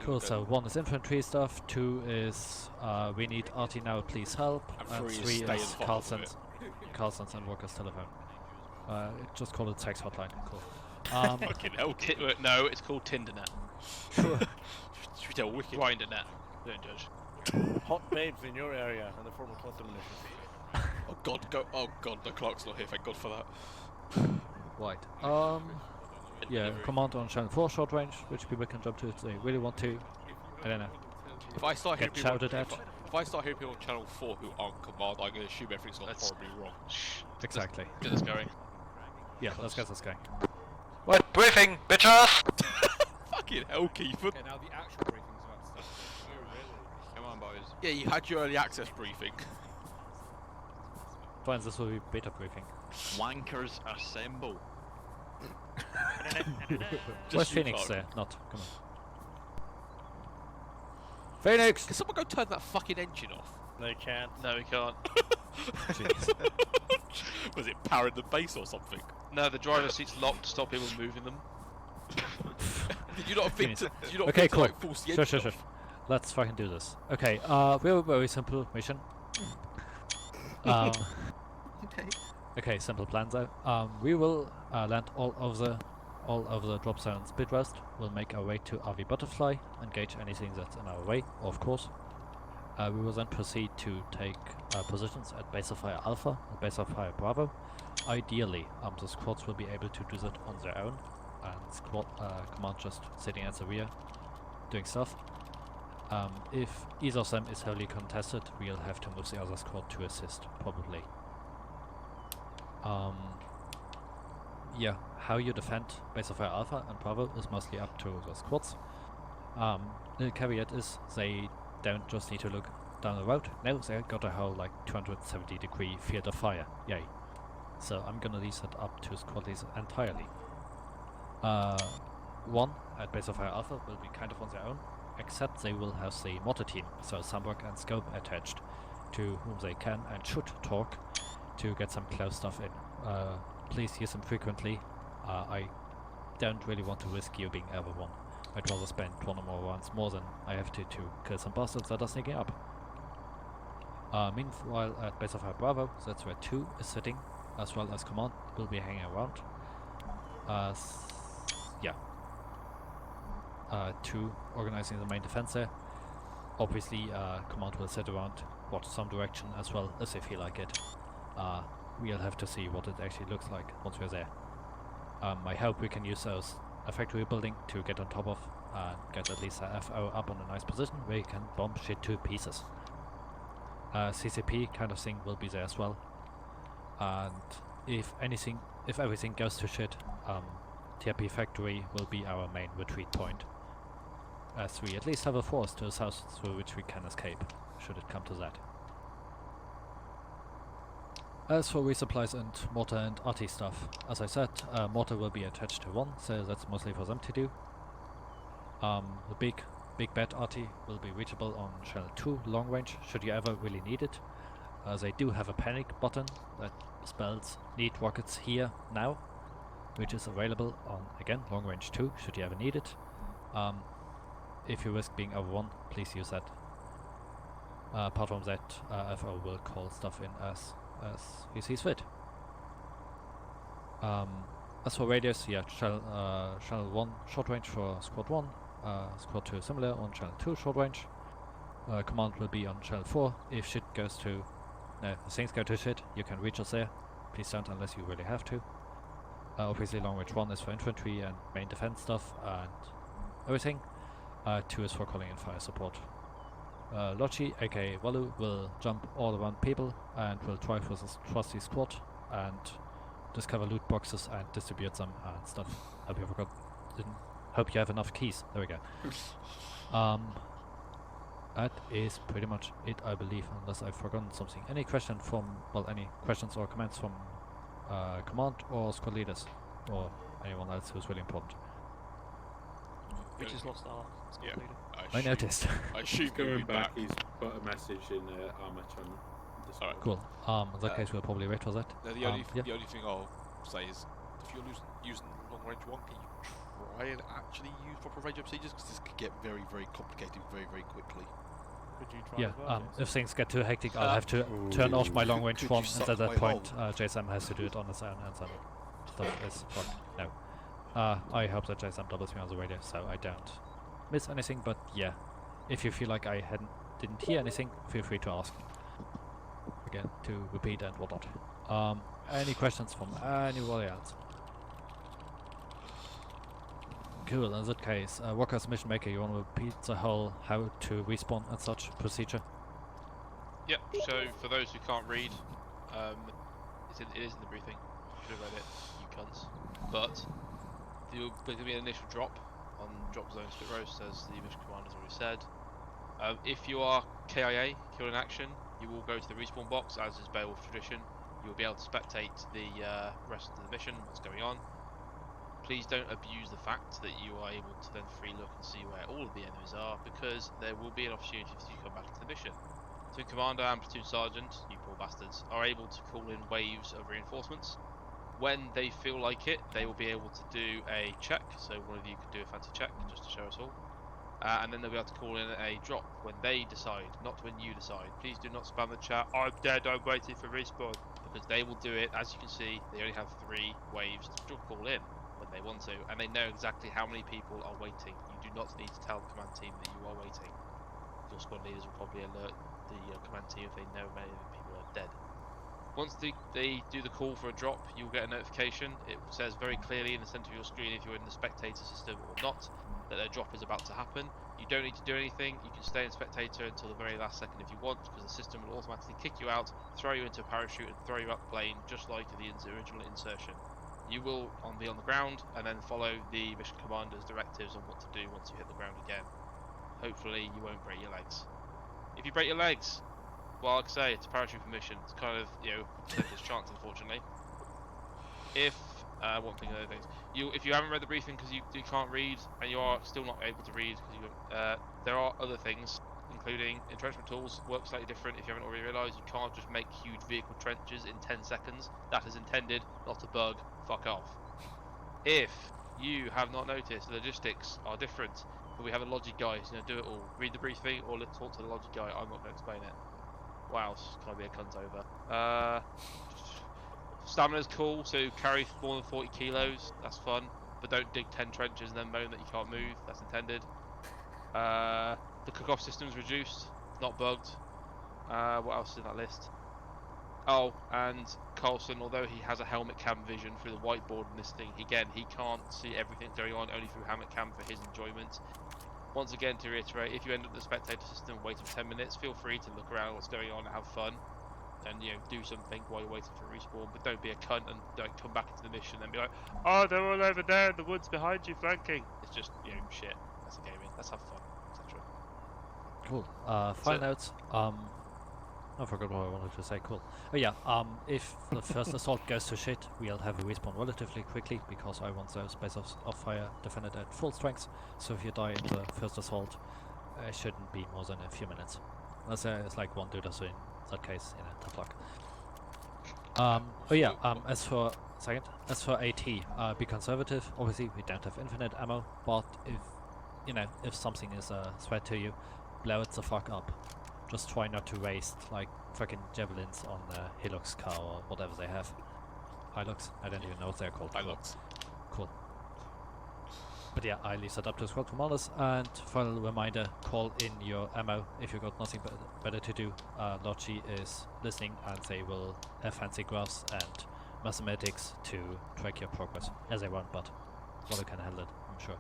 Cool, so 1 is infantry stuff, 2 is we need RT now, please help, and 3 is Carlson's and workers telephone. Just call it sex hotline. Cool. Fucking hell, no, it's called Tindernet. Should we tell Wicked? Grindernet. Don't judge. Hot babes in your area and the former cluster munitions. Oh god, the clock's not here. Thank God for that. Right. Yeah, command on channel 4 short range, which people can jump to if they really want to. I don't know. If I start hearing people, shouted at. If I start hearing people on channel 4 who aren't command, I'm going to assume everything's gone horribly wrong. Exactly. Get this going. Yeah, let's get this going. What briefing, bitches? Fucking hell, Keeper. Okay, now the actual briefing's about to start. Come on, boys. Yeah, you had your early access briefing. Fine, this will be beta briefing. Wankers assemble. Where's Phoenix there? Not. Come on. Phoenix! Can someone go turn that fucking engine off? They can't. No, we can't. Was it powering the base or something? No, the driver's seat's locked to stop people moving them. Did you not think to, okay, cool. Like, force the engine Sure. Let's fucking do this. Okay, we have a very simple mission. Okay. Okay, simple plan though. We will land all of the all over the drop zone split west. We'll make our way to RV Butterfly, engage anything that's in our way, of course. We will then proceed to take positions at Base of Fire Alpha and Base of Fire Bravo. Ideally, the squads will be able to do that on their own, and squad command just sitting at the rear, doing stuff. If either of them is heavily contested, we'll have to move the other squad to assist, probably. Yeah, how you defend Base of Fire Alpha and Bravo is mostly up to the squads. The caveat is they don't just need to look down the road. No, they got a whole like 270-degree field of fire. Yay. So I'm gonna leave that up to squad leaders entirely. One at Base of Fire Alpha will be kind of on their own, except they will have the mortar team, so Sunbrook and Scope attached, to whom they can and should talk to get some close stuff in. Please use them frequently. I don't really want to risk you being ever one. I'd rather spend one or more rounds more than I have to kill some bastards that are sneaking up. Meanwhile, at Base of Fire Bravo, that's where 2 is sitting, as well as Command will be hanging around. 2 organizing the main defense there. Obviously, Command will sit around, watch some direction as well as they feel like it. We'll have to see what it actually looks like once we're there. I hope we can use those a factory building to get on top of and get at least a FO up on a nice position where you can bomb shit to pieces. CCP kind of thing will be there as well. And if everything goes to shit, TRP factory will be our main retreat point, as we at least have a forest to the south through which we can escape, should it come to that. As for resupplies and mortar and arty stuff, as I said, mortar will be attached to 1, so that's mostly for them to do. The big bad arty will be reachable on channel 2 long range, should you ever really need it. They do have a panic button that spells need rockets here now, which is available on, again, long range 2, should you ever need it. If you risk being over 1, please use that. Apart from that, FO will call stuff in as he sees fit. As for radius, yeah, channel 1 short range for squad 1, squad 2 similar on channel 2 short range. Command will be on channel 4. If shit goes to, if things go to shit, you can reach us there. Please don't unless you really have to. Obviously long range 1 is for infantry and main defense stuff and everything. 2 is for calling in fire support. Lochi, aka Walu, will jump all around people and will drive with his trusty squad and discover loot boxes and distribute them and stuff. Hope you have enough keys. There we go. That is pretty much it, I believe, unless I've forgotten something. Any questions or comments from Command or squad leaders or anyone else who's really important? We just lost our squad leader. I noticed. I shoot going back. He's put a message in Armor channel. Alright, cool. In that case, we'll probably wait for that. The only thing I'll say is, if you're using long range 1, can you try and actually use proper radio procedures? Because this could get very, very complicated very, very quickly. Could you try as well, if things get too hectic, I'll have to turn off my long range 1, and at that point, JSM has to do it on his own, and some stuff is fucked. No. I hope that JSM doubles me on the radio, so I don't miss anything, but yeah, if you feel like I didn't hear anything, feel free to ask again, to repeat and whatnot. Any questions from anybody else? Cool, in that case, Walker's Mission Maker, you want to repeat the whole how to respawn and such procedure? Yep, so for those who can't read, it is in the briefing, should have read it, you cunts, but there's going to be an initial drop on drop zone split roast, as the mission commander's already said. If you are KIA, killed in action, you will go to the respawn box, as is Beowulf tradition. You will be able to spectate the rest of the mission, what's going on. Please don't abuse the fact that you are able to then free look and see where all of the enemies are, because there will be an opportunity for you to come back into the mission. Platoon Commander and Platoon Sergeant, you poor bastards, are able to call in waves of reinforcements. When they feel like it, they will be able to do a check, so one of you can do a fancy check, just to show us all. And then they'll be able to call in a drop when they decide, not when you decide. Please do not spam the chat, I'm dead, I'm waiting for respawn, because they will do it. As you can see, they only have 3 waves to call in. when they want to, and they know exactly how many people are waiting. You do not need to tell the command team that you are waiting. Your squad leaders will probably alert the command team if they know many people are dead. Once they do the call for a drop, you'll get a notification. It says very clearly in the center of your screen if you're in the spectator system or not that a drop is about to happen. You don't need to do anything. You can stay in spectator until the very last second if you want, because the system will automatically kick you out, throw you into a parachute, and throw you out the plane, just like the original insertion. You will be on the ground and then follow the mission commander's directives on what to do once you hit the ground again. Hopefully you won't break your legs. If you break your legs, well, like I say, it's a parachute mission. It's kind of, a percentage chance, unfortunately. If one thing, other things, if you haven't read the briefing because you can't read and you are still not able to read because there are other things, including entrenchment tools work slightly different. If you haven't already realised, you can't just make huge vehicle trenches in 10 seconds. That is intended, not a bug. Fuck off. If you have not noticed, the logistics are different, but we have a logic guy who's going to do it all. Read the briefing or let's talk to the logic guy. I'm not going to explain it. What else can I be a cunt over? Stamina's cool, so carry more than 40 kilos. That's fun. But don't dig 10 trenches and then moan that you can't move. That's intended. The cook-off system's reduced. It's not bugged. What else is in that list? Oh, and Carlson, although he has a helmet cam vision through the whiteboard in this thing, he can't see everything that's going on, only through helmet cam for his enjoyment. Once again, to reiterate, if you end up in the spectator system waiting for 10 minutes, feel free to look around what's going on and have fun. And, do something while you're waiting for a respawn, but don't be a cunt and don't come back into the mission and be like, oh, they're all over there in the woods behind you, flanking. It's just, shit. That's a gaming. Let's have fun, etc. Cool. Final notes. I forgot what I wanted to say. Cool. Oh yeah. If the first assault goes to shit, we'll have a respawn relatively quickly because I want those base of fire defended at full strength. So if you die in the first assault, it shouldn't be more than a few minutes. Unless it's like one dude or so in that case, tough luck. Oh yeah. As for AT, be conservative. Obviously, we don't have infinite ammo, but if something is a threat to you, blow it the fuck up. Just try not to waste like fucking javelins on Hilux car or whatever they have. Hilux? I don't even know what they're called. Hilux. Cool. But yeah, I leave that up to squad commanders. And final reminder, call in your ammo if you've got nothing better to do. Logi is listening and they will have fancy graphs and mathematics to track your progress as they want, but Waller can handle it, I'm sure.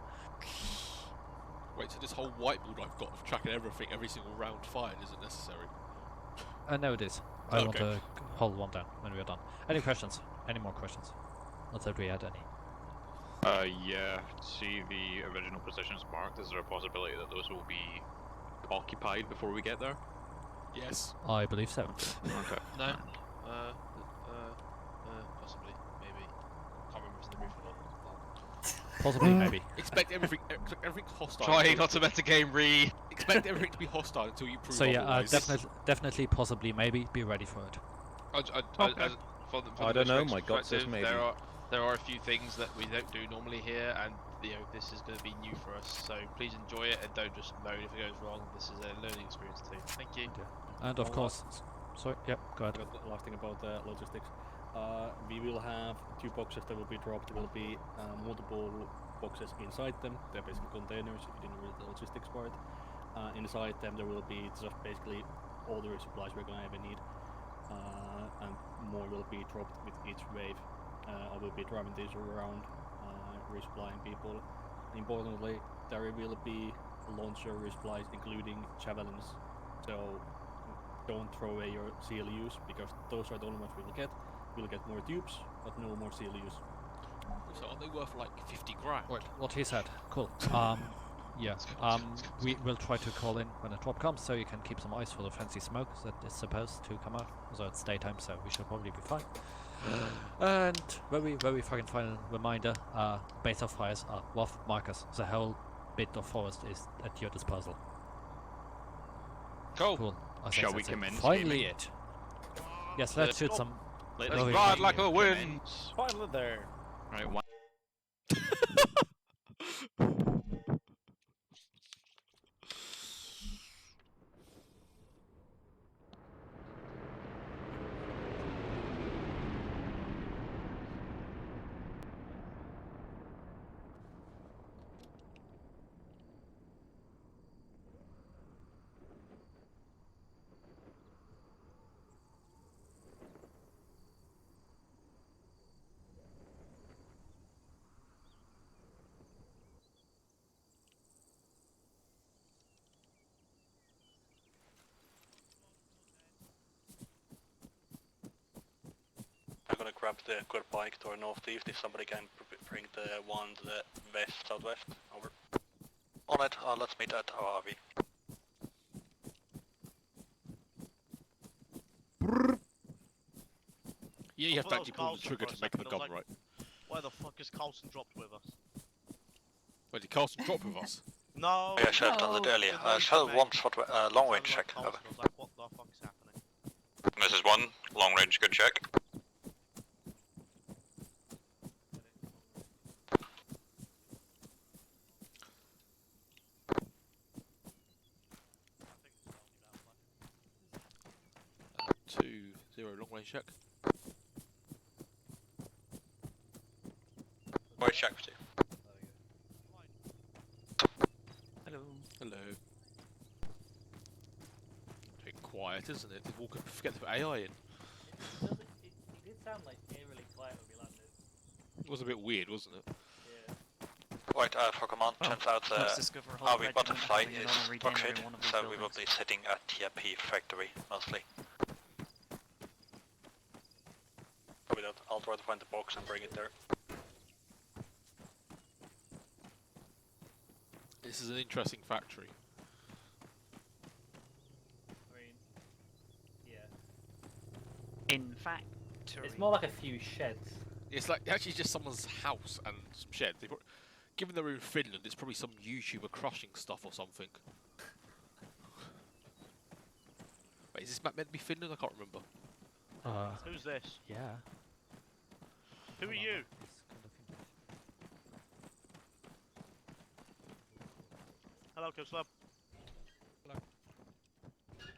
Wait, so this whole whiteboard I've got of tracking everything, every single round fired, isn't necessary? No, it is. I want to hold one down when we are done. Any questions? Any more questions? Not that we had any. Yeah. See the original positions marked. Is there a possibility that those will be occupied before we get there? Yes. I believe so. Okay. No. Possibly. Maybe. Can't remember if it's in the brief or not. Possibly, maybe. Expect everything hostile. Trying not to metagame re. Expect everything to be hostile until you prove so yeah, otherwise. definitely, possibly, maybe. Be ready for it. I don't know. My gut says maybe. There are a few things that we don't do normally here, and this is going to be new for us. So please enjoy it and don't just moan if it goes wrong. This is a learning experience too. Thank you. And of course, sorry. Yep. Go ahead. The last thing about logistics. We will have 2 boxes that will be dropped. There will be multiple boxes inside them. They're basically containers if you didn't read the logistics part. Inside them there will be just basically all the supplies we're gonna ever need. And more will be dropped with each wave. I will be driving these around, resupplying people. Importantly, there will be launcher resupplies including javelins. So don't throw away your CLUs because those are the only ones we will get. We'll get more tubes, but no more CLUs. So are they worth like 50 grand? Right, what he said. Cool. Yeah. We will try to call in when a drop comes, so you can keep some eyes for the fancy smoke that is supposed to come out. So it's daytime, so we should probably be fine. And very fucking final reminder: base of fires are rough markers. The whole bit of forest is at your disposal. Cool. Shall we commence? Finally, it. Yes, let's shoot some. Let's ride like a wind. Finally there. Right. One. gonna grab the good bike to our northeast if somebody can bring the one to the west, southwest. Over. On it, let's meet at our RV. Yeah, you have to actually pull the trigger to make the gun, right? Why the fuck is Carlson dropped with us? Wait, did Carlson drop with us? No! Yeah, I should have done that earlier. Shell 1 shot, long range check. Over. I was like, what the fuck is happening? This is 1, long range, good check. Zero, long range check. Right check for 2. Hello. Hello. Bit quiet, isn't it? Did Walker forget to put AI in? It did sound like eerily quiet when we landed. It was a bit weird, wasn't it? Right, for command, turns out RV Butterfly is structured, so we will be sitting at TRP factory, mostly. Probably not. I'll try to find the box and bring it there. This is an interesting factory. I mean, yeah. In fact, it's more like a few sheds. It's like actually just someone's house and some sheds. Given they're in Finland, it's probably some YouTuber crushing stuff or something. Wait, is this map meant to be Finland? I can't remember. Who's this? Yeah. Who are you? Hello, Koslab. Hello. Is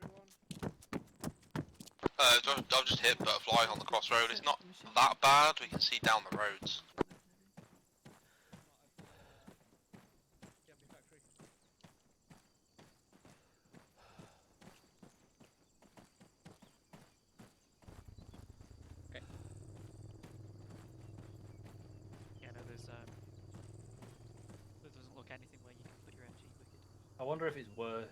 everyone? I've just hit Butterfly on the crossroad. It's not that bad. We can see down the roads. Yeah, no, there doesn't look anything where you can put your MG wicked. I wonder if it's worth,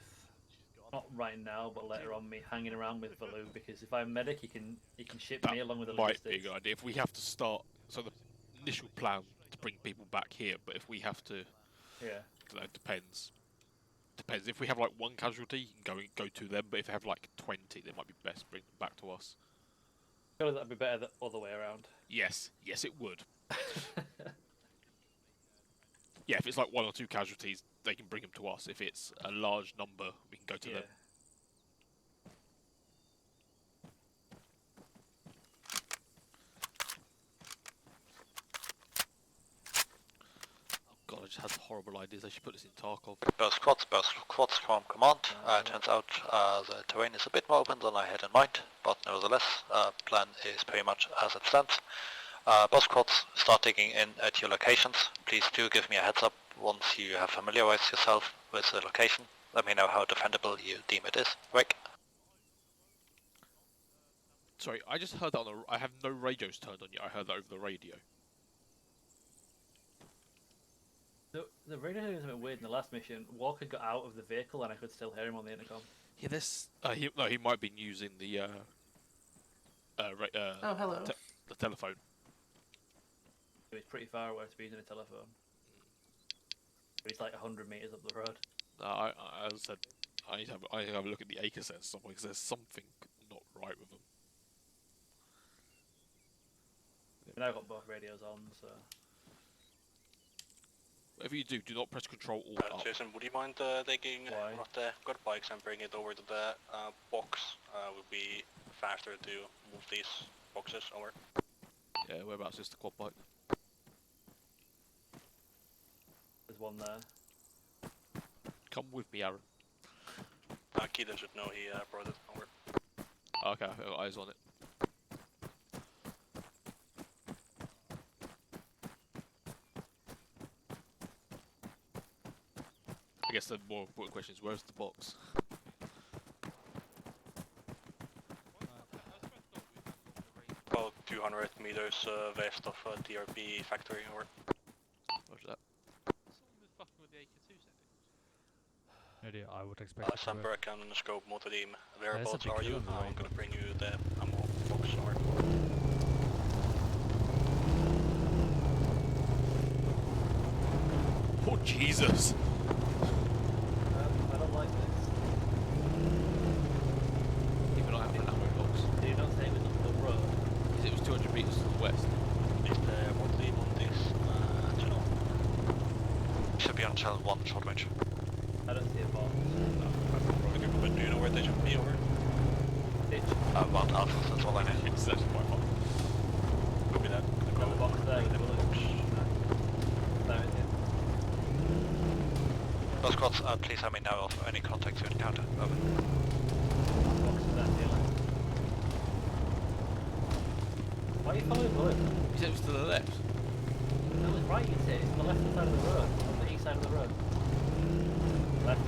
not right now, but later on, me hanging around with Valou, because if I'm medic, he can ship me along with the Might be a logistics. good idea if we have to start. So the initial plan to bring people back here, but if we have to, Yeah. It depends. Depends. If we have like one casualty, you can go to them. But if they have like 20, they might be best bring them back to us. I feel like that'd be better the other way around. Yes, yes, it would. Yeah, if it's like 1 or 2 casualties, they can bring them to us. If it's a large number, we can go to them. Oh god, I just had horrible ideas. I should put this in Tarkov. Burst quads from command. Turns out the terrain is a bit more open than I had in mind, but nevertheless, plan is pretty much as it stands. Boss quads, start digging in at your locations. Please do give me a heads up once you have familiarized yourself with the location. Let me know how defendable you deem it is. Rick? Sorry, I just heard that on the... I have no radios turned on yet. I heard that over the radio. The radio was a bit weird in the last mission. Walker got out of the vehicle and I could still hear him on the intercom. Yeah, this... he might have been using the... oh, hello. The telephone. He was pretty far away to be using a telephone. He's like 100 meters up the road. I said I need to have a look at the acre sets somewhere because there's something not right with them. We've now got both radios on, so... Whatever you do not press Control Alt up. Jason, would you mind taking one of the good bikes and bring it over to the box? Would be faster to move these boxes over. Yeah, whereabouts is the quad bike? There's one there. Come with me, Aaron. Keita should know he brought it over. Okay, I've got eyes on it. I guess the more important question is, where's the box? About 200 meters west of TRP factory over. Roger that. Idea, I would expect. Sunberg and scope motor team. Whereabouts a big are you? hill on the I'm right. gonna bring you the ammo box over. Jesus. I don't like this. Even I have an ammo box. Did you not say it was up the road? Because it was 200 meters to the west. Won't lead on this. I don't know. Should be on channel 1 short range. I don't see a box. Do you know where they should be over? Ditch. About Alpha, that's all I know. It's actually quite fun. Could be that. Got the box there. There it is. Those squads, please have me know of any contact to encounter. Over. Box is that dealer. Why are you following blue? You said it was to the left. No, it's right, you said. It's on the left side of the road. On the east side of the road. Left.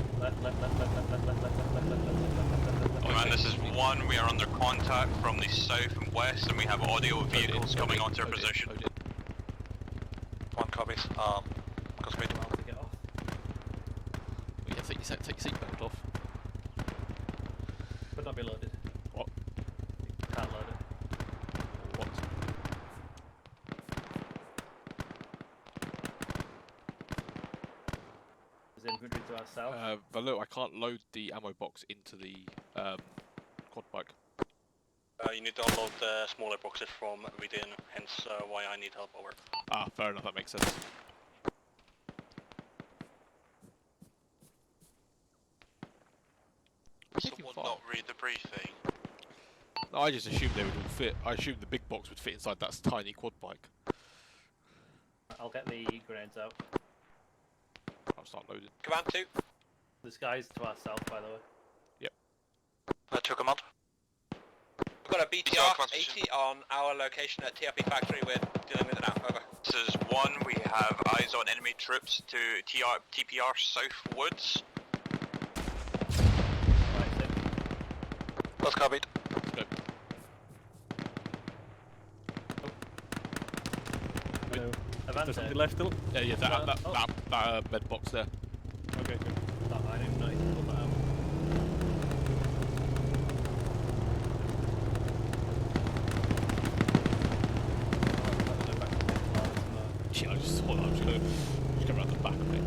Command, this is 1. We are under contact from the south and west, and we have audio of vehicles coming onto our position. 1 copies. Goes great. Yeah, take your seatbelt off. Could not be loaded. What? You can't load it. What? There's infantry to our south. Valo, I can't load the ammo box into the quad bike. You need to unload the smaller boxes from within, hence why I need help over. Ah, fair enough, that makes sense. Someone not read the briefing. No, I just assumed they would all fit. I assumed the big box would fit inside that tiny quad bike. I'll get the grenades out. I'll start loading. Command 2. This guy's to our south, by the way. Yep. 2 command. We've got a BTR 80 on our location at TRP factory. We're dealing with it now. Over. This is 1. We have eyes on enemy troops to TPR South Woods. That's copied. Good. Hello. Avante. There's something left still? Yeah, that med box there. Okay, good. Oh, I didn't know you could pull that out. Shit, I just thought I was gonna just go around the back of it.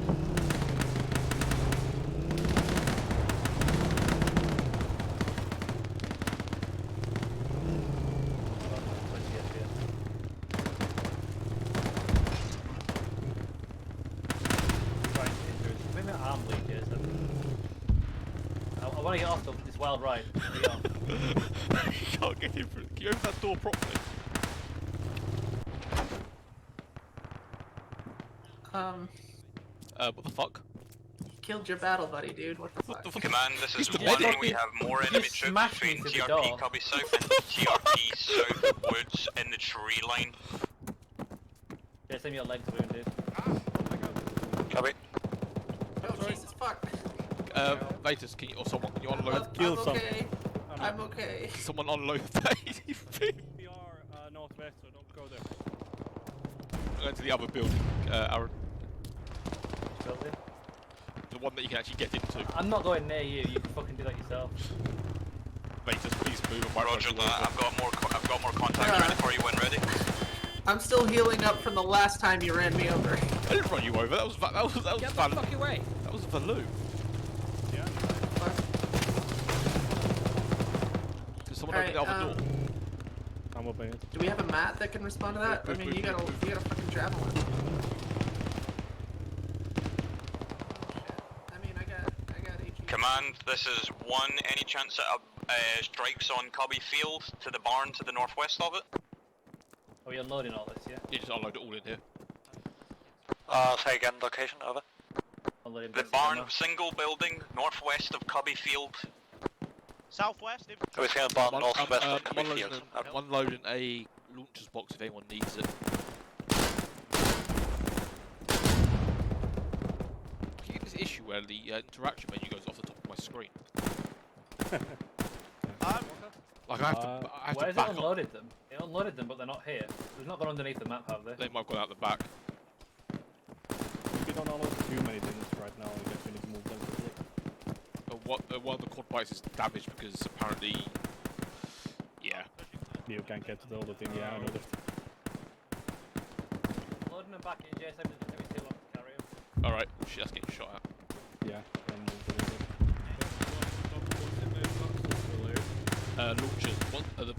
I want to get off this wild ride. You can't get in through. Can you open that door properly? What the fuck? Killed your battle buddy, dude. What the fuck? Command, this is 1. We have more enemy troops between TRP Cubby South and TRP South Woods in the tree line. Yeah, send me your legs wounded. Copy. Oh, Jesus, fuck. Vatus, can you, or someone, can you unload? I'm okay. I'm okay. Can someone unload the ATV? We are northwest, so don't go there. I'm going to the other building, Aaron. Building? The one that you can actually get into. I'm not going near you. You can fucking do that yourself. Vatus, please move. Roger that. I've got more contact ready for you when ready. I'm still healing up from the last time you ran me over. I didn't run you over. That was Get the fuck away. That was Valoo. Yeah. Can someone open the other door? I'm opening it. Do we have a mat that can respond to that? I mean, you gotta fucking travel it. Command, this is 1. Any chance at strikes on Cubby Field to the barn to the northwest of it? Are we unloading all this, yeah? You just unload it all in here. Say again, location, over. Unloading The barn, single building, northwest of Cubby Field. Southwest? We're seeing a barn northwest of Cubby Field. Unloading a launcher's box if anyone needs it. Can you get this issue where the interaction menu goes off the top of my screen? Like I have to where has back it unloaded them? It unloaded them, but they're not here. They've not gone underneath the map, have they? They might have gone out the back. We don't unload too many things right now. I guess we need to move them quickly. One of the quad bikes is damaged because apparently, yeah. You can't get to the other thing. Yeah, I noticed. Loading them back in JSM doesn't take me too long to carry them. Alright, shit, that's getting shot at. Yeah. Launchers. The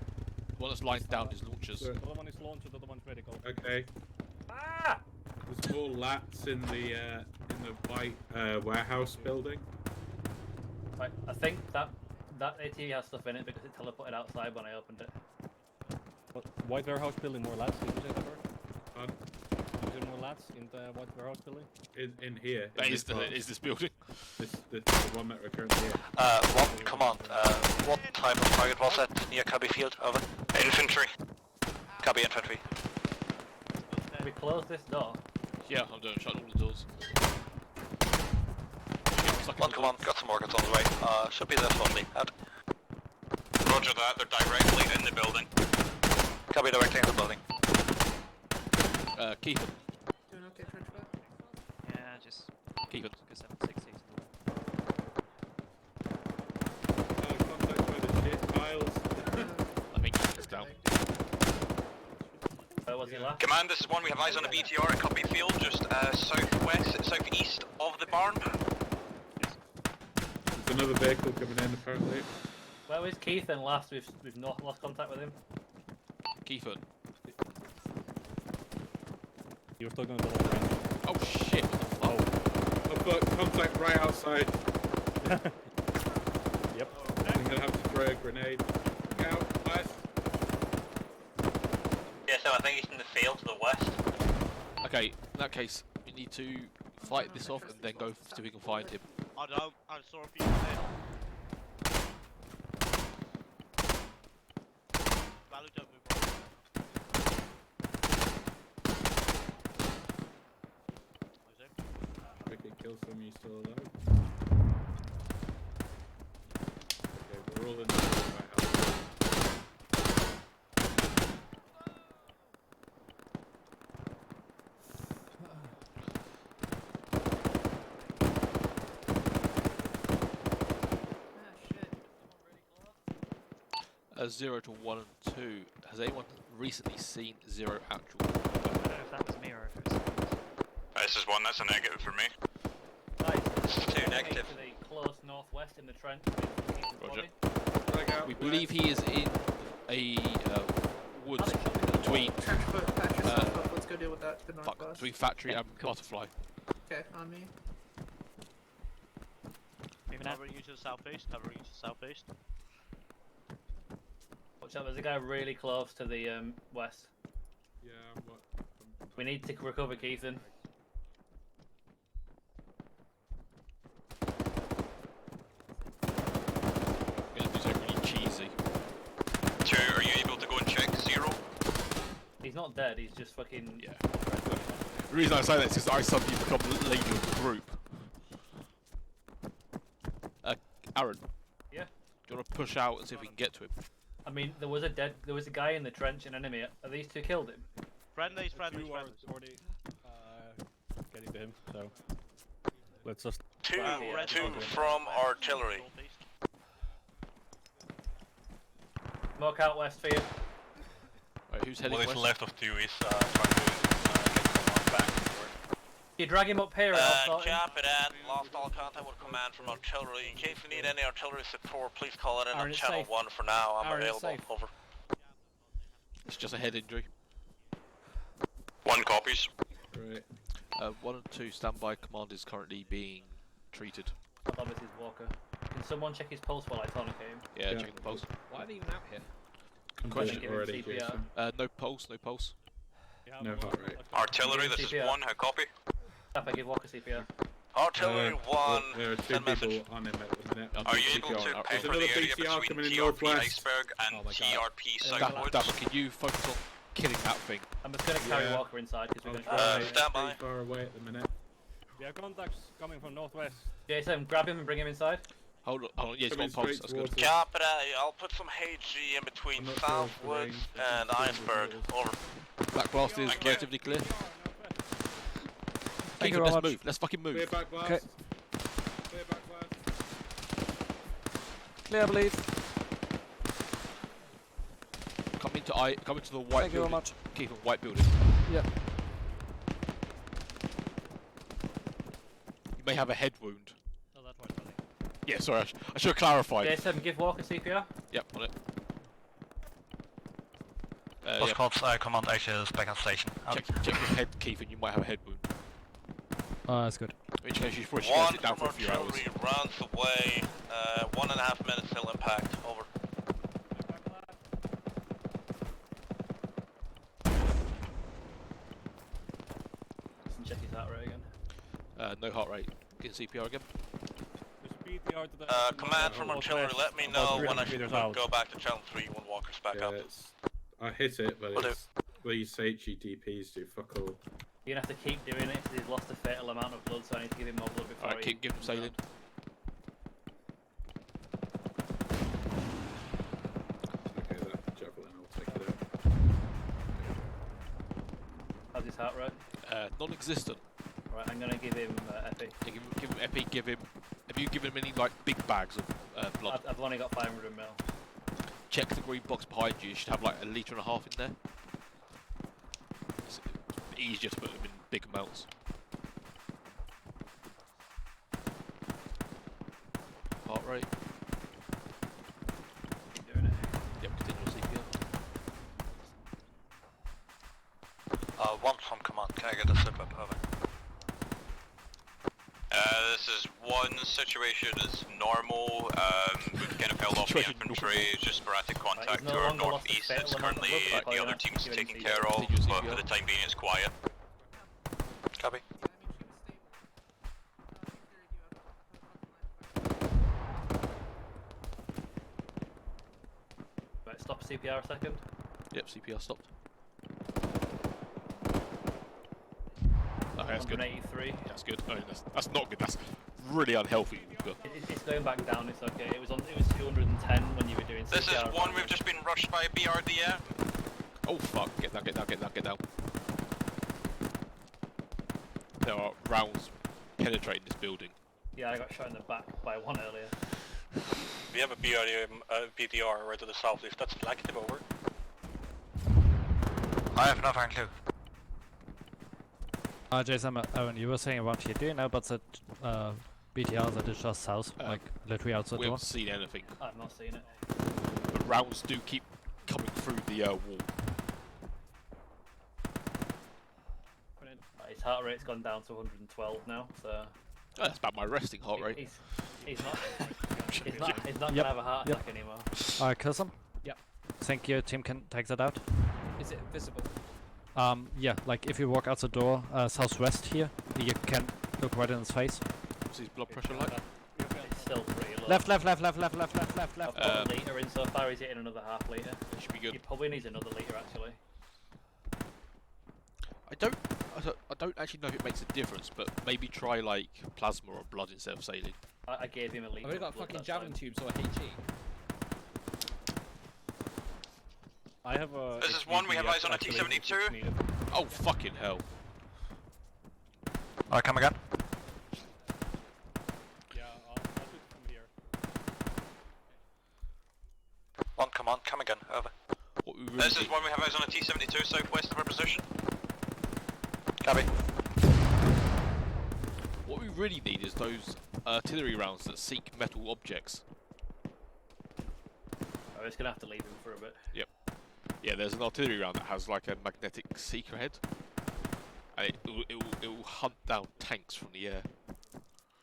one that's lying down is launchers. The other one is launcher, the other one's medical. Okay. Ah! There's more lats in the white warehouse building. Right, I think that ATV has stuff in it because it teleported outside when I opened it. What, white warehouse building, more lads? Did you say that word? Pardon? Is there more lads in the white warehouse building? In here. That is this building. This the one that we're currently here. What type of target was that near Cubby Field? Over. Infantry. Cubby infantry. Can we close this door? Yeah, I'm doing shut all the doors. One command, got some organs on the way. Should be this one, Out. Roger that, they're directly in the building. Cubby directly in the building. Keep it. Doing okay, French back? Yeah, just keep it. 760. Contact by the shit files. I think it's down. Where was he last? Command, this is one. We have eyes on a BTR at Cubby Field, just southeast of the barn. There's another vehicle coming in apparently. Where was Keithan last? We've not lost contact with him. Keithan. You're still going to the range. Oh shit! Oh fuck! Contact right outside. Yep. I'm gonna have to throw a grenade. Look out, west. Yeah, so I think he's in the field to the west. Okay, in that case, we need to fight this off and then go see if we can find him. I saw a few there. Value, don't move right. I could kill some, you still alive? Okay, we're all in the warehouse. Ah, 0 to 1 and 2. Has anyone recently seen 0 actual? I don't know if that was me or if it was. This is 1, that's a negative for me. Nice. This is 2 negative. To the close northwest in the trench. Roger. We believe he is in a woods between Let's go deal with that to the northwest. between factory and butterfly. Okay, on me. Covering you to the southeast, covering you to the southeast. Watch out, there's a guy really close to the west. Yeah, what? We need to recover Keithan. Gonna do something really cheesy. 2, are you able to go and check 0? He's not dead, he's just fucking... Yeah. The reason I say that is because I suddenly become leader of the group. Aaron. Yeah? Do you want to push out and see if we can get to him? I mean, there was a guy in the trench, an enemy. Are these two killed him? Friendlies. You are already getting to him, so let's just... 2 from artillery. Smoke out west for you. Right, who's heading Well, west? left of 2 is trying to get someone back. You drag him up here and I'll start him. Copy that. Lost all contact with command from artillery. In case you need any artillery support, please call it in on channel 1 for now. I'm available. Over. It's just a head injury. 1 copies. Right. 1 and 2 standby. Command is currently being treated. I love it, his walker. Can someone check his pulse while I tourniquet him? Yeah, checking the pulse. Why are they even out here? Question. Already, Jason. No pulse, no pulse. No heart rate. Artillery, this is 1, how copy? I give walker CPR. Artillery 1. There are 2 people on him at the minute. Are you able to There's cover another the area BTR between coming in TRP northwest. Iceberg and TRP Southwoods? Dapper, can you focus on killing that thing? I'm just gonna carry Walker inside because we're I'll gonna try. stand by. Pretty far away at the minute. We have contacts coming from northwest. Jason, grab him and bring him inside. Hold on, yeah, he's got Coming pulse, straight that's good. towards us. Copy that. I'll put some HG in between I'm not sure of the Southwoods range, and but Iceberg. Over. That blast is Thank you. relatively clear. Thank you Let's very much. move, let's fucking move. Clear back blast. Okay. Clear back blast. Clear, I believe. Come into the white Thank you very building. much. Keep a white building. Yep. may have a head wound. Oh, that was funny. Yeah, sorry, I should have clarified. Jason, give Walker CPR. Yep, on it. Boss Corps command is back on station. Check your head, Keith, and you might have a head wound. That's good. In which case you probably should sit down for a few hours. Rounds away, 1.5 minutes till impact, over. Check his heart rate again. No heart rate. Get CPR again. Command from artillery, let me know when I should go back to channel 3 when Walker's back up. I hit it, but it's these HEDPs do fuck all. You're gonna have to keep doing it because he's lost a fatal amount of blood, so I need to give him more blood before Alright, give him sailing. Okay, that javelin, I'll take it out. How's his heart rate? Non-existent. Right, I'm gonna give him epi. Yeah, give him epi, have you given him any, like, big bags of blood? I've only got 500 ml. Check the green box behind you, you should have like 1.5 litres in there. It's easier to put them in big amounts. Heart rate. Keep doing it. Yep, continue CPR. One from command, can I get a slip up? Over. This is one situation is normal. We've kind of held off the infantry, just sporadic contact to our northeast. It's currently the other team's taken care of, but for the time being it's quiet. Copy. Right, stop CPR a second. Yep, CPR stopped. Okay, that's good. 183. Yeah, that's good. Oh, that's not good. That's really unhealthy. It's going back down. It's okay. It was 210 when you were doing CPR. This is one. We've just been rushed by a BRDM. Oh fuck! Get down! Get down! Get down! Get down! There are rounds penetrating this building. Yeah, I got shot in the back by one earlier. We have a BDR right to the southeast. That's active, over. I have no clue. Jason, Owen, you were saying about here. Do you know about the BTR that is just south, like literally outside the We door? haven't seen anything. I've not seen it. But rounds do keep coming through the wall. His heart rate's gone down to 112 now, so... Oh, that's about my resting heart rate. He's not gonna have a heart attack anymore. Alright, Custom? Yep. Think your team can take that out? Is it visible? Yeah, like if you walk out the door southwest here, you can look right in his face. What's his blood pressure like? It's still pretty low. Left. I've got a litre in so far, he's hitting another half litre. It should be good. He probably needs another litre actually. I don't actually know if it makes a difference, but maybe try like plasma or blood instead of saline. I gave him a litre. I've only got fucking javelin tubes or HE. I have a... This is one, we have eyes on a T-72. Oh fucking hell. Alright, come again. Yeah, I'll do it from here. One, come on, come again, over. This is one, we have eyes on a T-72 southwest of our position. Copy. What we really need is those artillery rounds that seek metal objects. I'm just gonna have to leave him for a bit. Yep. Yeah, there's an artillery round that has like a magnetic seeker head. And it will hunt down tanks from the air.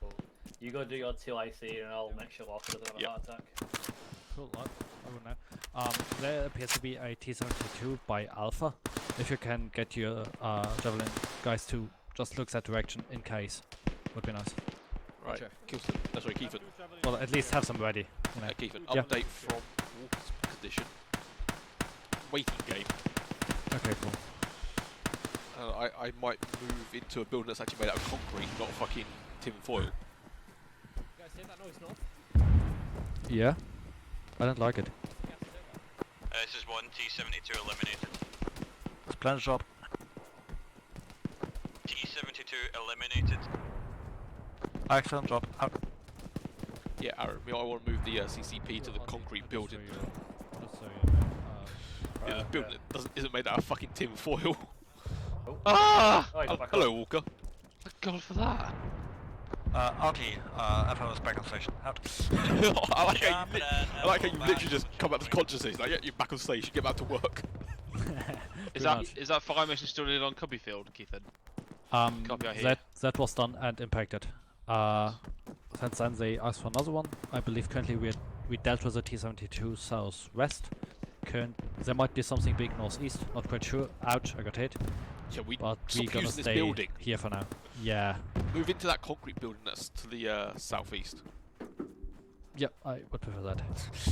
Cool. You go do your 2 IC and I'll make sure Walker doesn't have a heart attack. Cool, I don't know. There appears to be a T-72 by Alpha. If you can get your Javelin guys to just look that direction in case, would be nice. Right, Keithan. That's right, Keithan. Well, at least have some ready. You know. Keithan, Yeah. update from Walker's position. Waiting game. Okay, cool. I might move into a building that's actually made out of concrete, not fucking tin foil. You guys hear that noise north? Yeah? I don't like it. This is one, T-72 eliminated. Splendid job. T-72 eliminated. Excellent job. Out. Yeah, Aaron, I want to move the CCP to the concrete building. Yeah, the building isn't made out of fucking tin foil. Oh. Ah! Oh, he's back Hello, up. Walker. Thank God for that. RT, FO is back on station. Out. I like how you literally just come back to consciousness. Like, yeah, you're back on station. Get back to work. Is that fire mission still in on Cubbyfield, Keithan? Copy, I hear. That was done and impacted. Since then they asked for another one. I believe currently we dealt with the T-72 southwest. There might be something big northeast. Not quite sure. Ouch! I got hit. Yeah, but we gonna using this stay building. here for now. Yeah. Move into that concrete building that's to the southeast. Yep, I would prefer that.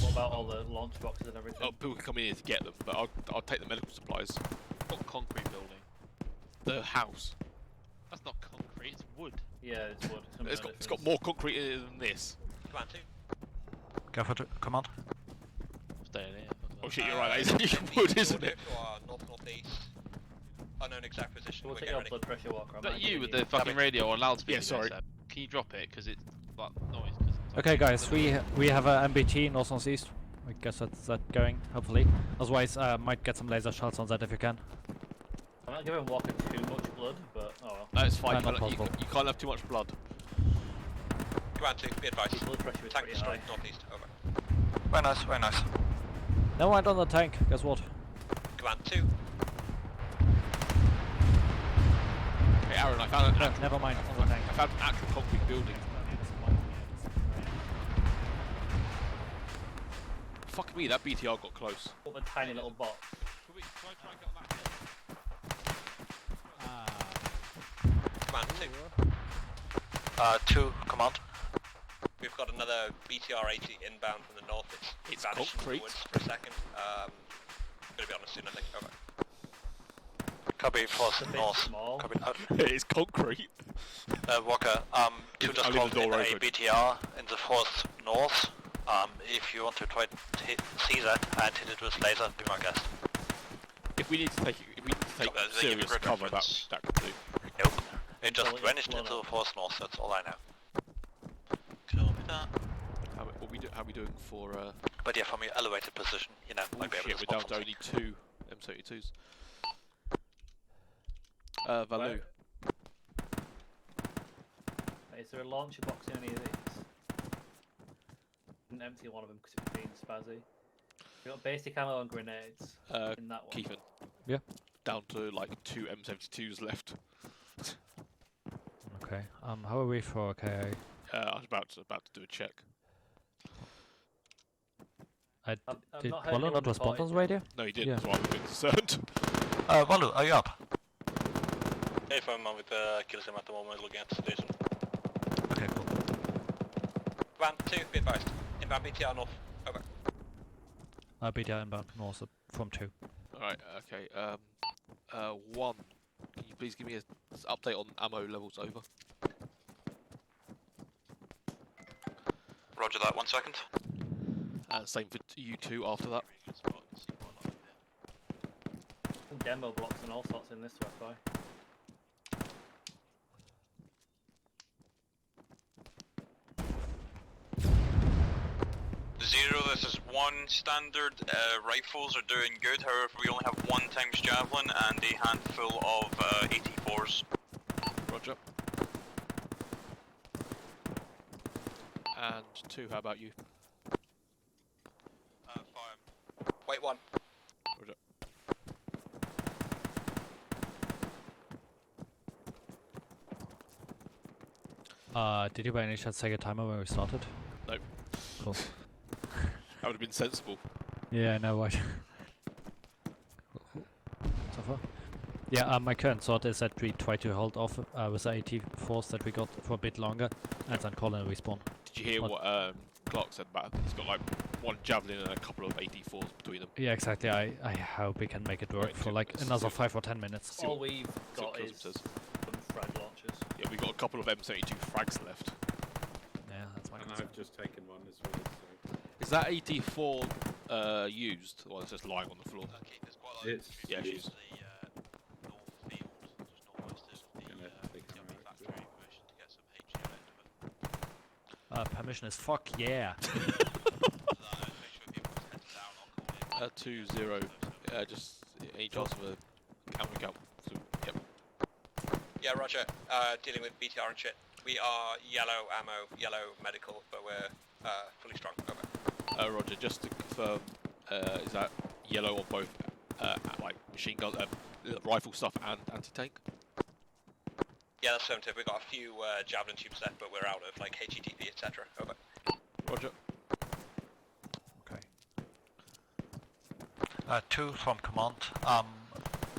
What about all the launch boxes and everything? Oh, people can come in here to get them, but I'll take the medical supplies. What concrete building? The house. That's not concrete, it's wood. Yeah, it's wood. It's got more concrete in it than this. Command 2. Go for command. Stay in here. Oh shit, you're right, that is wood, isn't it? North-northeast. Unknown exact position. We'll take your blood pressure walker. Is that you with the fucking radio or loudspeaker? Yeah, sorry. Can you drop it? Because it's like noise. Okay, guys, we have a MBT north and east. I guess that's that going. Hopefully, otherwise might get some laser shots on that if you can. I'm not giving Walker too much blood, but oh well. No, it's fine. Not You can't have too much blood. Command 2, be advised. Blood pressure is Tank pretty high. destroyed northeast. Over. Very nice, very nice. Never mind on the tank. Guess what? Command 2. Hey Aaron, I found an Never mind on the tank. I found an actual concrete building. Fuck me, that BTR got close. What a tiny little box. Can I try and get that? Command 2. 2, command. We've got another BTR-80 inbound from the north. It's vanished in the woods for a second. I'm gonna be on it soon, I think. Over. Copy, force north. Copy, out. It's concrete. Walker, 2 just called in a BTR in the fourth north. If you want to try to see that and hit it with laser, be my guest. If we need to take serious cover, that could do. Nope. It just vanished into the fourth north, that's all I know. Copy that. How are we doing for But yeah, from your elevated position, you know, might be able to we're down to only 2 M72s. Valu. Is there a launcher box in any of these? Didn't empty one of them because it was being spazzy. We got basic ammo and grenades in that one. Keithan. Yeah. Down to like 2 M72s left. Okay. How are we for KA? I was about to do a check. Did Wallo not respond on the radio? No, he didn't. Yeah. That's why I'm a bit concerned. Wallo, are you up? If I'm with Kilsim at the moment, looking at the station. Okay, cool. Command 2, be advised. Inbound BTR north. Over. BTR inbound north from 2. Alright, okay. 1. Can you please give me an update on ammo levels? Over. Roger that, 1 second. Same for you 2 after that. Demo blocks and all sorts in this Wi-Fi. Zero, this is 1 standard. Rifles are doing good, however we only have 1 times javelin and a handful of 84s. Roger. And 2, how about you? Fire. Wait, 1. Roger. Did you by any chance take a timer when we started? No. Cool. That would have been sensible. Yeah, no, what? So far? Yeah, my current thought is that we try to hold off with the 80 force that we got for a bit longer and then call in a respawn. Did you hear what Clark said about it? He's got like 1 javelin and a couple of 84s between them. Yeah, exactly. I hope we can make it work for like another 5 or 10 minutes. All we've got is some frag launchers. Yeah, we've got a couple of M72 frags left. Yeah, that's my concern. I've just taken one as well. So. Is that 84 used? Or it's just lying on the floor? It's yeah, it's used. Permission is fuck yeah. 2-0. Just any chance of a camera count. So, yep. Yeah, roger. Dealing with BTR and shit. We are yellow ammo, yellow medical, but we're fully strong. Over. Roger, just to confirm, is that yellow on both like machine gun, rifle stuff and anti-tank? Yeah, that's affirmative. We've got a few javelin tubes left, but we're out of like HETP, etc. Over. Roger. Okay. 2 from command.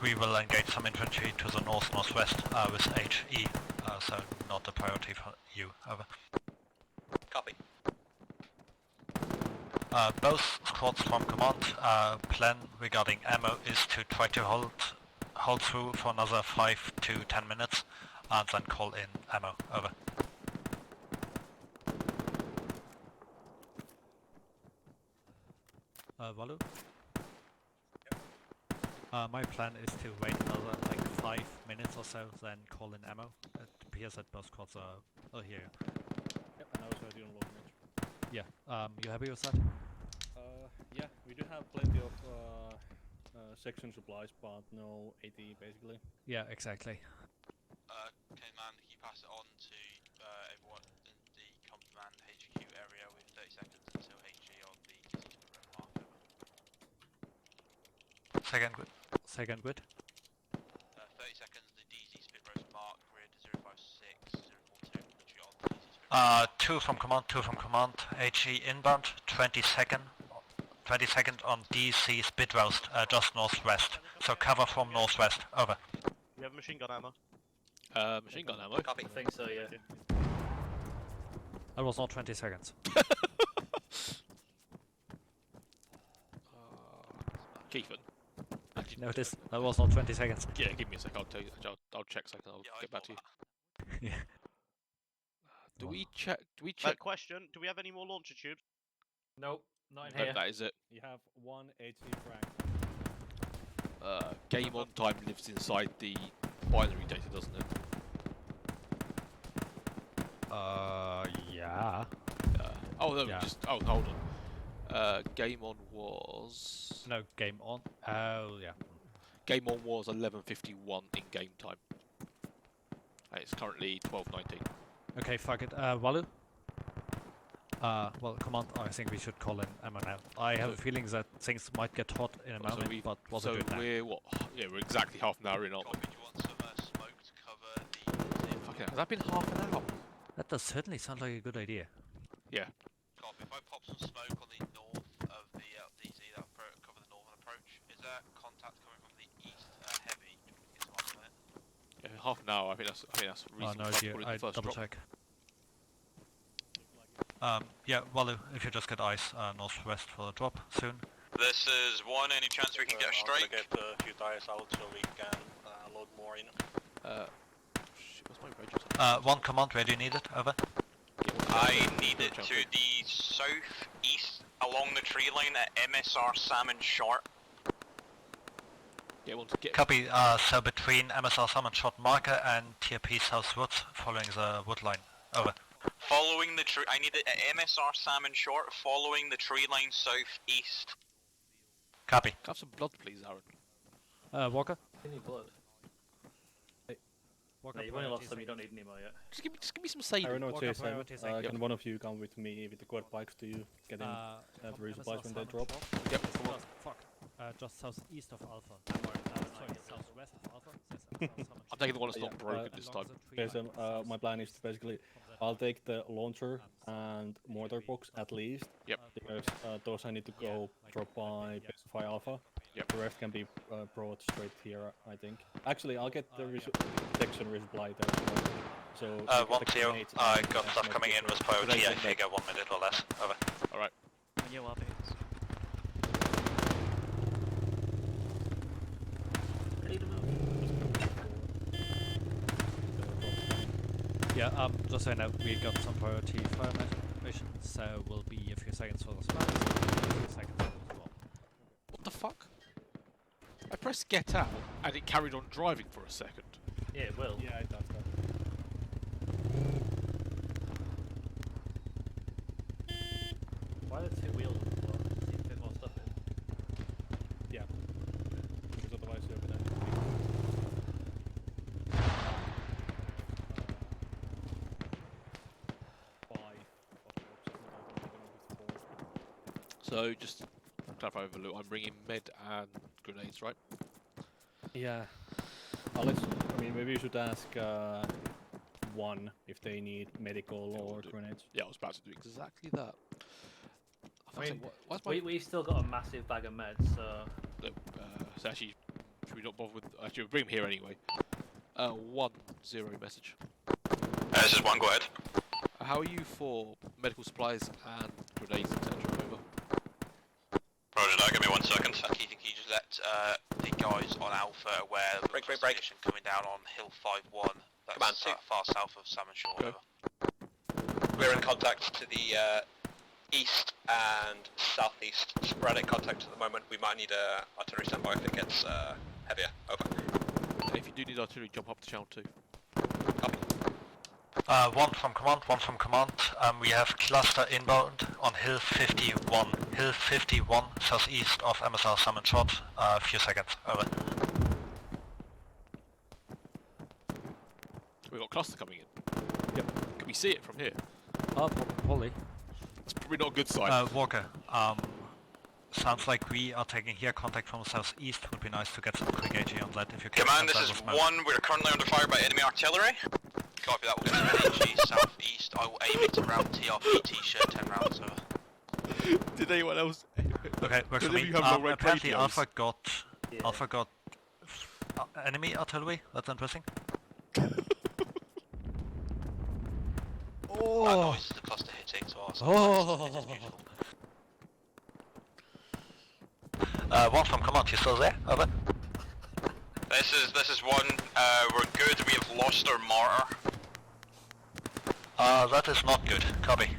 We will engage some infantry to the north-northwest with HE, so not a priority for you. Over. Copy. Both squads from command. Plan regarding ammo is to try to hold through for another 5 to 10 minutes, and then call in ammo. Over. Valu? My plan is to wait another like 5 minutes or so, then call in ammo. It appears that both squads are here. Yep, and I was already unloading it. Yeah, you happy with that? Yeah, we do have plenty of section supplies, but no AT basically. Yeah, exactly. Okay, man, can you pass it on to everyone in the command HQ area with 30 seconds until HE on the DC mark? Second grid. Second grid. 30 seconds, the DZ spit roast mark, grid 056, 042, literally on the DZ spit roast. 2 from command, 2 from command. HE inbound, 20 second on DC spit roast, just northwest. So cover from northwest. Over. We have machine gun ammo. Machine gun ammo? Copy. I think so, yeah. That was not 20 seconds. Keithan. Notice, that was not 20 seconds. Yeah, give me a sec, I'll tell you, I'll check a second, I'll get back to you. Yeah. Do we check? Question, do we have any more launcher tubes? Nope, not in No, here. that is it. You have 1 HC frag. Game on time lives inside the binary data, doesn't it? Yeah. Oh, no, Yeah. hold on. Game on was... No, game on. Oh, yeah. Game on was 11:51 in game time. And it's currently 12:19. Okay, fuck it. Walu? Well, command, I think we should call in ammo now. I have a feeling that things might get hot in a moment, but what so do it now? we're, what? Yeah, we're exactly half an hour in, aren't we? Do you want some smoke to cover the... Fucking hell, has that been half an hour? That does certainly sound like a good idea. Yeah. Copy. If I pop some smoke on the north of the DZ, that'll cover the northern approach. Is that contact coming from the east heavy? Get some on it. Yeah, half an hour. I think that's reasonable. Oh, no, I double drop. check. Yeah, Walu, if you just get eyes northwest for the drop soon. This is 1, any chance we can get a strike? I'm gonna get a few tires out so we can load more in. Shit, what's my radio? 1 command, where do you need it? Over. I need it to the southeast along the tree line at MSR Salmon Short. Yeah, to get... Copy, so between MSR Salmon Short marker and TRP South Woods, following the wood line. Over. Following the tree, I need it at MSR Salmon Short, following the tree line southeast. Copy. Have some blood, please, Aaron. Walker? You need blood. Walker, No, you've only lost them, you don't need any more yet. Just give me some saving. Aaron or Walker, Jason, priority second. can one of you come with me with the quad bikes to getting resupplies when they drop? Yep, come on. Fuck. Just southeast of Alpha. Sorry, southwest of Alpha. I'm taking the one that's not broken this time. Jason, my plan is to basically, I'll take the launcher and mortar box at least. Yep. Because those I need to go drop by Pacify Alpha. Yep. The rest can be brought straight here, I think. Actually, I'll get the protection resupply there. So 1-0, I got stuff coming in with priority, I figure 1 minute or less. Over. Alright. When you are, Beans. Ready to move? Yeah, just so you know, we got some priority fire mission, so we'll be a few seconds for the smash, a few seconds for the swap. What the fuck? I pressed get out and it carried on driving for a second. Yeah, it will. Yeah, it does that. Why are there 2 wheels on the floor? Seems a bit more stuff in. Yeah. Because otherwise you're gonna... So just to clarify over Luke, I'm bringing med and grenades, right? Yeah. Alex, I mean, maybe you should ask one if they need medical or grenades. Yeah, I was about to do exactly that. I mean, why's my... we still got a massive bag of meds, so... No, so actually, should we not bother with... Actually, we'll bring him here anyway. 1-0 message. This is 1, go ahead. How are you for medical supplies and grenades, etc.? Over. Roger that, give me 1 second. Keith, can you just let the guys on Alpha aware of the investigation coming down on Hill 5-1? That's far south of Salmon Shore. Over. We're in contact to the east and southeast. Sporadic contact at the moment. We might need artillery standby if it gets heavier. Over. Okay, if you do need artillery, jump up to channel 2. Copy. 1 from command, 1 from command. We have cluster inbound on Hill 51. Hill 51, southeast of MSR Salmon Short. A few seconds. Over. We've got cluster coming in. Yep. Can we see it from here? Probably. It's probably not a good sign. Walker, sounds like we are taking here contact from the southeast. Would be nice to get some quick AG on that if you can. Command, this is 1. We're currently under fire by enemy artillery. Copy that, will be AG southeast. I will aim it around TRP t-shirt 10 rounds. Over. Did anyone else? Okay, works for me. Apparently Alpha got enemy artillery. That's interesting. Oh! That noise is the cluster hitting, so I'll 1 from command, you still there? Over. This is 1. We're good. We have lost our mortar. That is not good. Copy.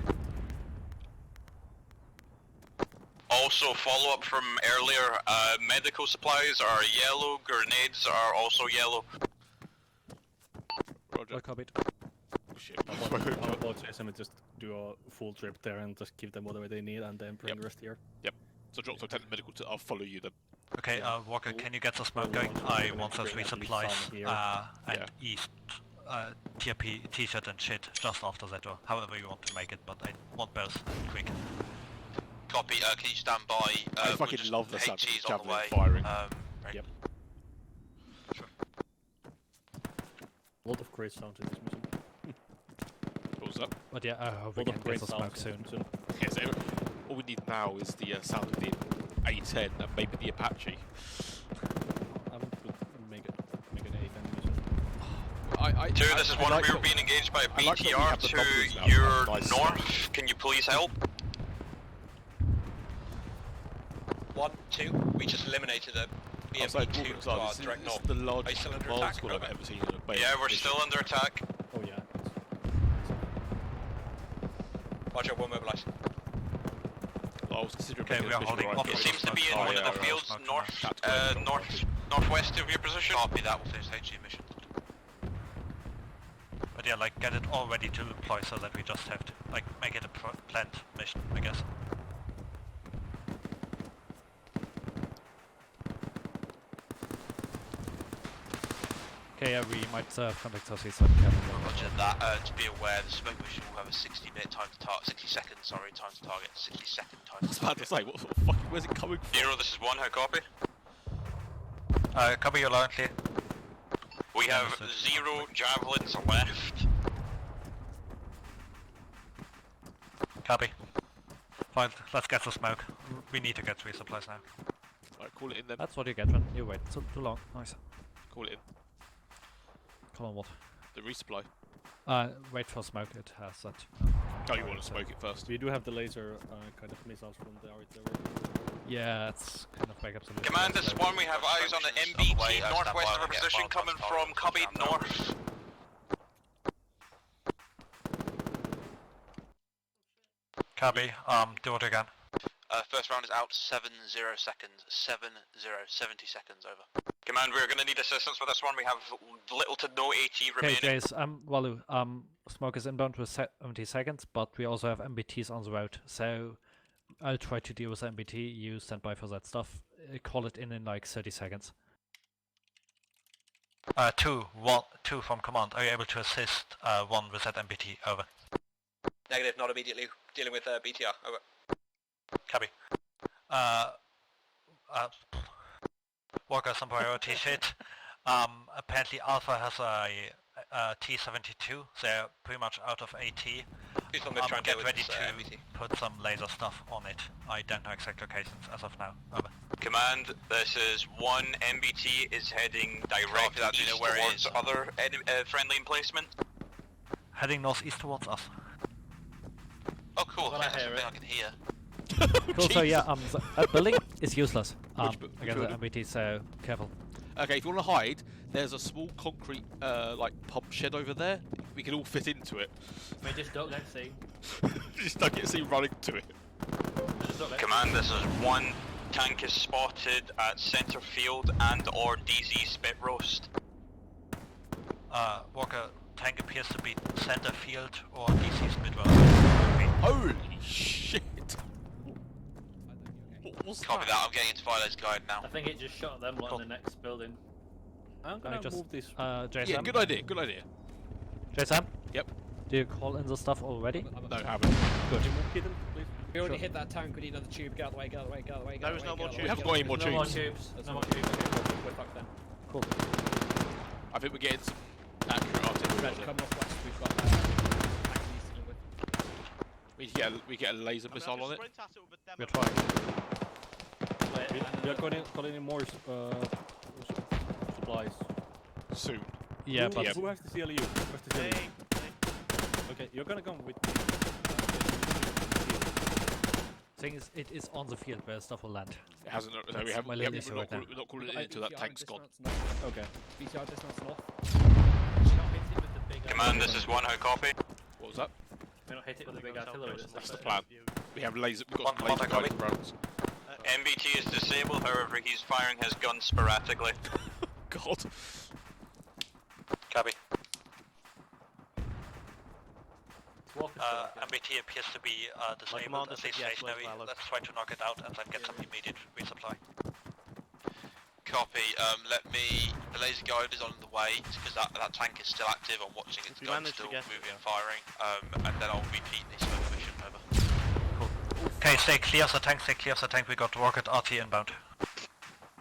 Also, follow up from earlier. Medical supplies are yellow. Grenades are also yellow. Roger. Copied. I'm about to SM just do a full trip there and just give them whatever they need and then bring the rest here. Yep. So drop Lieutenant Medical to... I'll follow you then. Okay, Walker, can you get the smoke going? I want those resupplies and east TRP t-shirt and shit just after that door. However you want to make it, but I want both quick. Copy, can you stand by? I fucking love the sound of HG's on the way. Firing. Right. Yep. Sure. A lot of great sound in this mission. What was that? But yeah, I hope we can get the smoke soon. Okay, so all we need now is the sound of the A10 and maybe the Apache. I would make an A10 mission. This is 1. We were being engaged by a BTR to your north. Can you please help? 1, 2. We just eliminated a BMP-2 to our direct north. The largest still under command attack? squad I've ever seen in a base. Yeah, we're still under attack. Oh yeah. Roger, we'll mobilise. I was considering Okay, we are holding off. It seems to be in one of the fields northwest of your position. Copy that, we'll finish HG mission. But yeah, like get it all ready to deploy so that we just have to like make it a planned mission, I guess. Okay, yeah, we might contact us with some cabin. Roger that. To be aware, the smoke mission will have a 60-minute time to target. 60 seconds, sorry, time to target. 60-second time to I was about target. to say, what sort of fucking... Where's it coming from? 0, this is 1. How copy? Copy you loud and clear. We have 0 javelins left. Copy. Fine, let's get the smoke. We need to get resupplies now. Alright, call it in then. That's what you get when you wait too long. Nice. Call it in. Call on what? The resupply. Wait for smoke, it has that. Oh, you want to smoke it first? We do have the laser kind of missiles from the artillery. Yeah, it's kind of backup solution. Command, this is 1. We have eyes on the MBT northwest of our position coming from Cubby north. Copy, do it again. First round is out 70 seconds. 70 seconds, over. Command, we're going to need assistance for this one. We have little to no AT remaining. Okay, Jace, Walu, smoke is inbound with 70 seconds, but we also have MBTs on the road, so I'll try to deal with MBT, you stand by for that stuff. Call it in like 30 seconds. 2 from command. Are you able to assist 1 with that MBT? Over. Negative, not immediately. Dealing with BTR. Over. Copy. Walker, some priority shit. Apparently Alpha has a T-72. They're pretty much out of AT. Get ready to put some laser stuff on it. I don't know exact locations as of now. Over. Command, this is 1 MBT is heading directly east towards other friendly emplacement. Heading northeast towards us. Oh cool, I think that's something I can hear. Cool, so yeah, that building is useless. Which Against the building? MBT, so careful. Okay, if you want to hide, there's a small concrete like pump shed over there. We can all fit into it. We just don't get seen. Just don't get seen running to it. Command, this is 1 tank is spotted at center field and or DZ spit roast. Walker, tank appears to be center field or DC spit roast. Holy shit! Copy that, I'm getting into Filo's guide now. I think it just shot them on the next building. I'm gonna move this. JSM? Yeah, good idea, good idea. JSM? Yep. Do you call in the stuff already? No, haven't. Good. We already hit that tank, we need another tube, get out of the way, get out of the way, get out of the way, get out of the way. No more tubes. We haven't got any more No more tubes. tubes. There's No more tubes. We're fucked then. Cool. I think we're getting some accurate artillery. Red, on it. come northwest, we've got tank east to deal with. We get a laser missile on it. We're trying. We are calling in more supplies. Soon. Yeah, but... Who has the CLU? Who has the CLU? Okay, you're gonna come with me. Thing is, it is on the field where stuff will land. It hasn't. No, That's we haven't. my We're little issue right now. not calling it until that tank's gone. Okay. BCR distance north. Command, this is 1, how copy? What was that? We're not hit it with the big artillery. That's the plan. We have laser. We've got some laser guided rounds. MBT is disabled, however he's firing his gun sporadically. God. Copy. MBT appears to be disabled, at least stationary. Let's try to knock it out and then get some immediate resupply. Copy, the laser guide is on the way, because that tank is still active, I'm watching its gun still moving and firing, and then I'll repeat the smoke mission, over. Okay, stay clear of the tank, we got rocket RT inbound.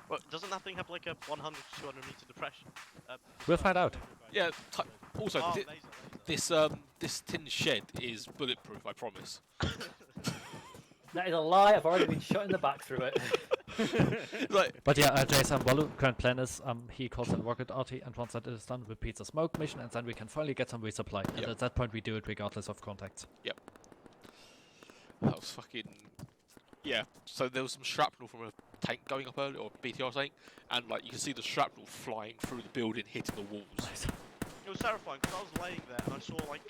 Well, doesn't that thing have like a 100 to 200 meter depression? We'll find out. Yeah. Also, Oh, this tin shed is bulletproof. I promise. That is a lie. I've already been shot in the back through it. But yeah, Jason Walu, current plan is he calls in rocket RT, and once that is done, repeats a smoke mission, and then we can finally get some resupply. And at that point, we do it regardless of contacts. Yep. That was fucking. Yeah. So there was some shrapnel from a tank going up earlier, or BTR tank, and like you can see the shrapnel flying through the building, hitting the walls. It was terrifying because I was laying there and I saw like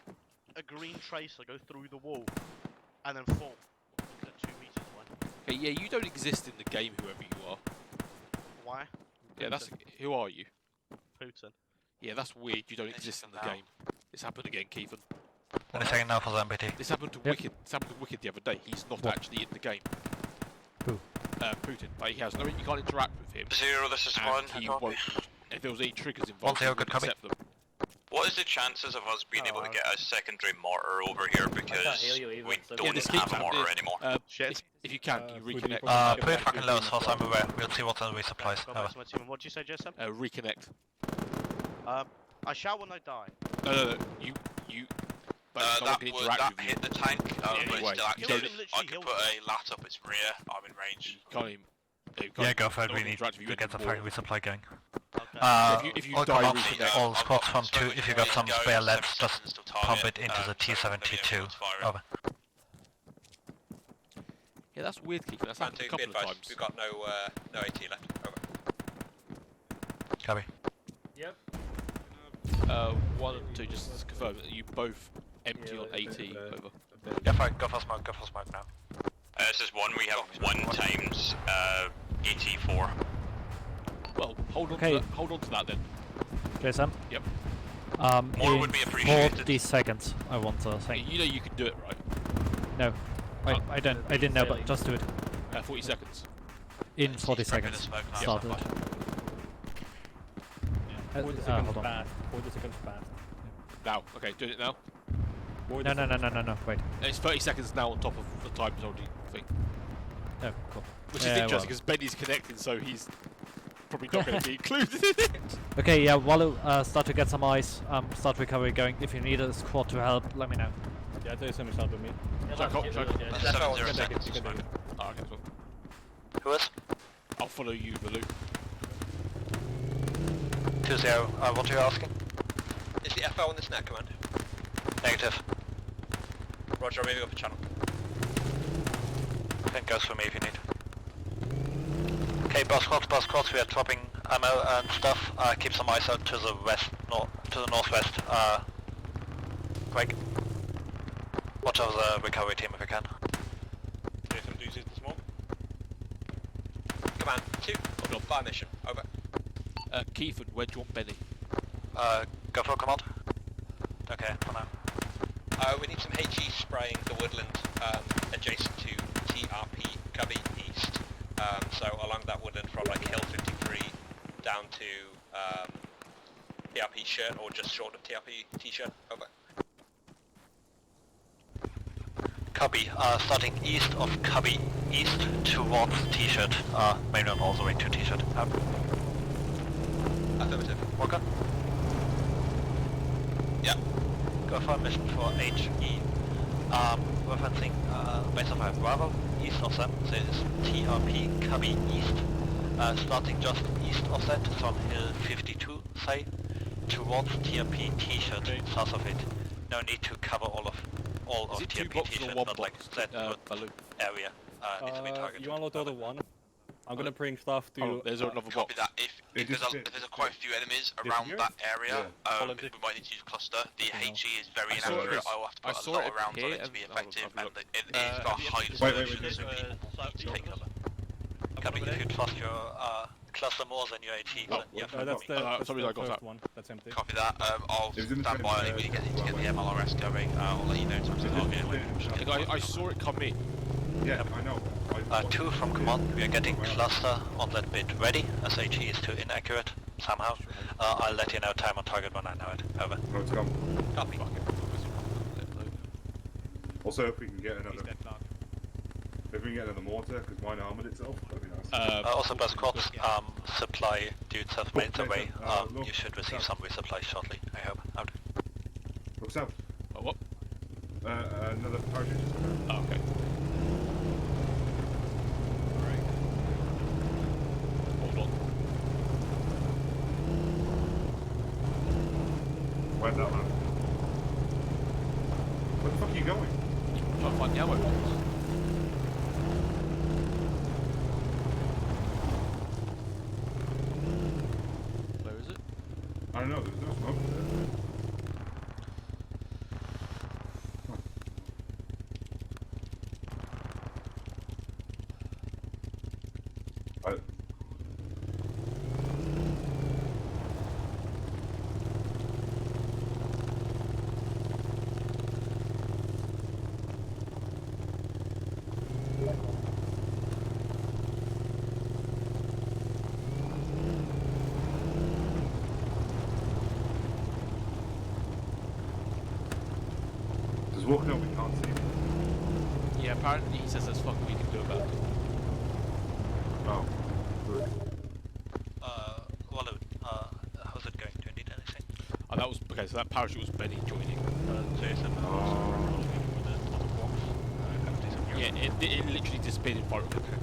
a green tracer go through the wall and then fall 2 meters away. Okay, yeah, you don't exist in the game, whoever you are. Why? Yeah, that's. Who are you? Putin. Yeah, that's weird. You don't exist in the game. This happened again, Keithan. Any second now for the MBT. This happened to Wicked. This happened to Wicked the other day. He's not actually in the game. Who? Putin. But he has no. You can't interact with him. 0, this is 1. He won't. If there was any triggers involved, he wouldn't accept them. What is the chances of us being able to get a secondary mortar over here, because we don't have a mortar anymore? If you can you reconnect? Pretty fucking low as far as I'm aware. We'll see what's on the resupplies. What did you say, Jason? Reconnect. I shall when I die. No. You. But that hit the tank, but anyway, it's still active. I could put a lat up its rear, I'm in range. Can't even. Yeah, go for it. We need to get the fight resupply going. If you all die, reconnect. All squads from 2, if you got some spare leads, just pump it into the T-72. Over. Yeah, that's weird, Keith. That's happened a couple of times. We've got no AT left. Over. Copy. Yep. 1 and 2, just to confirm that you both empty on AT. Over. Yeah, fine. Go for smoke now. This is 1, we have 1 times AT4. Well, hold on to that then. Jason? Yep. More in would be appreciated. 40 seconds, I want to think. You know you can do it, right? No. I didn't know, but just do it. 40 seconds. In 40 seconds. Started. Yeah. 40 seconds fast. 40 seconds fast. Now, okay, doing it now. No, wait. It's 30 seconds now on top of the time zone thing. Oh, cool. Which is interesting because Benny's connecting, so he's probably not going to be included in it. Okay, yeah, Wallo, start to get some ice, start recovery going. If you need a squad to help, let me know. Yeah, there's some help with me. Who is? I'll follow you, Baloo. 2-0, what are you asking? Is the FL on this net, command? Negative. Roger, I'm moving up a channel. That goes for me if you need. Okay, bus squads, we are dropping ammo and stuff. Keep some eyes out to the west, to the northwest. Greg, watch over the recovery team if you can. Jason, do you see the smoke? Command, 2, fire mission, over. Keith, where do you want Benny? Go for command. Okay, for now. We need some HE spraying the woodland adjacent to TRP Cubby East. So along that woodland from like Hill 53 down to TRP shirt or just short of TRP t-shirt. Over. Cubby, starting east of Cubby East towards t-shirt. Maybe not all the way to t-shirt. Affirmative. Walker? Yeah. Go for a mission for HE. Referencing base of Bravo, east of them, so it's TRP Cubby East. Starting just east of that, from Hill 52, say, towards TRP T-shirt, south of it. No need to cover all of TRP T-shirt, but like that area needs to be targeted. You unload order 1. I'm gonna bring stuff to... there's another Copy that. If there's quite a few enemies around that area, we might need to use cluster. The HE is very inaccurate. I will have to put a lot of rounds on it to be effective, and it's got high dispersion, so people need to take cover. Copy, if you trust your cluster more than your HE, then yeah. That's the first one. That's empty. Copy that. I'll stand by when you get the MLRS going. I'll let you know in terms of I saw it come in. Yeah, I know. 2 from command, we are getting cluster on that bit ready, as HE is too inaccurate somehow. I'll let you know time on target when I know it. Over. Let's go. Copy. Also, if we can get another... If we can get another mortar, because mine armoured itself, that'd be nice. Also, bus squads, supply dudes have made their way. You should receive some resupply shortly, I hope. Out. Look south. What? Another parachute. Oh, okay. Hold on. Where's that man? Where the fuck are you going? I'm trying to find the ammo box. Where is it? I don't know, there's no smoke there. There's walking over, we can't see him. Yeah, apparently he says there's fucking we can do about it. Oh, good. Wallow, how's it going? Do you need anything? Oh, that was okay. So that parachute was Benny joining. Jason, Yeah, it literally disappeared in front of him.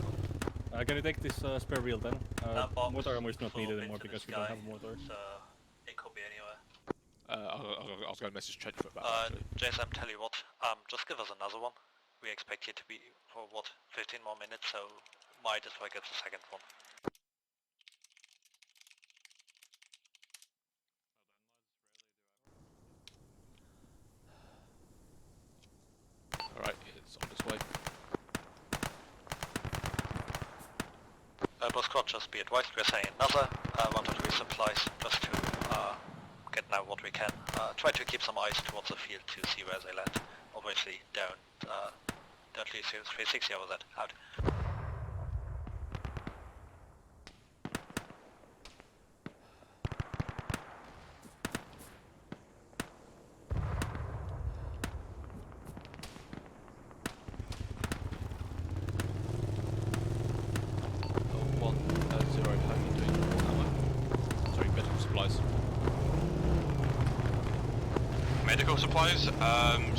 Can you take this spare wheel then? Mortar armor is not needed anymore because we don't have a mortar. It could be anywhere. I was going to message Trench for about that. Jason, tell you what, just give us another one. We expect you to be for what, 15 more minutes, so might as well get the second one. Alright, it's on its way. Boss squad, just be advised, we're saying another 1 or 2 supplies just to get now what we can. Try to keep some eyes towards the field to see where they land. Obviously, don't lose 360 over that. Out. medical supplies.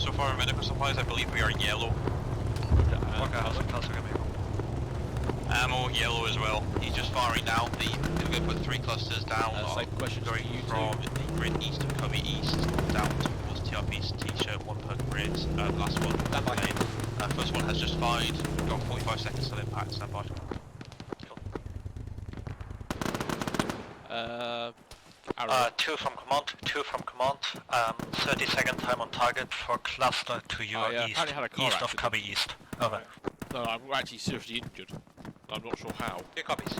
So far in medical supplies, I believe we are yellow. Okay, how's the cluster gonna be? Ammo, yellow as well. He's just firing now. We're going to put 3 clusters down. Same question going from the grid east of Covey East down towards TRP's T-shirt, 1 per grid. The last one. Stand by. First one has just fired. We've got 45 seconds till impact. Stand by. Cool. 2 from command. 2 from command. 30-second time on target for cluster to your east. East of Covey East. Over. No, I'm actually seriously injured. I'm not sure how. 2 copies.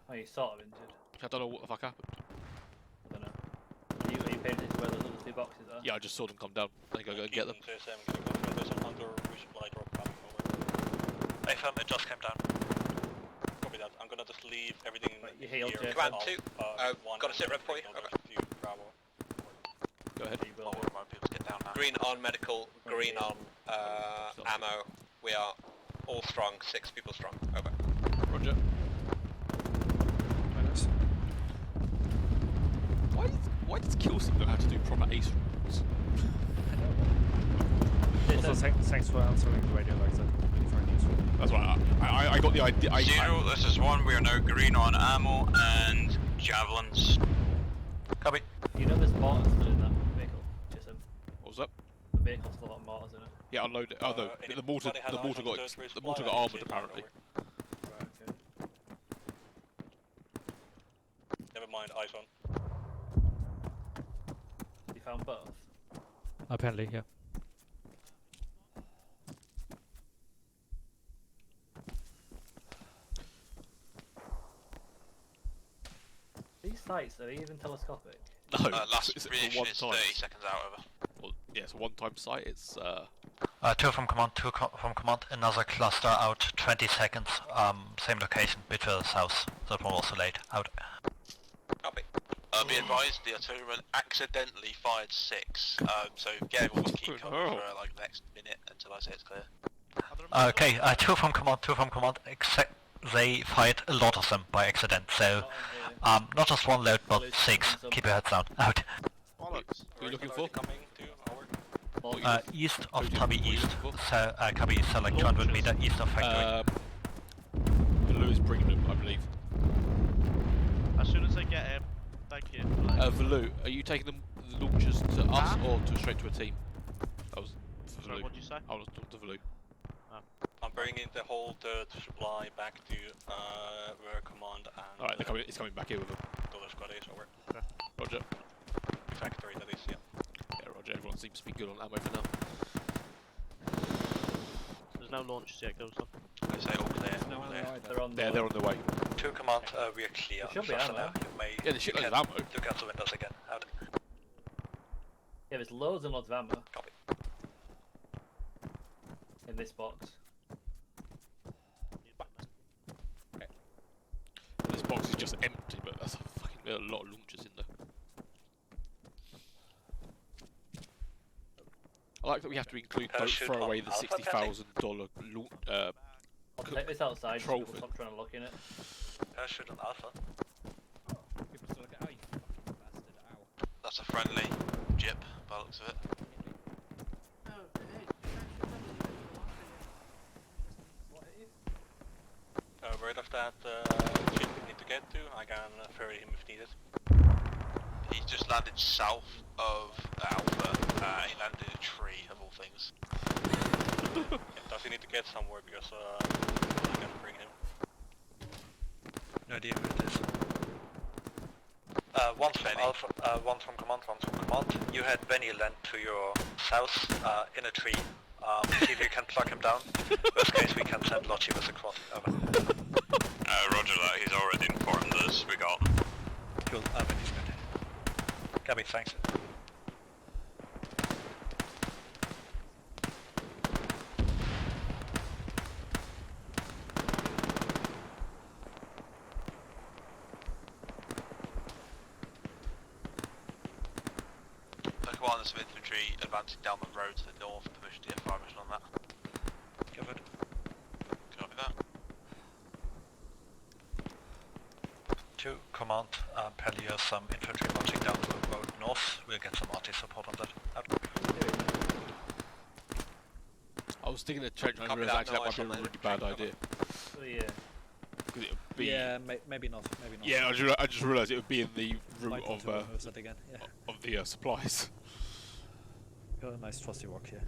Oh, you sort of injured. I don't know what the fuck happened. I don't know. Are you paying attention to where those other 2 boxes are? Yeah, I just saw them come down. I think I'll go and get them. I found it just came down. Copy that. I'm gonna just leave everything you healed here. Command 2. Got a sit rep for you. Okay. Go ahead. I'll remind people to get down now. Green on medical, green on ammo. We are all strong, 6 people strong. Over. Roger. Why does Kilson know how to do proper ace rolls? Also, thanks for answering the radio like that. Really very useful. That's right. I got the idea. 0, this is 1. We are now green on ammo and javelins. Copy. You know there's mortars still in that vehicle, Jason? What was that? The vehicle's still got mortars in it. Yeah, unload it. Oh no, the mortar got armoured apparently. Right, okay. Never mind, eyes on. You found both? Apparently, yeah. These sights, are they even telescopic? No, last it's reaction one is time. 30 seconds out, over. Well, yeah, it's a one-time sight. It's 2 from command, 2 from command, another cluster out, 20 seconds, same location, bit further south, that one also late, out. Copy. Be advised, the artilleryman accidentally fired 6, so get everyone to keep cover for like the next minute until I say it's clear. Okay, 2 from command, except they fired a lot of them by accident, so not just 1 load, but 6, keep your heads down, out. Who are you looking for? East of Tubby East, so Cubby East, so like 200 meter east of factory. Valou is bringing them, I believe. As soon as I get him, thank you. Valou, are you taking the launchers to us or straight to a team? That was for Sorry, Valou. what did you say? I was to Valou. I'm bringing the whole supply back to rear command and... Alright, it's coming back here with them. Dollar squad ace, over. Okay. Roger. Factory, that is, yeah. Yeah, Roger, everyone seems to be good on ammo for now. There's no launches yet, goes on. I say all clear. They're on They're on the way. 2 command, we are clear. There should be ammo. Yeah, there's shitloads of ammo. Look out the windows again, out. Yeah, there's loads and loads of ammo. Copy. In this box. This box is just empty, but that's a lot of launchers in there. I like that we have to include don't throw away the $60,000 I'll take this outside so people stop trying to look in it. Parachute on Alpha. That's a friendly jip, by the looks of it. Right off that ship we need to get to, I can ferry him if needed. He's just landed south of Alpha. He landed in a tree, of all things. Does he need to get somewhere because I can bring him? No idea who it is. One from Alpha, one from command, one from command. You had Benny land to your south, in a tree. See if you can plug him down. Worst case, we can send Lottie with a quad. Over. Roger that, he's already informed us, we got. Cool, Benny's good. Gabby, thanks. Commanders of infantry advancing down the road to the north. Permission to get fire mission on that. Covered. Copy that. 2, command, Pellier some infantry marching down the road north. We'll get some RT support on that. Out. I was thinking of trench, and I realised actually that might be a really bad idea. Oh, yeah. Because it would be... Yeah, maybe not. Yeah, I just realised it would be in the route of the supplies. Got a nice trusty rock here.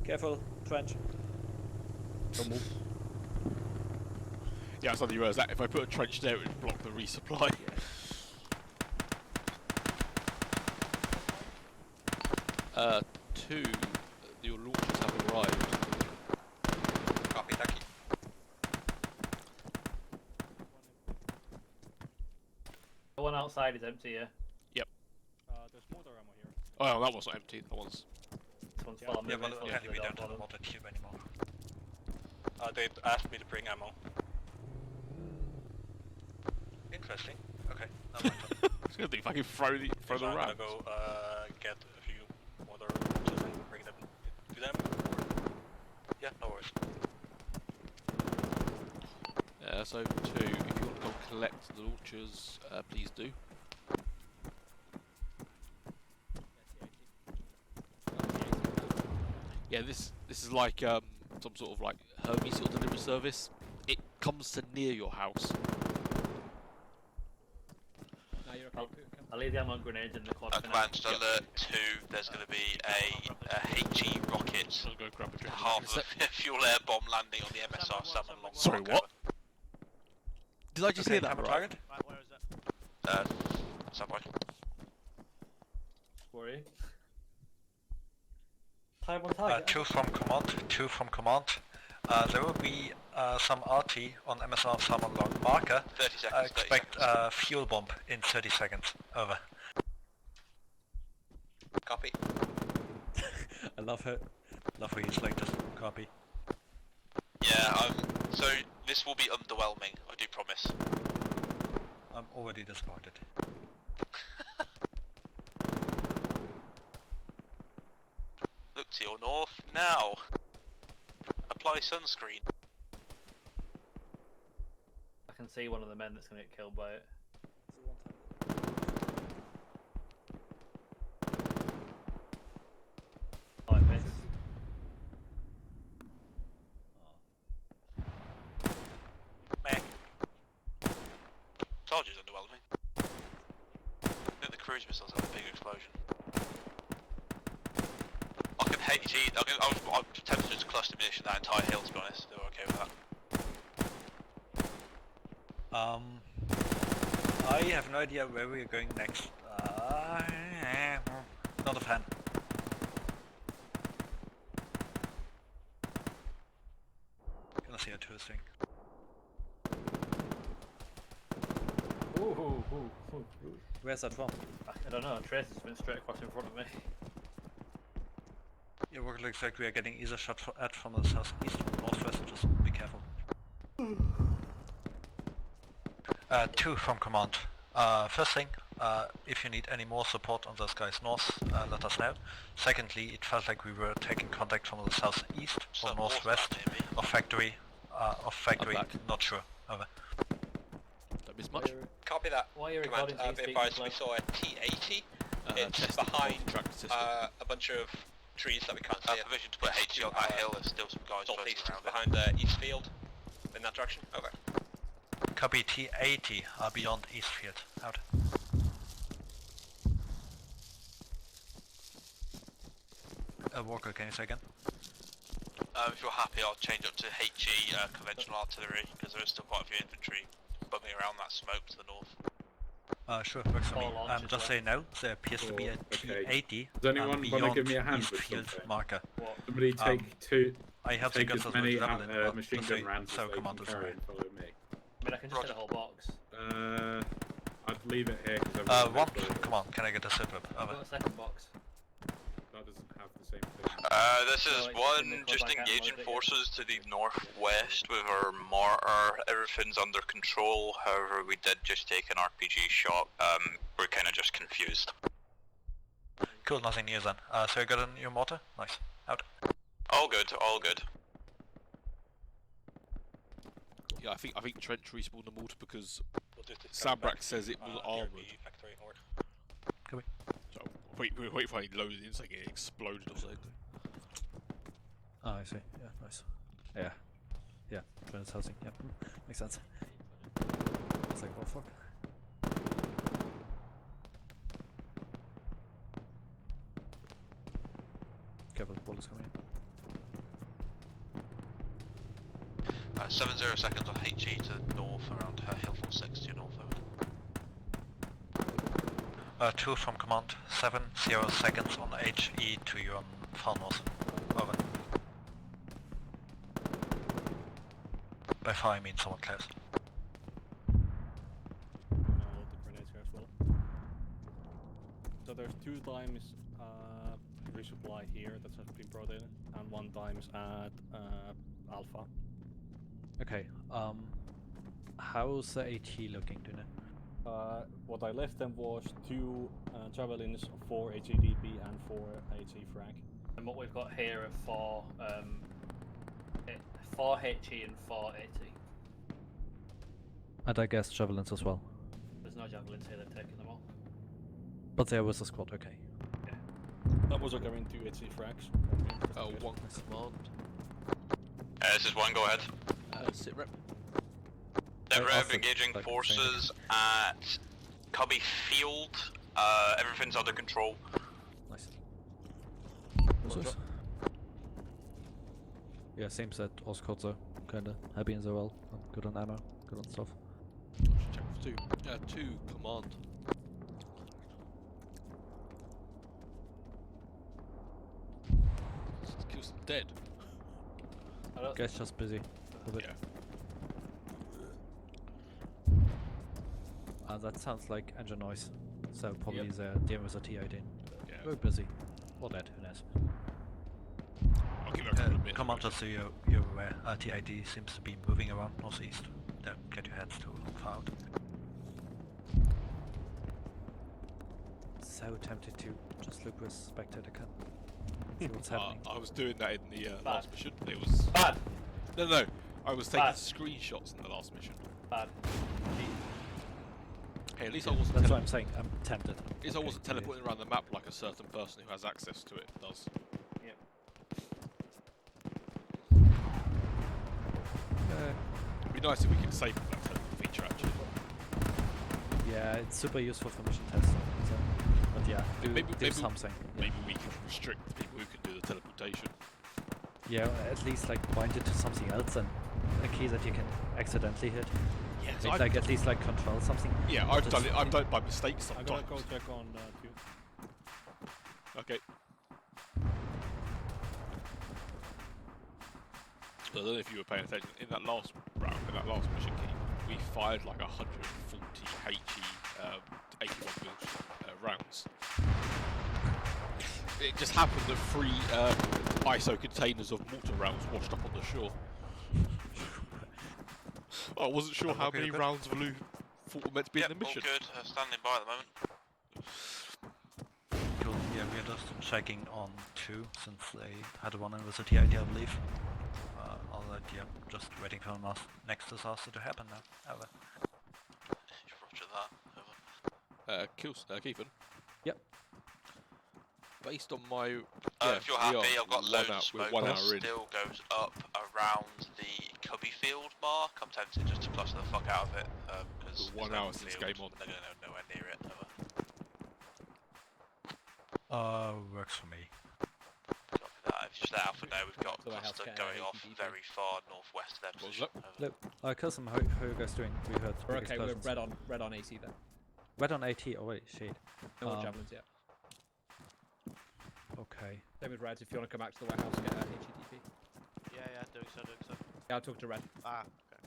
Careful, trench. Don't move. Yeah, I suddenly realised that if I put a trench there, it would block the resupply. Yeah. 2, your launchers have arrived. Copy, thank you. The one outside is empty, yeah? Yep. There's mortar ammo here. Oh, that one's not empty. That one's... This one's full. Yeah, well, apparently we don't have a mortar cube anymore. They asked me to bring ammo. Interesting. Okay. I was going to think if I can throw the I'm round. gonna go get a few mortar launchers and bring them to them. Yeah, no worries. So 2, if you want to come collect the launchers, please do. Yeah, this is like some sort of like Hermes sort of delivery service. It comes to near your house. I'll leave the ammo and grenades in the quad. Command, alert 2, there's going to be a HE rocket, half a fuel air bomb landing on the MSR Salmon Long. Sorry, what? Did I just hear that right? Target? Right, where is it? Subway. Worry. Time on target. 2 from command. There will be some RT on MSR Salmon Long marker. 30 seconds. Expect fuel bomb in 30 seconds. Over. Copy. I love her. Love how he's like this. Copy. Yeah, so this will be underwhelming, I do promise. I'm already disappointed. Look to your north now. Apply sunscreen. I can see one of the men that's going to get killed by it. Oh, I missed. Told you it's underwhelming. I think the cruise missiles have a big explosion. I can I'm tempted to just cluster munition that entire hill, to be honest. They were okay with that. I have no idea where we are going next. Not a fan. Gonna see a tour thing. Ooh. Where's that from? I don't know, Trace has been straight across in front of me. Yeah, it looks like we are getting either shot at from the southeast or northwest, just be careful. 2 from command. First thing, if you need any more support on those guys north, let us know. Secondly, it felt like we were taking contact from the southeast or northwest of factory. Not sure. Over. Don't miss much. Copy that. Why are you Command, recording these advised we speakers, saw a T-80. It's behind a bunch of trees that we can't see. Permission to put HE on that hill, there's still some guys floating around behind the east field. In that direction? Okay. Copy T-80 beyond Eastfield. Out. Walker, can you say again? If you're happy, I'll change up to HE conventional artillery, because there is still quite a few infantry bumming around that smoke to the north. Sure, works for me. Just say no, there appears to be a T-80 Does anyone want to give me a hand with Eastfield something? marker. Somebody take I have take to as get many level machine gun rounds so as they can commanders carry and follow me. I mean, I can just get a whole box. I'd leave it here because one, come on, can I get a sit rep? I've got a second box. That doesn't have the same thing. This is one, just engaging forces to the northwest with our mortar. Everything's under control, however we did just take an RPG shot. We're kind of just confused. Cool, nothing new then. So you got a new mortar? Nice. Out. All good, all good. Yeah, I think Trench respawned the mortar because Sabrak says it was armoured. Can we? So wait for it loaded in so it exploded or something. Oh, I see. Yeah, nice. Yeah. Yeah, Trans housing. Yeah, makes sense. It's like, oh fuck. Careful, the ball is coming in. 70 seconds on HE to north around Hillfort 6 to your north. 2 from command, 70 seconds on HE to your far north. Over. By far I mean someone close. I'll load the grenades here as well. So there's 2 times resupply here that has been brought in, and 1 times at Alpha. Okay, how's the AT looking, do you know? What I left them was 2 javelins, 4 HEDP and 4 HE frag. And what we've got here are 4 HE and 4 AT. And I guess javelins as well. There's no javelins here, they've taken them all. But there was a squad, okay. Yeah. That was carrying 2 HE frags. One command. This is 1, go ahead. Sit rep. Sit rep, engaging forces at Cubby Field. Everything's under control. Nice. Yeah, seems that all squads are kinda happy as well. Good on ammo, good on stuff. Check for 2. 2 command. Kills dead. Guess just busy. Yeah. That sounds like engine noise. So probably Yep. they're dealing with a T-18. Yeah. Very busy. Or dead, who knows. I'll give it a couple of minutes. Commander, so you're aware, TID seems to be moving around northeast. Don't get your heads too far out. So tempted to just look with spectator cam. See what's happening. I was doing that in the last mission. It was bad. No, I was taking screenshots in the last mission. Bad. Hey, at least I wasn't. That's what I'm saying. I'm tempted. At least I wasn't teleporting around the map like a certain person who has access to it does. Yep. It'd be nice if we could disable that feature actually. Yeah, it's super useful for mission tests. So, but yeah, do something. Maybe we can restrict people who can do the teleportation. Yeah, at least like bind it to something else and a key that you can accidentally hit. Yeah, so like at least like control something. Yeah, I've done it. I've done it by mistake I'm sometimes. gonna go check on 2. Okay. I don't know if you were paying attention in that last round, in that last mission key, we fired like 140 HE 81 mil rounds. It just happened that 3 ISO containers of mortar rounds washed up on the shore. I wasn't sure how many rounds of loot thought were meant to be in the mission. All good. Standing by at the moment. Cool. Yeah, we're just checking on 2 since they had one in with the TID, I believe. Alright, yeah, just waiting for the next disaster to happen now. Over. Roger that. Over. Keithan? Yep. Based on my... if you're happy, I've got loads of smoke that that still goes up around the Cubby Field mark. I'm tempted just to cluster the fuck out of it. Because 1 hour since game on. They're going to go nowhere near it. Works for me. Copy that. If you just let Alpha know, we've got a cluster going off very far northwest of their position. Look, Cousin, how are you guys doing? We heard We're big okay, we're explosions. red on AC then. Red on AT, oh wait, shade. No more javelins yet. Okay. Same with red, if you want to come back to the warehouse and get a HEDP. Yeah, doing so. Yeah, I'll talk to red. Ah, okay.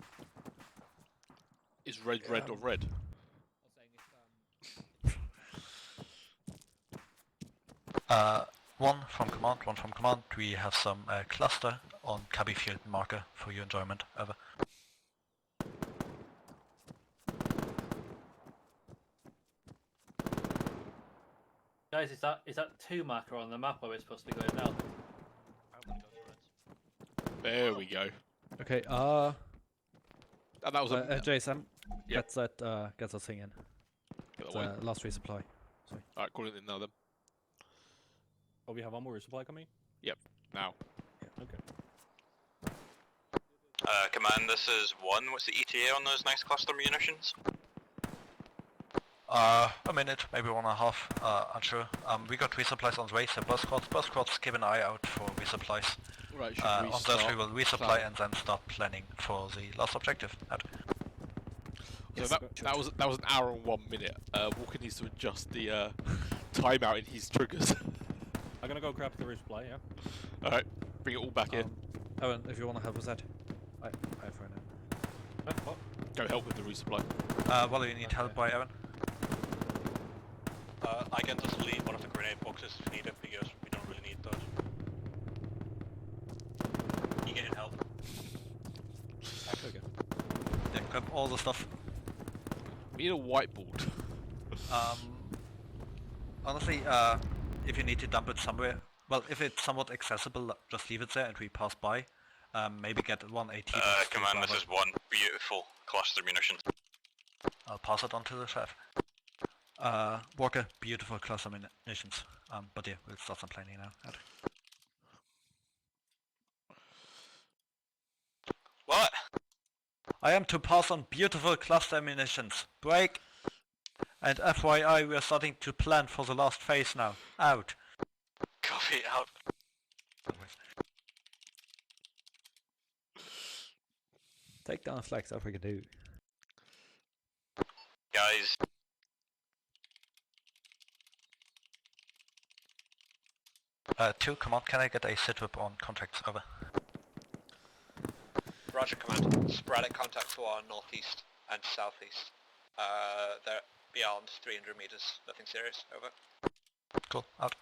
Is red or red? One from command. We have some cluster on Cubby Field marker for your enjoyment. Over. Guys, is that 2 marker on the map where we're supposed to be going now? There we go. Okay, and that was Jace, Gets that thing in. The last resupply. Sorry. Alright, call it in now then. Oh, we have one more resupply coming? Yep, now. Yeah. Okay. Command, this is 1. What's the ETA on those nice cluster munitions? A minute, maybe 1.5, unsure. We got resupplies on the way, so both squads keep an eye out for resupplies. Right, on those we will resupply and then start planning for the last objective. So that was an hour and 1 minute. Walker needs to adjust the timeout in his triggers. I'm gonna go grab the resupply, yeah? Alright, bring it all back in. Owen, if you want to help with that. I find it. What? Go help with the resupply. Well, you need help by Evan? I can just leave one of the grenade boxes if needed, because we don't really need those. You getting help? Okay. Yeah, grab all the stuff. We need a whiteboard. Honestly, if you need to dump it somewhere, well, if it's somewhat accessible, just leave it there and we pass by. Maybe get 180. Command, this is 1. Beautiful cluster munitions. I'll pass it on to the chef. Walker, beautiful cluster munitions. But yeah, we'll start some planning now. What? I am to pass on beautiful cluster munitions. Break! And FYI, we are starting to plan for the last phase now. Out. Copy, out. Take down flags, that's what we can do. Guys. Two, come on, can I get a sit-rep on contacts? Over. Roger, command. Sporadic contacts for our northeast and southeast. They're beyond 300 meters. Nothing serious. Over. Cool, out.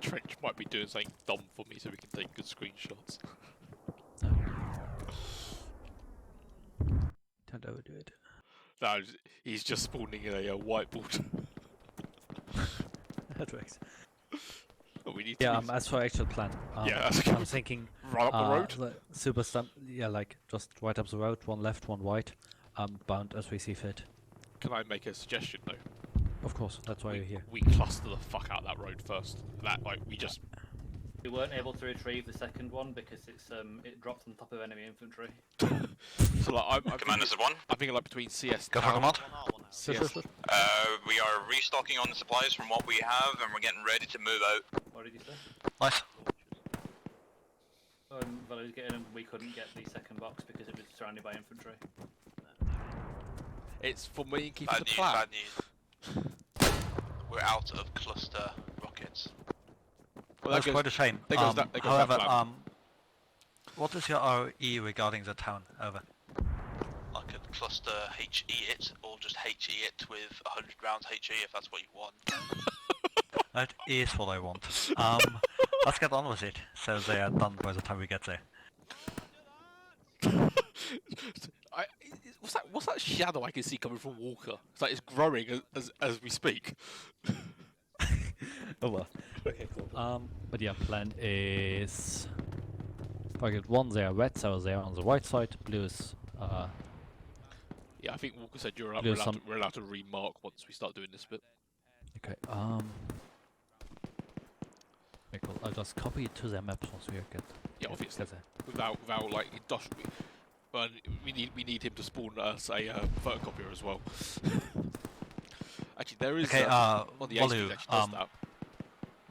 Trench might be doing something dumb for me so we can take good screenshots. Don't overdo it. No, he's just spawning in a whiteboard. That works. We need yeah, as for actual plan, yeah, I'm thinking right up the road. Super stump, yeah, like just right up the road, one left, one right, bound as we see fit. Can I make a suggestion though? Of course, that's why you're here. We cluster the fuck out that road first. That we just. We weren't able to retrieve the second one because it dropped on top of enemy infantry. So like I'm Command, this is 1. I'm thinking like between CS. Go for command. CS. We are restocking on the supplies from what we have, and we're getting ready to move out. What did you say? Nice. Valerie's getting him. We couldn't get the second box because it was surrounded by infantry. It's for me and keeping the Bad news, plan. bad news. We're out of cluster rockets. Well, that's quite a shame. However, what is your RE regarding the town? Over. I could cluster HE it, or just HE it with 100 rounds HE if that's what you want. That is what I want. Let's get on with it, so they are done by the time we get there. What's that shadow I can see coming from Walker? It's like it's growing as we speak. Oh well. Okay, cool. But yeah, plan is target 1 there, red cells there on the right side, blue is yeah, I think Walker said we're allowed to remark once we start doing this bit. Okay, okay, cool. I'll just copy it to their maps once we get. Yeah, obviously. Without like industrial. But we need him to spawn us a photocopier as well. Actually, there is okay. On the Walu, does that.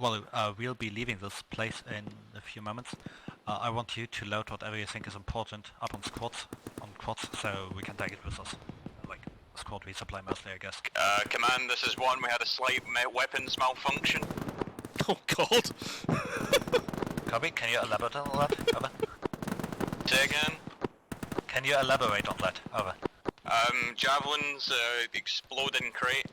Walu, we'll be leaving this place in a few moments. I want you to load whatever you think is important up on quads, so we can take it with us. Like squad resupply mostly, I guess. Command, this is 1. We had a slight weapons malfunction. Oh God. Copy. Can you elaborate on that? Over. Say again. Can you elaborate on that? Over. Javelins exploding crate.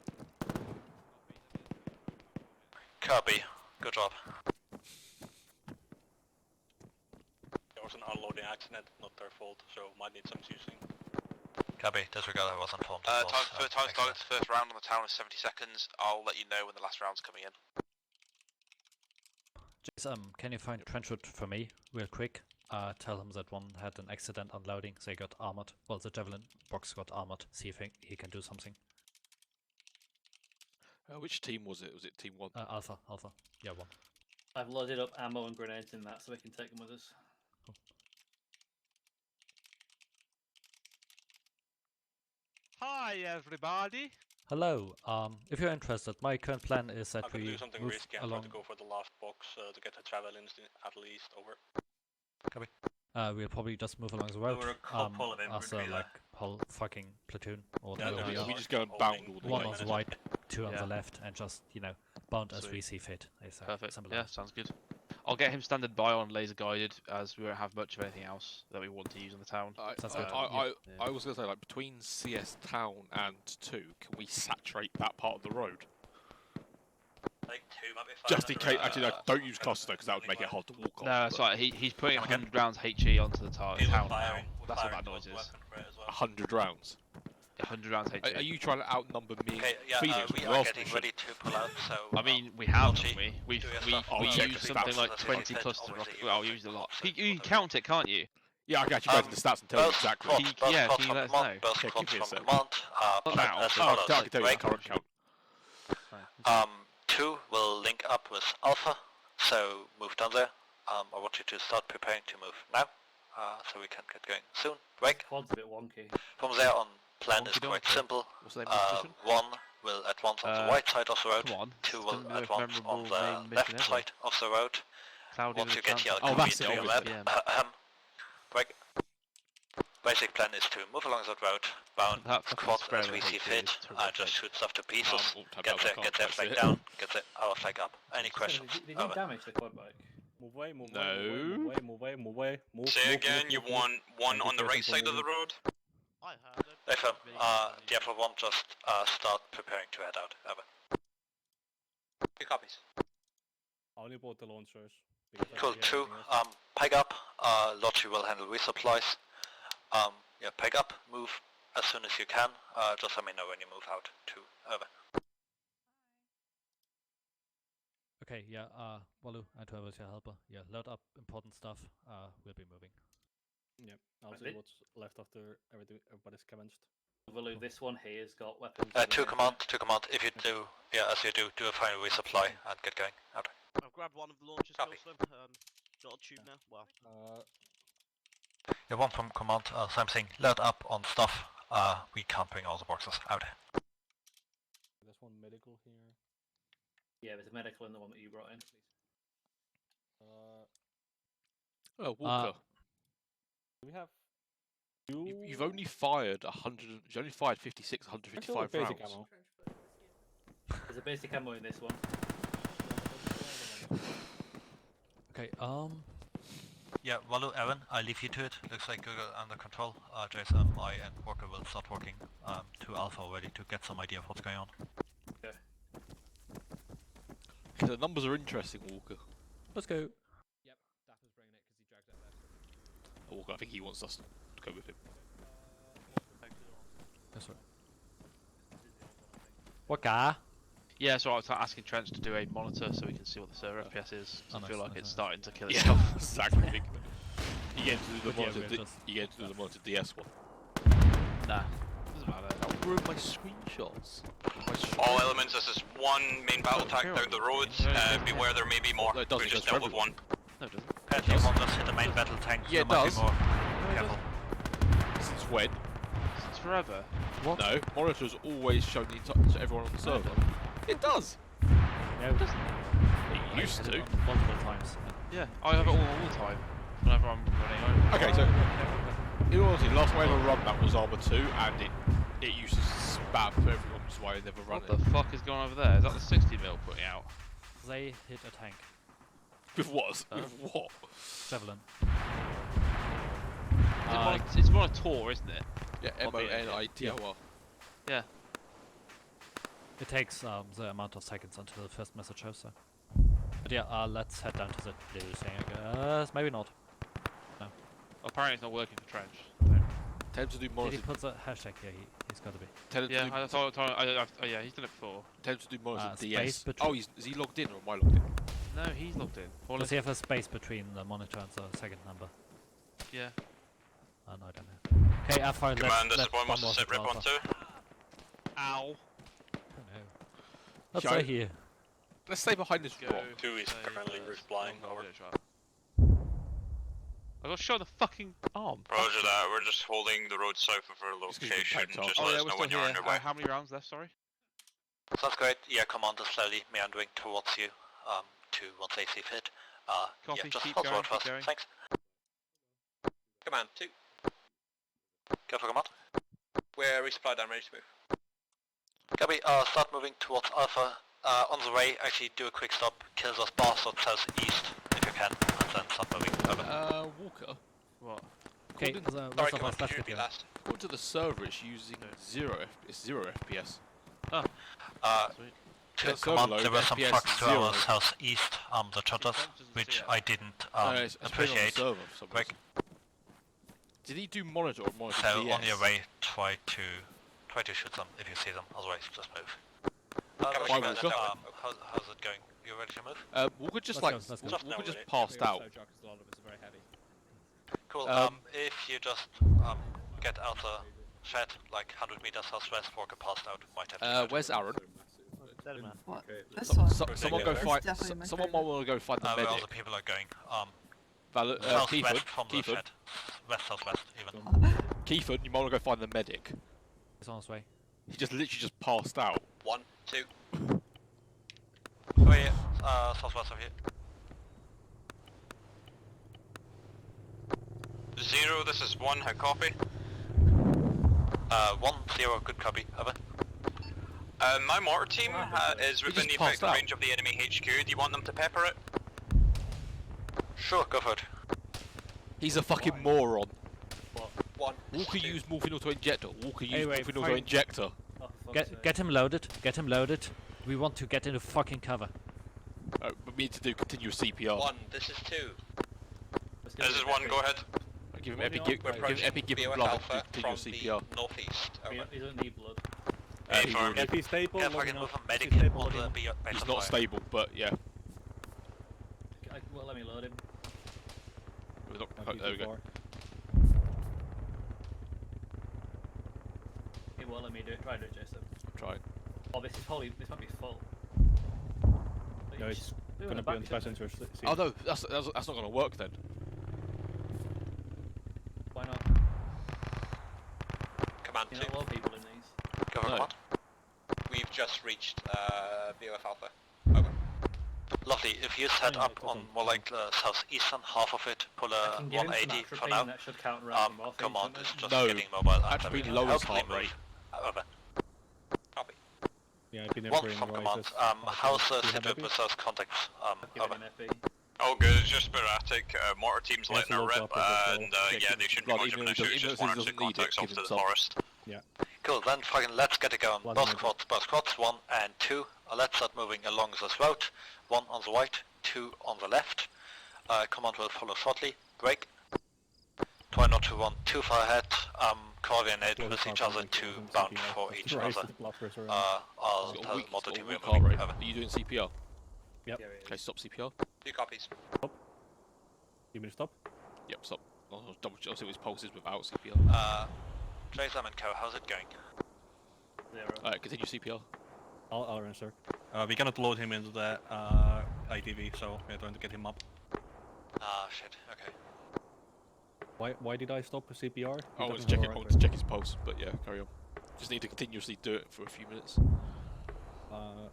Copy. Good job. There was an unloading accident, not their fault, so might need some juicing. Copy, disregard, I was informed. Time target, first round on the town is 70 seconds. I'll let you know when the last round's coming in. Jace, can you find Trenchwood for me, real quick? Tell him that one had an accident unloading, they got armored. Well, the Javelin box got armored. See if he can do something. Which team was it? Was it Team 1? Alpha. Yeah, 1. I've loaded up ammo and grenades in that so we can take them with us. Cool. Hi, everybody. Hello. If you're interested, my current plan is that I'm gonna we do something move risky. I'm along. going to go for the last box to get the Javelins at least. Over. Copy. We'll probably just move along the road. There were a couple of after infantry like whole fucking platoon or Yeah, whatever we are. we just go and bound all the One way. on the right, two on the left, and just bound as we see fit. Perfect. Yeah, sounds good. I'll get him standard by on laser guided, as we won't have much of anything else that we want to use on the town. I was going to say, like, between CS Town and 2, can we saturate that part of the road? Like 2 might be fine. Just in case, actually, no, don't use cluster because that would make it hard to walk on. No, that's right. He's putting 100 rounds HE onto the town now. That's what that noise is. 100 rounds. 100 rounds HE. Are you trying to outnumber me? Okay, yeah, Phoenix we are getting ready to pull out. So I mean, we have, Archie, haven't we? We check used the something stats. like 20 cluster rockets. Well, we used a lot. You can count it, can't you? Yeah, I can actually go into the stats and tell you exactly. Can you let us know? Yeah, give me a sec. Now. I can tell you the current count. 2 will link up with Alpha, so move down there. I want you to start preparing to move now, so we can get going soon. Break. Quad's a bit wonky. From there on, plan is quite simple. 1 will advance on the right side of the road. 2 will advance on the left side of the road. Once you get here, I'll that's the map. Break. Basic plan is to move along that road, bound squads as we see fit, just shoot stuff to pieces, get their flag down, get our flag up. Any questions? Did you damage the quad bike? Move away, move No. away, move away, move away, move. Say again, you want one on the right side of the road? I heard it. Affirm. The Alpha 1 just start preparing to head out. Over. 2 copies. I only bought the launchers. Cool. 2. Peg up. Lottie will handle resupplies. Yeah, peg up. Move as soon as you can. Just let me know when you move out. 2. Over. Okay, yeah, Walu and whoever's your helper. Yeah, load up important stuff. We'll be moving. Yep, I'll see what's left after everybody's commenced. Walu, this one here has got weapons. 2 command. If you do, as you do a final resupply and get going. Out. I've grabbed one of the launchers, Gosling. Got a tube now. Well. Yeah, 1 from command. Same thing. Load up on stuff. We can't bring all the boxes out. There's one medical here. Yeah, there's a medical in the one that you brought in. Oh, Walker. Do we have? You've only fired 100. You only fired 56, 155 rounds. Ammo. There's a basic ammo in this one. Okay. Yeah, Walu, Evan, I leave you to it. Looks like you're under control. Jason, I and Walker will start working to Alpha already to get some idea of what's going on. Okay. The numbers are interesting, Walker. Let's go. Yep, Dapper's bringing it because he dragged it left. Walker, I think he wants us to go with him. That's right. What guy? Yeah, so I was asking Trench to do a monitor so we can see what the server FPS is. I feel like it's starting to kill Yeah, itself. exactly. You get to do the monitor. You get to do the monitor DS one. Nah, doesn't matter. I'll ruin my screenshots. All elements, this is one main battle tank down the roads. Beware there may be more. No, it doesn't. We just dealt with one. No, it doesn't. Apparently one just hit the main battle tank. Yeah, it there might does. be more. Careful. Since when? Since forever. What? No, monitors always show to everyone on the server. It does. No, it doesn't. It used to. Multiple times. Yeah, I have it all the time. Whenever I'm running. Okay, so in all honesty, last way I ever run that was Armour 2, and it used to spam for everyone, which is why I never run What the fuck is going on over there? Is that the 60mm putting out? They hit a tank. With what? With what? Javelin. It's more a tour, isn't it? Yeah, MONITOR. Yeah. It takes the amount of seconds until the first message shows, so. But yeah, let's head down to the blue thing, I guess. Maybe not. No. Apparently it's not working for Trench. So. Tell him to do Did monitor. he put the hashtag? Yeah, he's got to be. Tell him Yeah, to do... I thought. Yeah, he's done it before. Tell him to do monitor DS. Space Oh, is he logged in or am I logged in? No, he's logged in. Does he have a space between the monitor and the second number? Yeah. Oh, no, I don't know. Okay, Alpha, Command, this let's is one wants to sit rip on 2. Ow. Let's stay here. Let's stay behind this rock. 2 is currently replying. Over. I got shot in the fucking arm. Roger that, we're just holding the road south of our location. Just let us know when you're on your way. How many rounds left, sorry? Sounds great. Yeah, Commander slowly meandering towards you, to once they see fit. Copy, yeah, just keep hold the going, road fast. keep going. Thanks. Command 2. Go for command. We're resupplied and ready to move. Copy, start moving towards Alpha. On the way, actually do a quick stop, kill those bastards southeast, if you can, and then start moving. Over. Walker? What? Okay, Sorry, Command, could you repeat last? According to the server, it's using 0 FPS. Oh. To command, there were some trucks to our southeast, the chutters, which I didn't appreciate. Quick. Did he do monitor or monitor So DS? on your way, try to shoot them if you see them, otherwise just move. How's it going? You ready to move? Walker just Let's go. Walker just passed out. Cool. If you just get out the shed, like 100 meters southwest, Walker passed out. Might have. Where's Aaron? What? This one? Someone go find. Someone might want to go find the Where medic. other people are going? Kiefer. From the shed. West southwest even. Kiefer, you might want to go find the medic. He's on his way. He just literally just passed out. 1, 2. Oh yeah, southwest of here. 0, this is 1, I copy. 1-0, good copy, over. My mortar team is within the effective range of the enemy HQ. Do you want them to pepper it? Sure, go for it. He's a fucking moron. One. Walker used morphine auto injector. Walker used morphine auto injector. Get him loaded. Get him loaded. We want to get into fucking cover. But we need to do continuous CPR. 1, this is 2. This is 1, go ahead. Give him epic, give him blood and do continuous CPR. Northeast. He doesn't need blood. If he's stable, yeah, if I can move a medic stable, on the base he's of not fire. stable, but yeah. Well, let me load him. There we go. He won't let me do it. Try to do it, Jason. Try. Oh, this might be full. No, it's gonna be on passenger seat. Oh no, that's not gonna work then. Why not? Command You 2. know, a lot of people in these. Go for command. We've just reached Beowulf Alpha. Over. Lovely, if you set up on more like the southeastern half of it, pull a 180 for now. That should count Command is just No, getting mobile. actually lowers heart rate. Over. Copy. Yeah, I've been One every from right. command. How's the situation with those contacts? Over. Oh good, it's just sporadic. Mortar team's letting her rip, and yeah, they shouldn't be much of an issue. It's just one or two contacts off to the forest. Yeah. Cool, then fucking let's get it going. Both squads, 1 and 2. Let's start moving along this route. 1 on the right, 2 on the left. Command will follow shortly. Break. Try not to run too far ahead. Coordinate with each other to bound for each other. I'll tell the motor team we're moving. Over. Are you doing CPR? Yep. Okay, stop CPR. 2 copies. You mean to stop? Yep, stop. I'll see what his pulse is without CPR. Trace and Co, how's it going? 0. Alright, continue CPR. I'll answer. We cannot load him into the ITV, so we're going to get him up. Ah, shit, okay. Why did I stop CPR? I want to check his pulse, but yeah, carry on. Just need to continuously do it for a few minutes.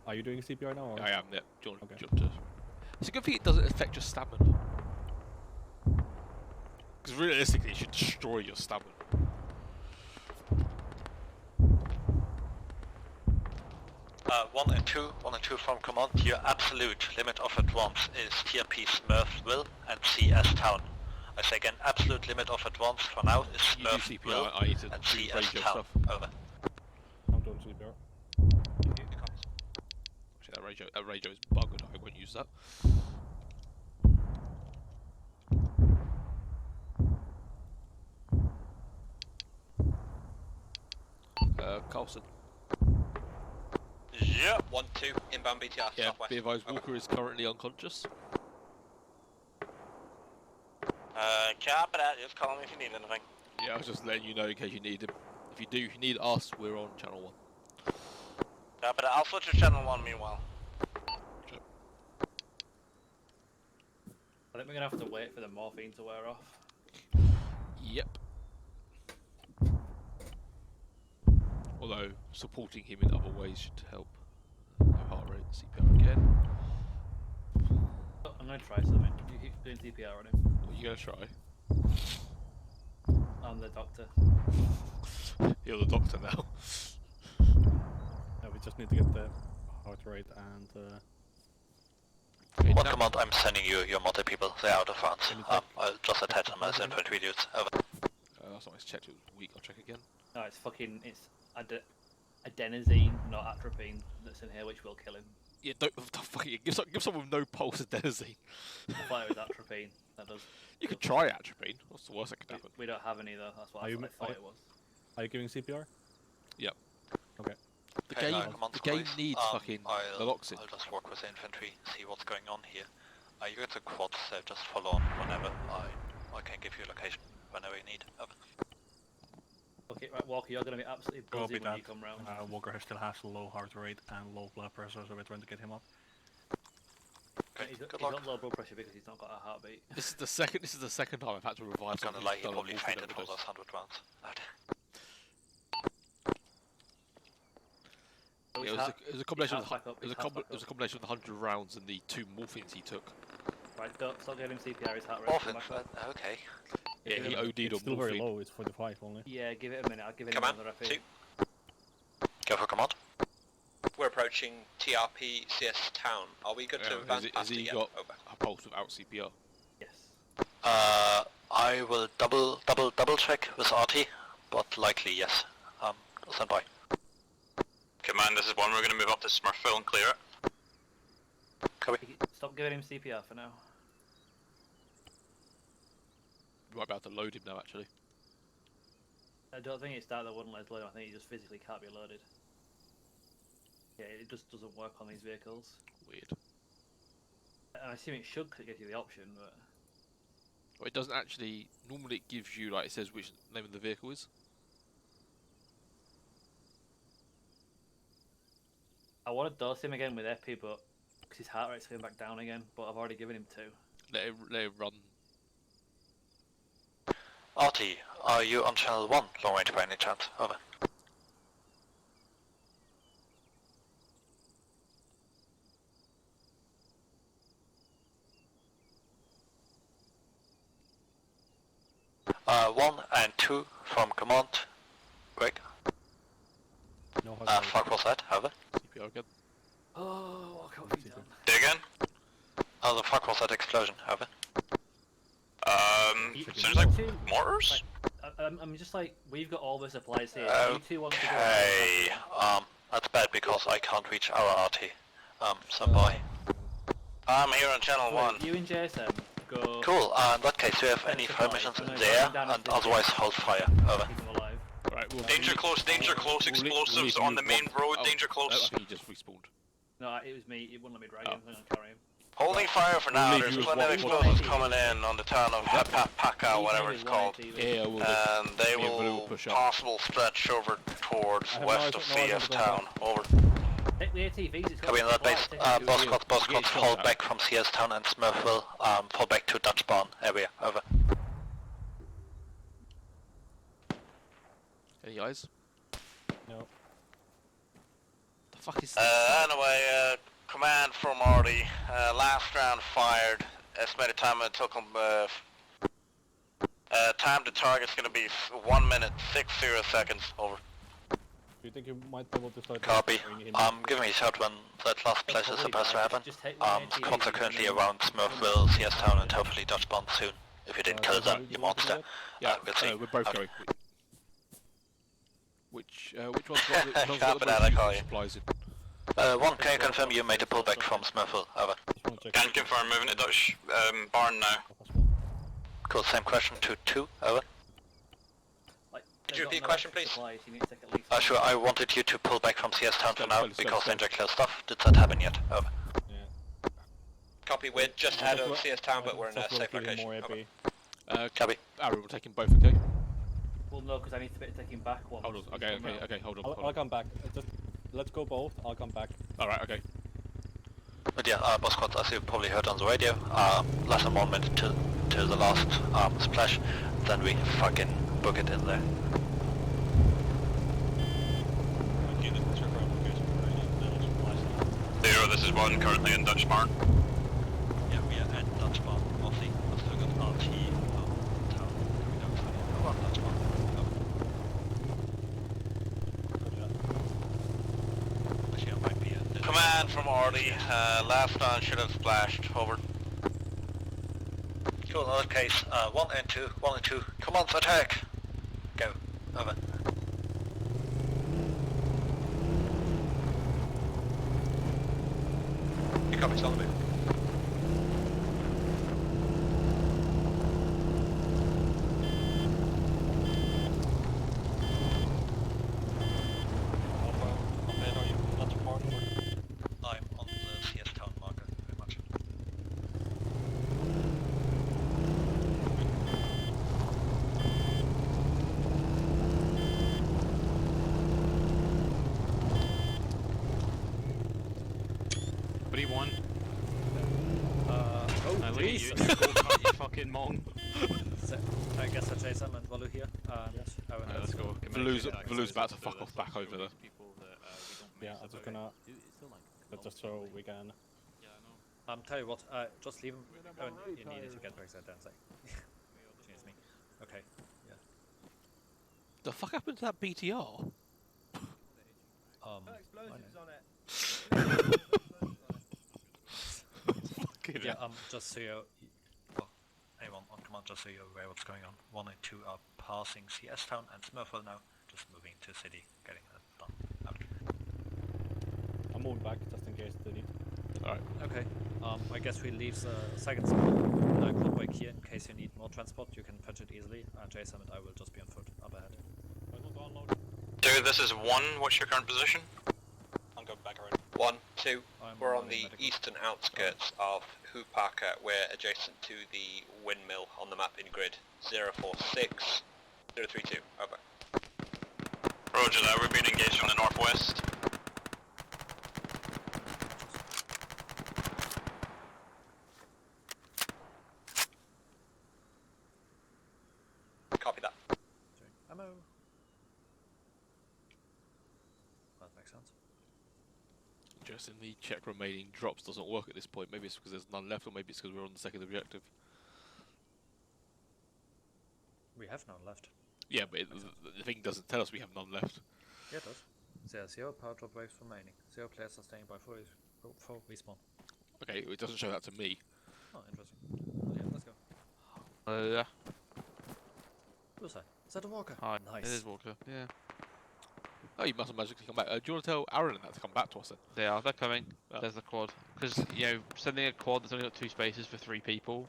Are you doing CPR now? Or? I am, yeah. Do you want to... It's a good thing it doesn't affect your stamina. Because realistically, it should destroy your stamina. One and two from command. Your absolute limit of advance is TRP Smurfville and CS Town. I say again, absolute limit of advance for now is Smurfville and CS Town. Over. I'm doing CPR. Actually, that radio is buggered. I won't use that. Carlson. Yeah, 1-2, inbound BTR, Yeah, southwest. be advised, Walker is currently unconscious. Copy that, just call me if you need anything. Yeah, I was just letting you know in case you need him. If you need us, we're on channel 1. Copy that, I'll switch to channel 1 meanwhile. I think we're gonna have to wait for the morphine to wear off. Yep. Although, supporting him in other ways should help. No heart rate, CPR again. I'm gonna try something. You keep doing CPR on him. What are you gonna try? I'm the doctor. You're the doctor now. Yeah, we just need to get the heart rate and... What command? I'm sending you your multi people. They're out of France. I'll just attach them as infantry dudes. Over. Last time I checked it was weak. I'll check again. No, it's adenosine, not atropine, that's in here, which will kill him. Yeah, don't fucking give someone with no pulse adenosine. I thought it was atropine. That does. You could try atropine. What's the worst that could happen? We don't have any though. That's what I thought it was. Are you giving CPR? Yep. Okay. The game needs fucking naloxone. I'll just work with the infantry, see what's going on here. You get the quads, just follow on whenever. I can give you a location whenever you need. Over. Okay, right, Walker, you're going to be absolutely buzzing when you come round. Walker still has a low heart rate and low blood pressure, so we're trying to get him up. Okay, he's got low blood pressure because he's not got a heartbeat. This is the second time I've had to revive someone. I'm gonna lie, he probably fainted for those 100 rounds. Yeah, it was a combination of the 100 rounds and the 2 morphines he took. Right, stop giving him CPR. His heart rate. Morphine, okay. Yeah, he OD'd it's on still morphine. very low. It's 45 only. Yeah, give it a minute. I'll give it Command, another 2. Go for command. We're approaching TRP CS Town. Are we good to advance has he got a pulse without CPR? Yes. I will double check with RT, but likely yes. Stand by. Command, this is 1. We're going to move up to Smurfville and clear it. Copy. Stop giving him CPR for now. We might be able to load him now, actually. I don't think it's that wouldn't let us load him. I think he just physically can't be loaded. Yeah, it just doesn't work on these vehicles. Weird. And I assume it should give you the option, but... Well, it doesn't actually... Normally it gives you, like, it says which name of the vehicle is. I want to dose him again with FP, but... Because his heart rate's going back down again, but I've already given him 2. Let it run. RT, are you on channel 1, long range by any chance? Over. One and 2 from command. Greg. No, fuck was that, over. CPR again. Oh, what can't be done? Say again? How the fuck was that explosion, over? Sounds like mortars? I'm just like, we've got all the supplies here. You 2 want to go? Okay, that's bad because I can't reach our RT. Stand by. I'm here on channel 1. You and JSM go... Cool, in that case, do you have any fire missions in there? And otherwise hold fire, over. Keep them alive. Right, Danger close, explosives on the main road, danger close. I think he just respawned. No, it was me. It wouldn't let me drag him. I'm going to carry him. Holding fire for now. There's plenty of explosives coming in on the town of Paka, whatever it's called. Yeah, And they will possible stretch over towards west of CS Town. Over. Take the ATVs. It's got Copy on that base. Boss squads, fall back from CS Town and Smurfville. Fall back to Dutch Barn area. Over. Any eyes? No. The fuck is this? Anyway, command from Artie. Last round fired. Estimated time it took him. Time to target's gonna be 1 minute 60 seconds. Over. Do you think you might be able to start... Copy. Give me a shout when that last place is supposed to happen. Squads are currently around Smurfville, CS Town and hopefully Dutch Barn soon. If you didn't kill them, you monster. Yeah, we'll see. we're both going. Which one's got Copy the that, I call you. supplies in? 1, can you confirm you made a pullback from Smurfville? Over. Can confirm, moving to Dutch Barn now. Cool, same question to 2, over. Like, Could you repeat the question, please? Supplies, you need to take at least Sure, I wanted you to pull back from CS Town for now, because danger clear stuff. Did that happen yet? Over. Yeah. Copy, we're just out of CS Town, but we're in a safe location. Over. Copy. Aaron, we're taking both, okay? Well, no, because I need to be taking back one. Hold on, okay, hold on. I'll come back. Just let's go both. I'll come back. Alright, okay. But yeah, boss squad, as you probably heard on the radio, less than 1 minute till the last splash, then we fucking book it in there. Zero, this is 1, currently in Dutch Barn. Yeah, we are at Dutch Barn, mostly. I've still got RT town coming down from around Dutch Barn. Actually, I might be at Command from Artie, last one should have splashed, over. Cool, in that case, 1 and 2, commands attack! Go, over. You copy, it's on the move. I'm on the CS Town marker, very much. One. Oh, look at you, you fucking mong. So, I guess I chase him and Valu here. Yes. Let's go. Valu's about to fuck off back over there. Yeah, I'm just gonna. But just so we can. Tell you what, just leave him. You needed to get back that dance. Excuse me. Okay. Yeah. The fuck happened to that BTR? Explosives on it. Yeah, just so you... Anyone on command, just so you're aware what's going on. 1 and 2 are passing CS Town and Smurfville now, just moving to city, getting that done. Out. I'm moving back just in case they need. Alright. Okay. I guess we leave the second spot. Clockwork here in case you need more transport. You can fetch it easily. Jason and I will just be on foot up ahead. Dude, this is 1, what's your current position? I'm going back already. 1, 2, we're on the eastern outskirts of Hoopaka. We're adjacent to the windmill on the map in grid 046 032. Over. Roger that, we're being engaged from the northwest. Copy that. Ammo. That makes sense. Interesting, the check remaining drops doesn't work at this point. Maybe it's because there's none left, or maybe it's because we're on the second objective. We have none left. Yeah, but the thing doesn't tell us we have none left. Yeah, it does. There are 0 power drop waves remaining. 0 players are staying by 4 respawn. Okay, it doesn't show that to me. Oh, interesting. Yeah, let's go. Yeah. Who's that? Is that a walker? Hi. Nice. It is walker, yeah. Oh, you must have magically come back. Do you want to tell Aaron and that to come back to us then? They're coming. Oh. There's the quad. Because, you know, sending a quad that's only got 2 spaces for 3 people.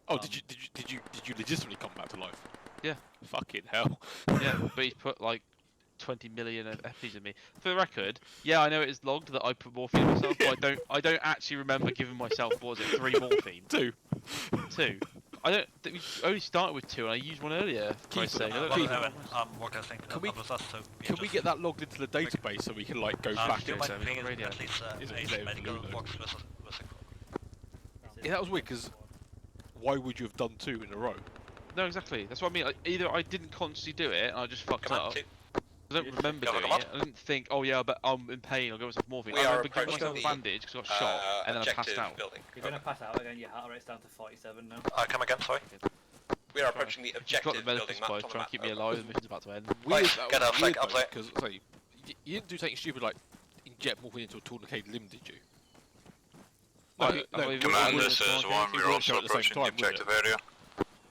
Oh, did you legitimately come back to life? Yeah. Fucking hell. Yeah, but he's put like 20 million FPs in me. For the record, yeah, I know it is logged that I put morphine in myself, but I don't actually remember giving myself, what was it, 3 morphine? 2. 2. We only started with 2 and I used one earlier. Can we get that logged into the database so we can like go back and yeah, that was weird because why would you have done 2 in a row? No, exactly. That's what I mean. Like, either I didn't consciously do it and I just fucked up. I don't remember doing it. I didn't think, oh yeah, but I'm in pain, I'll give myself morphine. I remember giving myself a bandage because I got shot and then I passed out. You're going to pass out again, your heart rate's down to 47 now. Come again, sorry. We are approaching the objective got the medical building supplies, trying to keep me alive, the mission's about to end. Get up, like, up there. Because you didn't do something stupid like inject morphine into a tourniqueted limb, did you? No, Command, this is 1, we're also approaching the objective area.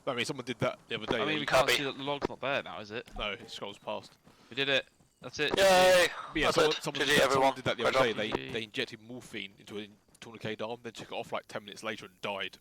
I mean, someone did that the other day. I mean, we can't see that the log's not there now, is it? No, it scrolls past. We did it. That's it. Yay! Yeah, That's someone did that the other day. They injected morphine into a tourniqueted arm, then took it off like 10 minutes later and died.